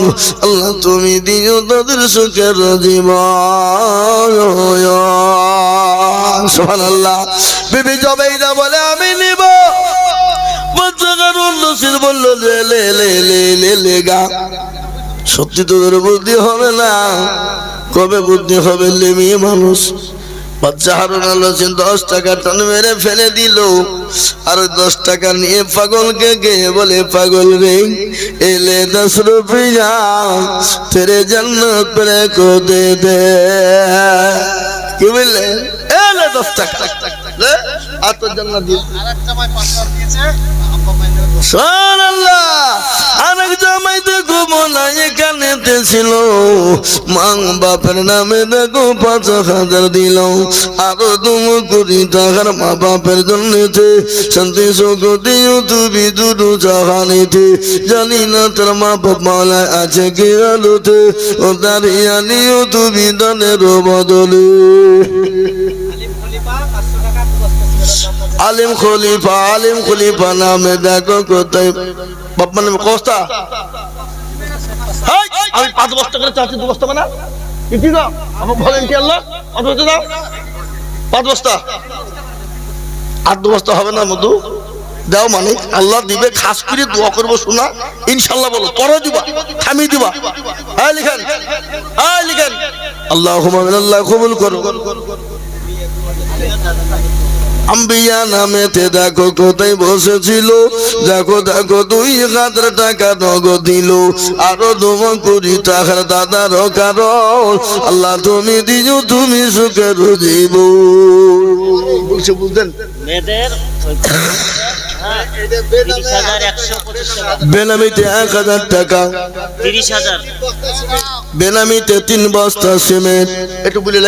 আল্লাহ তুমি দিও তাদের সুখের জীবন। সুবহানাল্লাহ। বিবি জবেইদা বলে আমি নিব। বাচ্চা কারণ নসির বলল লে গা। সত্যি তোদের বুদ্ধি হবে না, কবে বুদ্ধি হবে? মেয়ে মানুষ। বাচ্চা হারুন আল্লাহ 10 টাকা টান মেরে ফেলে দিল, আর 10 টাকা নিয়ে পাগলকে গিয়ে বলে পাগল রে এলে 10 রুপিয়া তেরে জান্নাত পরে কো দে দে। কি বললে? এলে 10 টাকা আর তো জান্নাত দিয়ে। আরেক জামাই 500 দিয়েছে, সুবহানাল্লাহ। আরেক জামাই দেখো মোলা এখানেতে ছিল, মা বাপের নামে দেখো 5000 দিল। আরো 2 কোটি টাকার মা বাপের জন্যতে শান্তি সুখ দিও তুমি দুটো জাহানেতে। জানি না তোর মা বাপ মালায় আছে কি আলোতে, ও দাঁড়িয়ে নিও তুমি দানের বদলে। আলিম খলিফা নামে দেখো কোথায় বাপ্পা নামে কস্তা। আমি 5 বস্তা করে চাচ্ছি, 2 বস্তা না কি দাও আমার ভলেন্টিয়ার লোক, অত দাও 5 বস্তা। আর 2 বস্তা হবে না মধু দাও, মানে আল্লাহ দিবে। খাস করে দোয়া করবো শোনা, ইনশাল্লাহ বলো পরে দিবা, থামিয়ে দিবা। লিখেন লিখেন আল্লাহুম্মা আল্লাহ কবুল করো। আম্বিয়া নামেতে দেখো কোথায় বসেছিল, দেখো দেখো 2000 টাকা নগদ দিল, আরো 2 কোটি টাকার দাদারও কারণ আল্লাহ তুমি দিও, তুমি সুখের জীব বলছে। বুঝলেন মেয়েদের বেনামিতে 1000 টাকা, 30,000 বেনামিতে 3 বস্তা সিমেন্ট। একটু বলে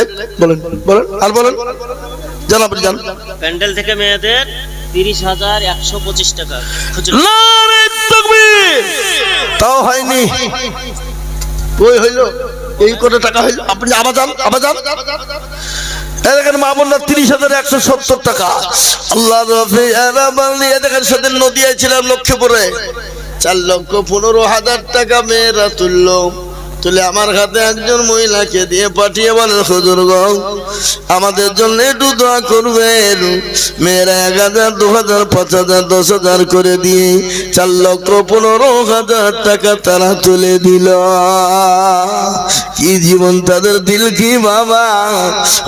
বলেন বলেন আর বলেন, জান আপনি জান। প্যান্ডেল থেকে মেয়েদের 30,125 টাকা খুচরো। নারে তাকবীর, তাও হয়নি, ওই হইলো এই কত টাকা হইলো, আপনি আবার যান আবার যান। দেখেন মা বোনরা 30,170 টাকা আল্লাহ রফি দেখেন। সেদিন নদিয়ায় ছিলাম লক্ষ্মীপুরে, 4,15,000 টাকা মেয়েরা তুললো, তুলে আমার হাতে একজন মহিলাকে দিয়ে পাঠিয়ে বলেন হুজুর গো আমাদের জন্য একটু দোয়া করবেন। মেয়েরা 1,000, 2,000, 5,000, 10,000 করে দিয়ে 4,15,000 টাকা তারা তুলে দিল। কি জীবন তাদের, দিল কি বাবা।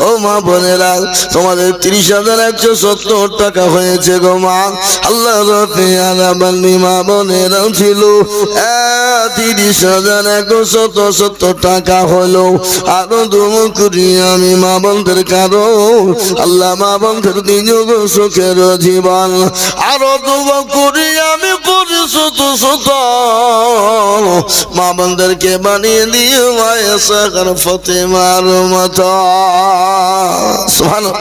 ও মা বোনেরা, তোমাদের 30,170 টাকা হয়েছে গো মা। আল্লাহ রফি আলাবান্দি মা বোনেরা ছিল 30,170 টাকা হলো, আরো 2 কোটি আমি মা বোনদের কারণ আল্লাহ মা বোনদের দিও গো সুখের জীবন, আরো 2 কোটি আমি করি শত শত মা বোনদেরকে বানিয়ে দিও মায়ের সাকার ফতেমার মতো। সুবহানাল্লাহ।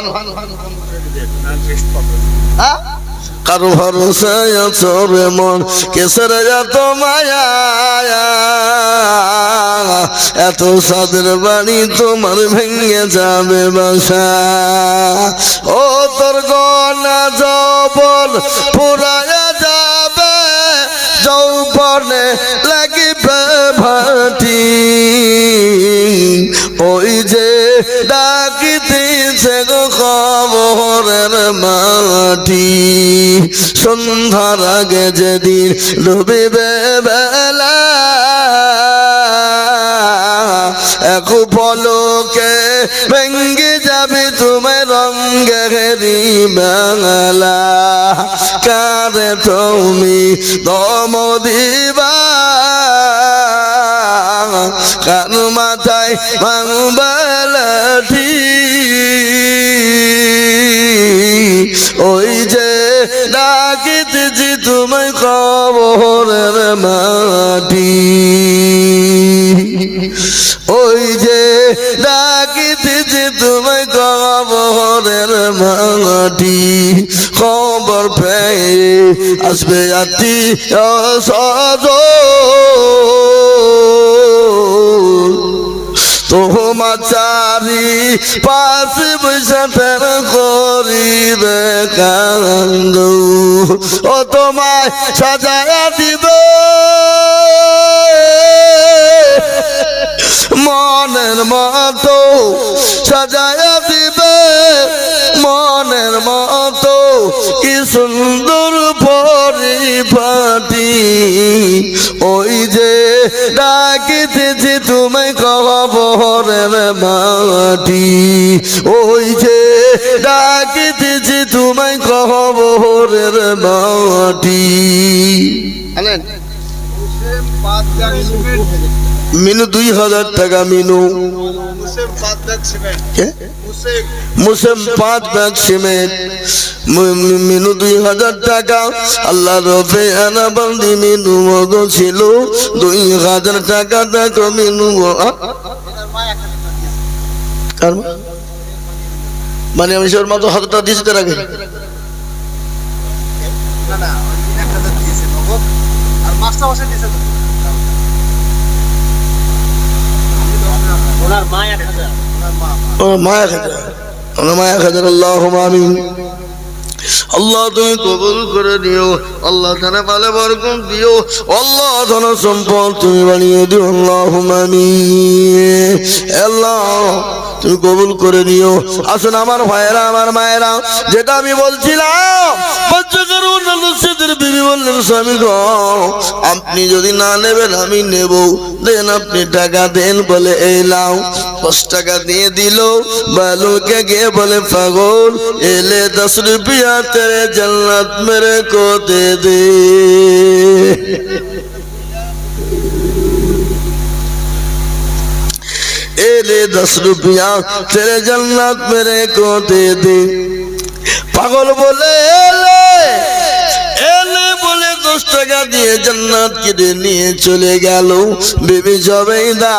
কারো ভরসায় চরে মন কেসর এত মায়া, এত সাদের বাড়ি তোমার ভেঙে যাবে বাসা। ও তোর গনা যৌবন পুরায়া যাবে, যৌবনে লাগিবে ভাটি, ওই যে ডাকিতেছে গো খবরের মাটি। সন্ধ্যার আগে যেদিন ডুবিবে বেলা, এক পলকে ভেঙ্গে যাবে তোমার রঙ্গেরি বাংলা। কারে তুমি দম দিবা, কার মাথায় ভাঙবালাঠি, ওই যে ডাকিতেছি তোমায় খবরের মাটি, ওই যে ডাকিতেছি তোমায় খবরের মাটি। খবর পেয়ে আসবে আত্মীয় স্বজন, তোমার চারি পাশ বৈশা করিবে কান্দ, ও তোমায় সাজায়া দিবে মনের মতো, সাজায়া দিবে মনের মতো, কি সুন্দর পরিপাটি, ওই যে ডাকিতেছি তোমায় খবরের মাটি, ওই যে ডাকিতেছি তোমায় খবরের মাটি। মিনু 2,000 টাকা, মিনু মুসেম 5 ব্যাগ সিমেন্ট, মিনু 2,000 টাকা। আল্লাহ রফে আনা বন্দি মিনু মগো ছিল 2,000 টাকা। দেখো মিনু মানে আমি সর মতো হাতটা দিয়েছি তার আগে, ওনার মা 1,000, ও মা 1,000, ওনার মা 1,000। আল্লাহুম্মা আমিন। আল্লাহ তুমি কবুল করে দিও, আল্লাহ তাআলা ভালো বরকত দিও, আল্লাহ ধন সম্পদ তুমি বানিয়ে দিও। আল্লাহুম্মা আমিন। আল্লাহ তুমি কবুল করে নিও। আসুন আমার ভাইয়েরা, আমার মায়েরা, যেটা আমি বলছিলাম, বিবি বললেন স্বামী গো, আপনি যদি না নেবেন আমি নেব, দেন আপনি টাকা দেন। বলে এই লাও। 10 টাকা দিয়ে দিল। বালুকে গিয়ে বলে পাগল, এলে 10 रुपया तेरे जन्नत मेरे को दे दे। एले 10 रुपया तेरे जन्नत मेरे को दे दे। পাগল বলে এলে এলে বলে 10 টাকা দিয়ে জান্নাত কিনে নিয়ে চলে গেল। বিবি জবেইদা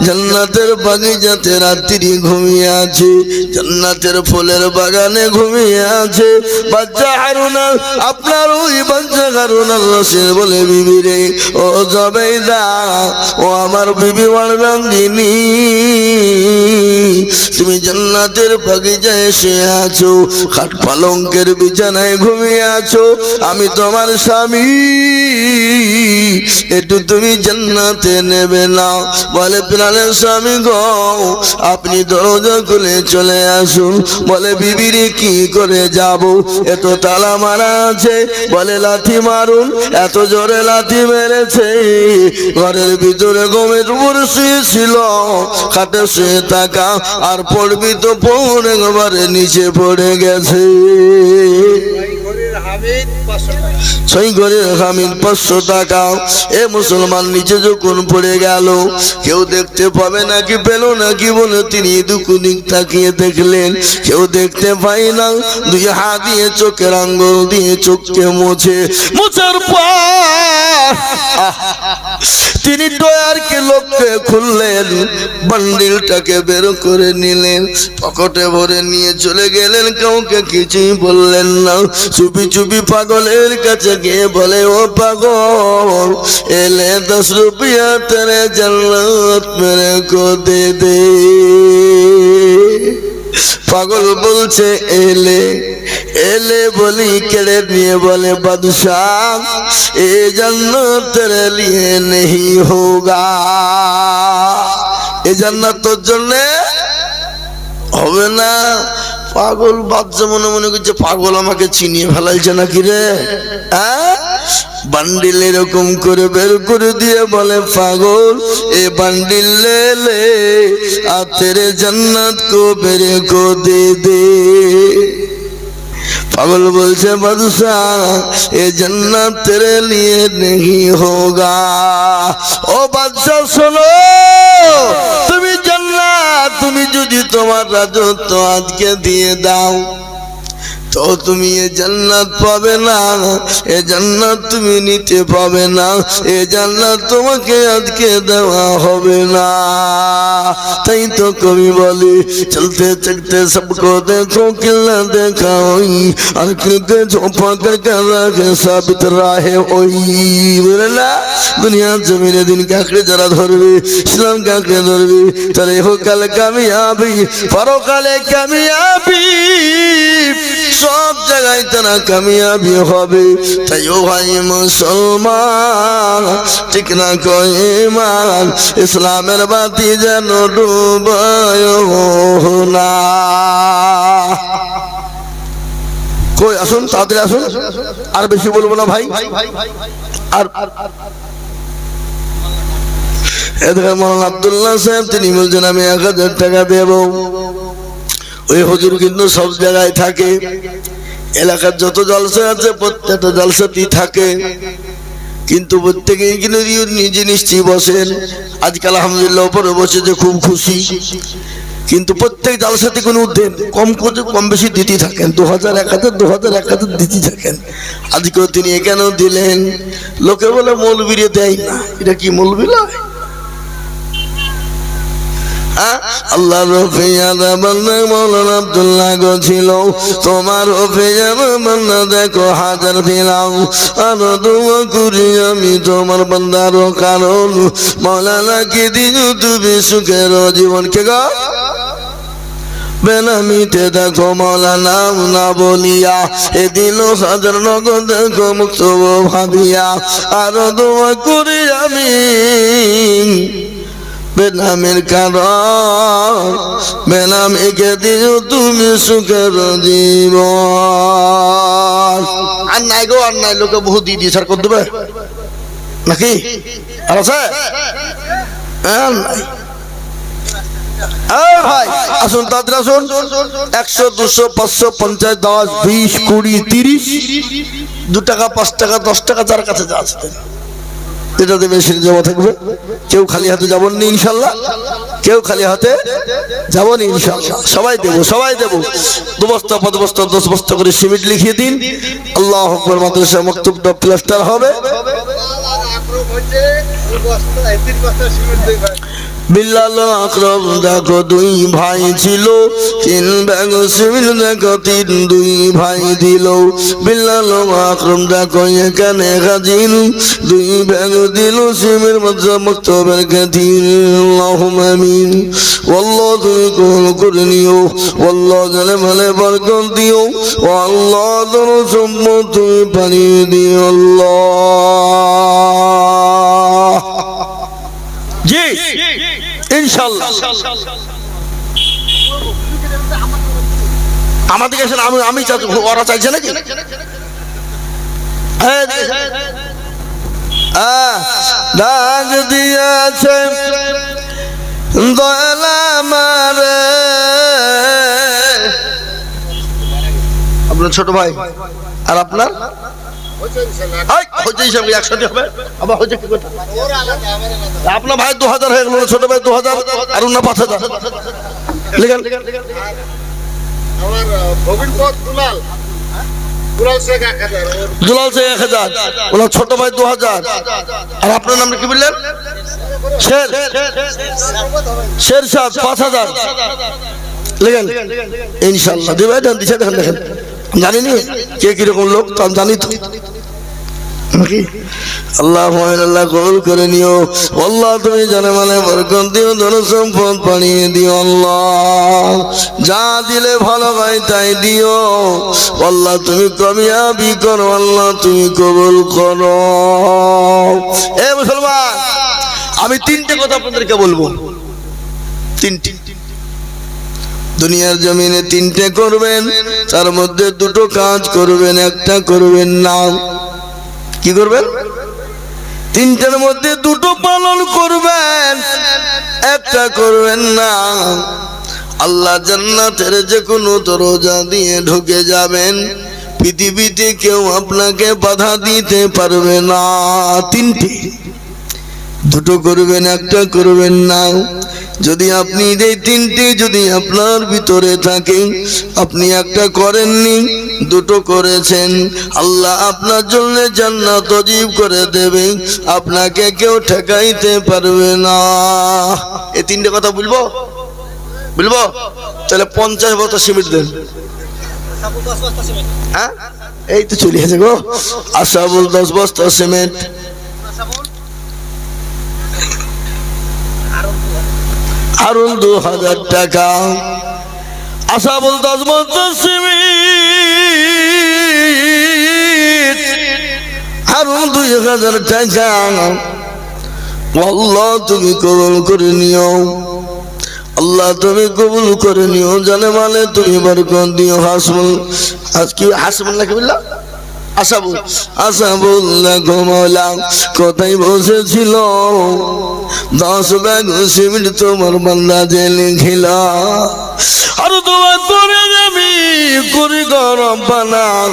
জান্নাতের বাগিচাতে রাত্রি ঘুমিয়ে আছে, জান্নাতের ফুলের বাগানে ঘুমিয়ে আছে। বাচ্চা হারুনা, আপনার ওই বাচ্চা হারুনার রশিদ বলে বিবি রে, ও জবেইদা, ও আমার বিবি ওয়ালবাঙ্গিনী, তুমি জান্নাতের বাগিচায় এসে আছো, খাট পালঙ্কের বিছানায় ঘুমিয়ে আছো, আমি তোমার স্বামী, একটু তুমি জান্নাতে নেবে না। বলে প্রাণের স্বামী গো, আপনি দরজা খুলে চলে আসুন। বলে বিবিরে কি করে যাব, এত তালা মারা আছে। বলে লাথি মারুন। এত জোরে লাথি মেরেছে, ঘরের ভিতরে গমের উপর শুয়েছিল, খাটে শুয়ে থাকা, আর পড়বি তো পড়ে একবারে নিচে পড়ে গেছে। ছয় ঘরের হামিদ 500 টাকা। এ মুসলমান নিচে যখন পড়ে গেল, কেউ দেখতে পাবে নাকি পেল নাকি বলে তিনি দুকুদিক তাকিয়ে দেখলেন, কেউ দেখতে পাই না। 2 হাত দিয়ে চোখের আঙ্গুল দিয়ে চোখকে মোছার পর তিনি ডয়ারকে লোককে খুললেন, বান্ডিলটাকে বের করে নিলেন, পকেটে ভরে নিয়ে চলে গেলেন, কাউকে কিছুই বললেন না। চুপি চুপি পাগলের কাছে গিয়ে বলে, ও পাগল, এলে 10 रुपया तेरे जन्नत मेरे को दे दे। পাগল বলছে এলে এলে বলি কেড়ে নিয়ে বলে, বাদশাহ এ জান্নাত তেরে লিয়ে নেহি হোগা, এ জান্নাত তোর জন্য হবে না। পাগল বাচ্চা মনে মনে করছে, পাগল আমাকে চিনিয়ে ফেলাইছে নাকি রে। বান্ডিল এরকম করে বের করে দিয়ে বলে, পাগল এ বান্ডিল লে লে, আর তেরে জান্নাত কো বেরে কো দে দে। পাগল বলছে, বাদশাহ এ জান্নাত তেরে লিয়ে नहीं होगा। ও বাদশাহ শোনো, তুমি জান্নাত, তুমি যদি তোমার রাজত্ব আজকে দিয়ে দাও, তো তুমি এ জান্নাত পাবে না, এ জান্নাত তুমি নিতে পাবে না, এ জান্নাত তোমাকে আজকে দেওয়া হবে না। তাই তো কবি বলে, চলতে চলতে সবকো দেখো কিল্লা দেখা ওই, আর কিলকে ঝোপা করকে রাখে সাবিত রাহে ওই। বলে না, দুনিয়া জমিনে দিন কাকড়ে যারা ধরবে, ইসলাম কাকড়ে ধরবে, তাহলে হোকালে কামিয়াবি, পরকালে কামিয়াবি, সব জায়গায় তারা কামিয়াবি হবে। তাই ও ভাই মুসলমান, ঠিক না কইমান, ইসলামের বাতি যেন ডুবায় না। কই আসুন, তাড়াতাড়ি আসুন, আর বেশি বলবো না ভাই। আর এদিকে মৌলানা আব্দুল্লাহ সাহেব তিনি বলছেন, আমি 1000 টাকা দেব। ওই হুজুর কিন্তু সব জায়গায় থাকে, এলাকার যত জলসা আছে প্রত্যেকটা জলসাতেই থাকে, কিন্তু প্রত্যেকেই কিন্তু নিজে নিশ্চয়ই বসেন। আজকাল আলহামদুলিল্লাহ উপরে বসেছে, খুব খুশি, কিন্তু প্রত্যেক জলসাতে কোনো কম বেশি দিতে থাকেন, 2000 1000 2000 1000 দিতে থাকেন। আজকেও তিনি এখানেও দিলেন। লোকে বলে মৌলবীরে দেয় না, এটা কি মৌলবী নয়? আল্লাহ রফিয়াদা বললে মৌলানা আব্দুল্লাহ গো ছিল, তোমার রফিয়াদা বললে দেখো 1000 দিলাম, আর দোয়া করি আমি তোমার বান্দার কারণ, মৌলানাকে দিন তুমি সুখের জীবনকে গো বেনামিতে দেখো মৌলানা না বলিয়া, এ দিল 1000 নগদ দেখো মুক্ত ভাবিয়া, আর দোয়া করি আমি বেনামের কারণ বেনামীকে দিও তুমি সুখের জীবন। আর নাই গো, আর নাই, লোকে বহু দিয়ে দিয়ে সার করে দেবে নাকি? আর আছে? আর নাই। ভাই আসুন, তাদের আসুন। 100, 200, 500, 50, 10, 20, 20, 30, 2 টাকা, 5 টাকা, 10 টাকা, যার কাছে যা আছে এটা দেবে, সেটা জমা থাকবে। কেউ খালি হাতে যাবেন না ইনশাল্লাহ, কেউ খালি হাতে যাবো না ইনশাল্লাহ। সবাই দেবো, সবাই দেবো। 2 বস্তা, 5 বস্তা, 10 বস্তা করে সিমেন্ট লিখিয়ে দিন। আল্লাহু আকবার। মাদ্রাসা মক্তবটা প্লাস্টার হবে। বিল্লাল আকরাম দেখো 2 ভাই ছিল, 3 ব্যাগ সিমেন্ট দেখো 2 ভাই দিল। বিল্লাল আকরাম দেখো এখানে হাজির, 2 ব্যাগ দিল সিমেন্ট মাদ্রাসা মক্তবের খাতির। আল্লাহুম্মা আমিন। আল্লাহ তুমি কবুল করে নিও, আল্লাহ জানে ভালো বরকত দিও, ও আল্লাহ তোমার সম্পদ তুমি বাড়িয়ে দিও আল্লাহ। জি ইনশাআল্লাহ। আমাদের কাছে আমি ওরা চাইছে নাকি? ডাক দিয়েছে দয়াল আমারে, আপনার ছোট ভাই আর আপনার একসাথে হবে। আবার হচ্ছে কি কথা, আপনার ভাই 2000 হয়ে গেল, ছোট ভাই 2000 আর না 5000 লিখেন। দুলাল সে 1000, ওনার ছোট ভাই 2000, আর আপনার নাম কি বললেন? শের সাহ 5000 লিখেন ইনশাল্লাহ। দিবে দিচ্ছে, দেখেন দেখেন, জানিনি কে কিরকম লোক, তা জানি তো নাকি? আল্লাহ আল্লাহ কবুল করে নিও আল্লাহ, তুমি জানে মানে বরকত দিও, ধন সম্পদ বাড়িয়ে দিও আল্লাহ। যা দিলে ভালো হয় তাই দিও আল্লাহ, তুমি কামিয়াবি করো আল্লাহ, তুমি কবুল করো। এ মুসলমান, আমি 3টে কথা আপনাদেরকে বলবো। 3টে দুনিয়ার জমিনে 3টে করবেন, তার মধ্যে 2টো কাজ করবেন, একটা করবেন না। কি করবেন? 3টের মধ্যে 2টো পালন করবেন, একটা করবেন না। আল্লাহ জান্নাতের যে কোনো দরজা দিয়ে ঢুকে যাবেন, পৃথিবীতে কেউ আপনাকে বাধা দিতে পারবে না। 3টে, 2টো করবেন, একটা করবেন না। যদি আপনি এই 3টে যদি আপনার ভিতরে থাকে, আপনি একটা করেননি, 2টো করেছেন, আল্লাহ আপনার জন্য জান্নাত ওয়াজিব করে দেবে, আপনাকে কেউ ঠেকাইতে পারবে না। এই 3টে কথা বলবো, বলবো? তাহলে 50 বস্তা সিমেন্ট দেন। হ্যাঁ, এই তো চলে আসে গো। আশাবুল 10 বস্তা সিমেন্ট, আরুন 2000 টাকা। আশাবুল 10 বস্তা সিমেন্ট, আরুন 2000 টাকা। আল্লাহ তুমি কবুল করে নিও, আল্লাহ তুমি কবুল করে নিও, জানে মানে তুমি বরকত দিও। হাসবুল, আজকে হাসবুল নাকি বললা? আশাবুল, আশাবুল দেখো মৌলা কোথায় বসেছিল, 10 ব্যাগ সিমেন্ট তোমার বান্দা যে লিখিল, আর তোমার করে যাবি করি গরম বানাও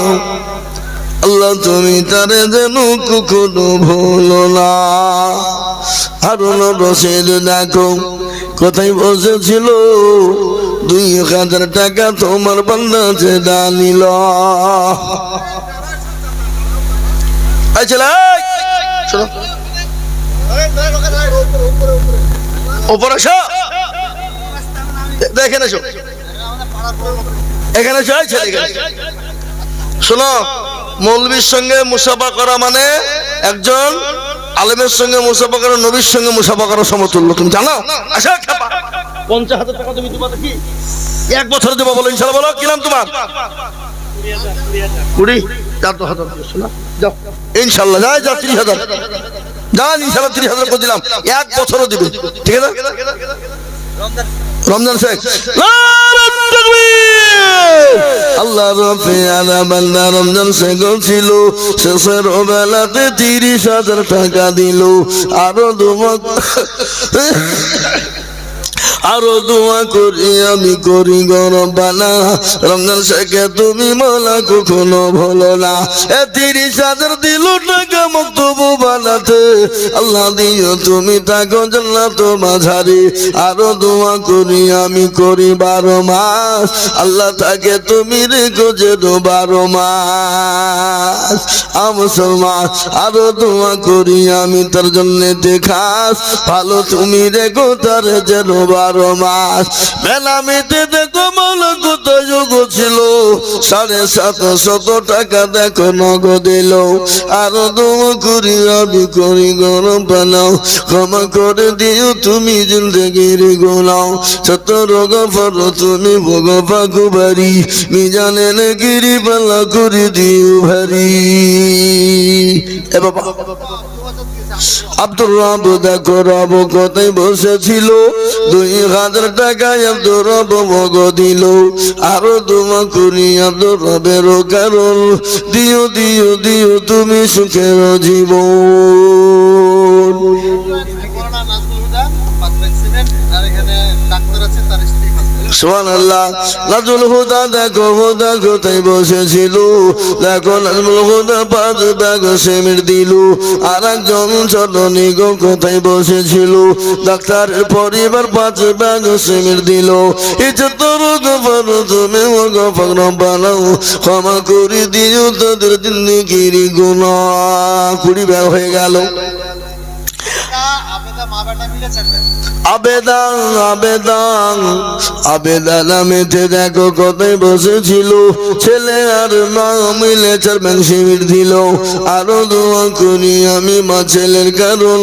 আল্লাহ, তুমি তারে যেন কখনো ভুলো না। হারুন রশিদ দেখো কোথায় বসেছিল, 2000 টাকা তোমার বান্দা যে দানিল। দেখেন এখানে শোনো, মৌলবীর সঙ্গে মুসাফা করা মানে একজন আলেমের সঙ্গে মুসাফা করা নবীর সঙ্গে মুসাফা করা সমতুল্য, তুমি জানো? 50,000 টাকা তুমি দিবা কি 1 বছরে দেবো বলো ইনশাআল্লাহ? বলো কি নাম তোমার? 20 যা তো হাজার দিয়েছো না, যাও ইনশাল্লাহ, যাই যা 30,000 যান, ইনশাল্লাহ 30,000 করে দিলাম, 1 বছরও দিবে, ঠিক আছে? রমজান শেখ আল্লাহ রফিয়ানা বান্দা রমজান শেখ ছিল, শেষের বেলাতে 30,000 টাকা দিল। আরো দোয়া করি আমি করি গরম বানা, রমজান শেখে তুমি মোলা কখনো ভুলো না। 30,000 দিল টাকা মক্তব্য বানাতে, আল্লাহ দিও তুমি থাকো জান্নাত মাঝারি। আরো দোয়া করি আমি করি 12 মাস, আল্লাহ তাকে তুমি রেখো যে 12 মাস। মুসলমান আরো দোয়া করি আমি তার জন্য দেখাস, ভালো তুমি রেখো তার যেন 12 মাস। বেনামিতে দেখো মালা কত যোগ ছিল, 750 টাকা দেখো নগদ এলো। আরো দোয়া করি আমি করি গরম বানাও, ক্ষমা করে দিও তুমি জিন্দগির গোলাও। 17 গফর তুমি ভগবা গুবারি, মিজানের গিরি পাল্লা করে দিও ভারী। এ বাবা আব্দুর রব দেখো রব কোথায় বসেছিল, 2,000 টাকায় আব্দুর রব ভোগ দিল। আরো দোয়া করি আব্দুর রবের কারণ, দিও দিও দিও তুমি সুখের জীবন। সুবহানাল্লাহ। নাজমুল হুদা দেখো হুদা কোথায় বসেছিল, দেখো নাজমুল হুদা 5 ব্যাগ সিমেন্ট দিল। আর একজন চটনি গো কোথায় বসেছিল, ডাক্তারের পরিবার 5 ব্যাগ সিমেন্ট দিল। এই 17 গফর তুমি গফর বানাও, ক্ষমা করে দিও তাদের জিন্দেগির গুনাহ। 20 ব্যাগ হয়ে গেল। আবেদন আবেদন আবেদন নামেতে দেখো কোথায় বসেছিল, ছেলে আর মা মিলে 4 ব্যাগ সিমেন্ট দিল। আরো দোয়া করি আমি মা ছেলের কারণ,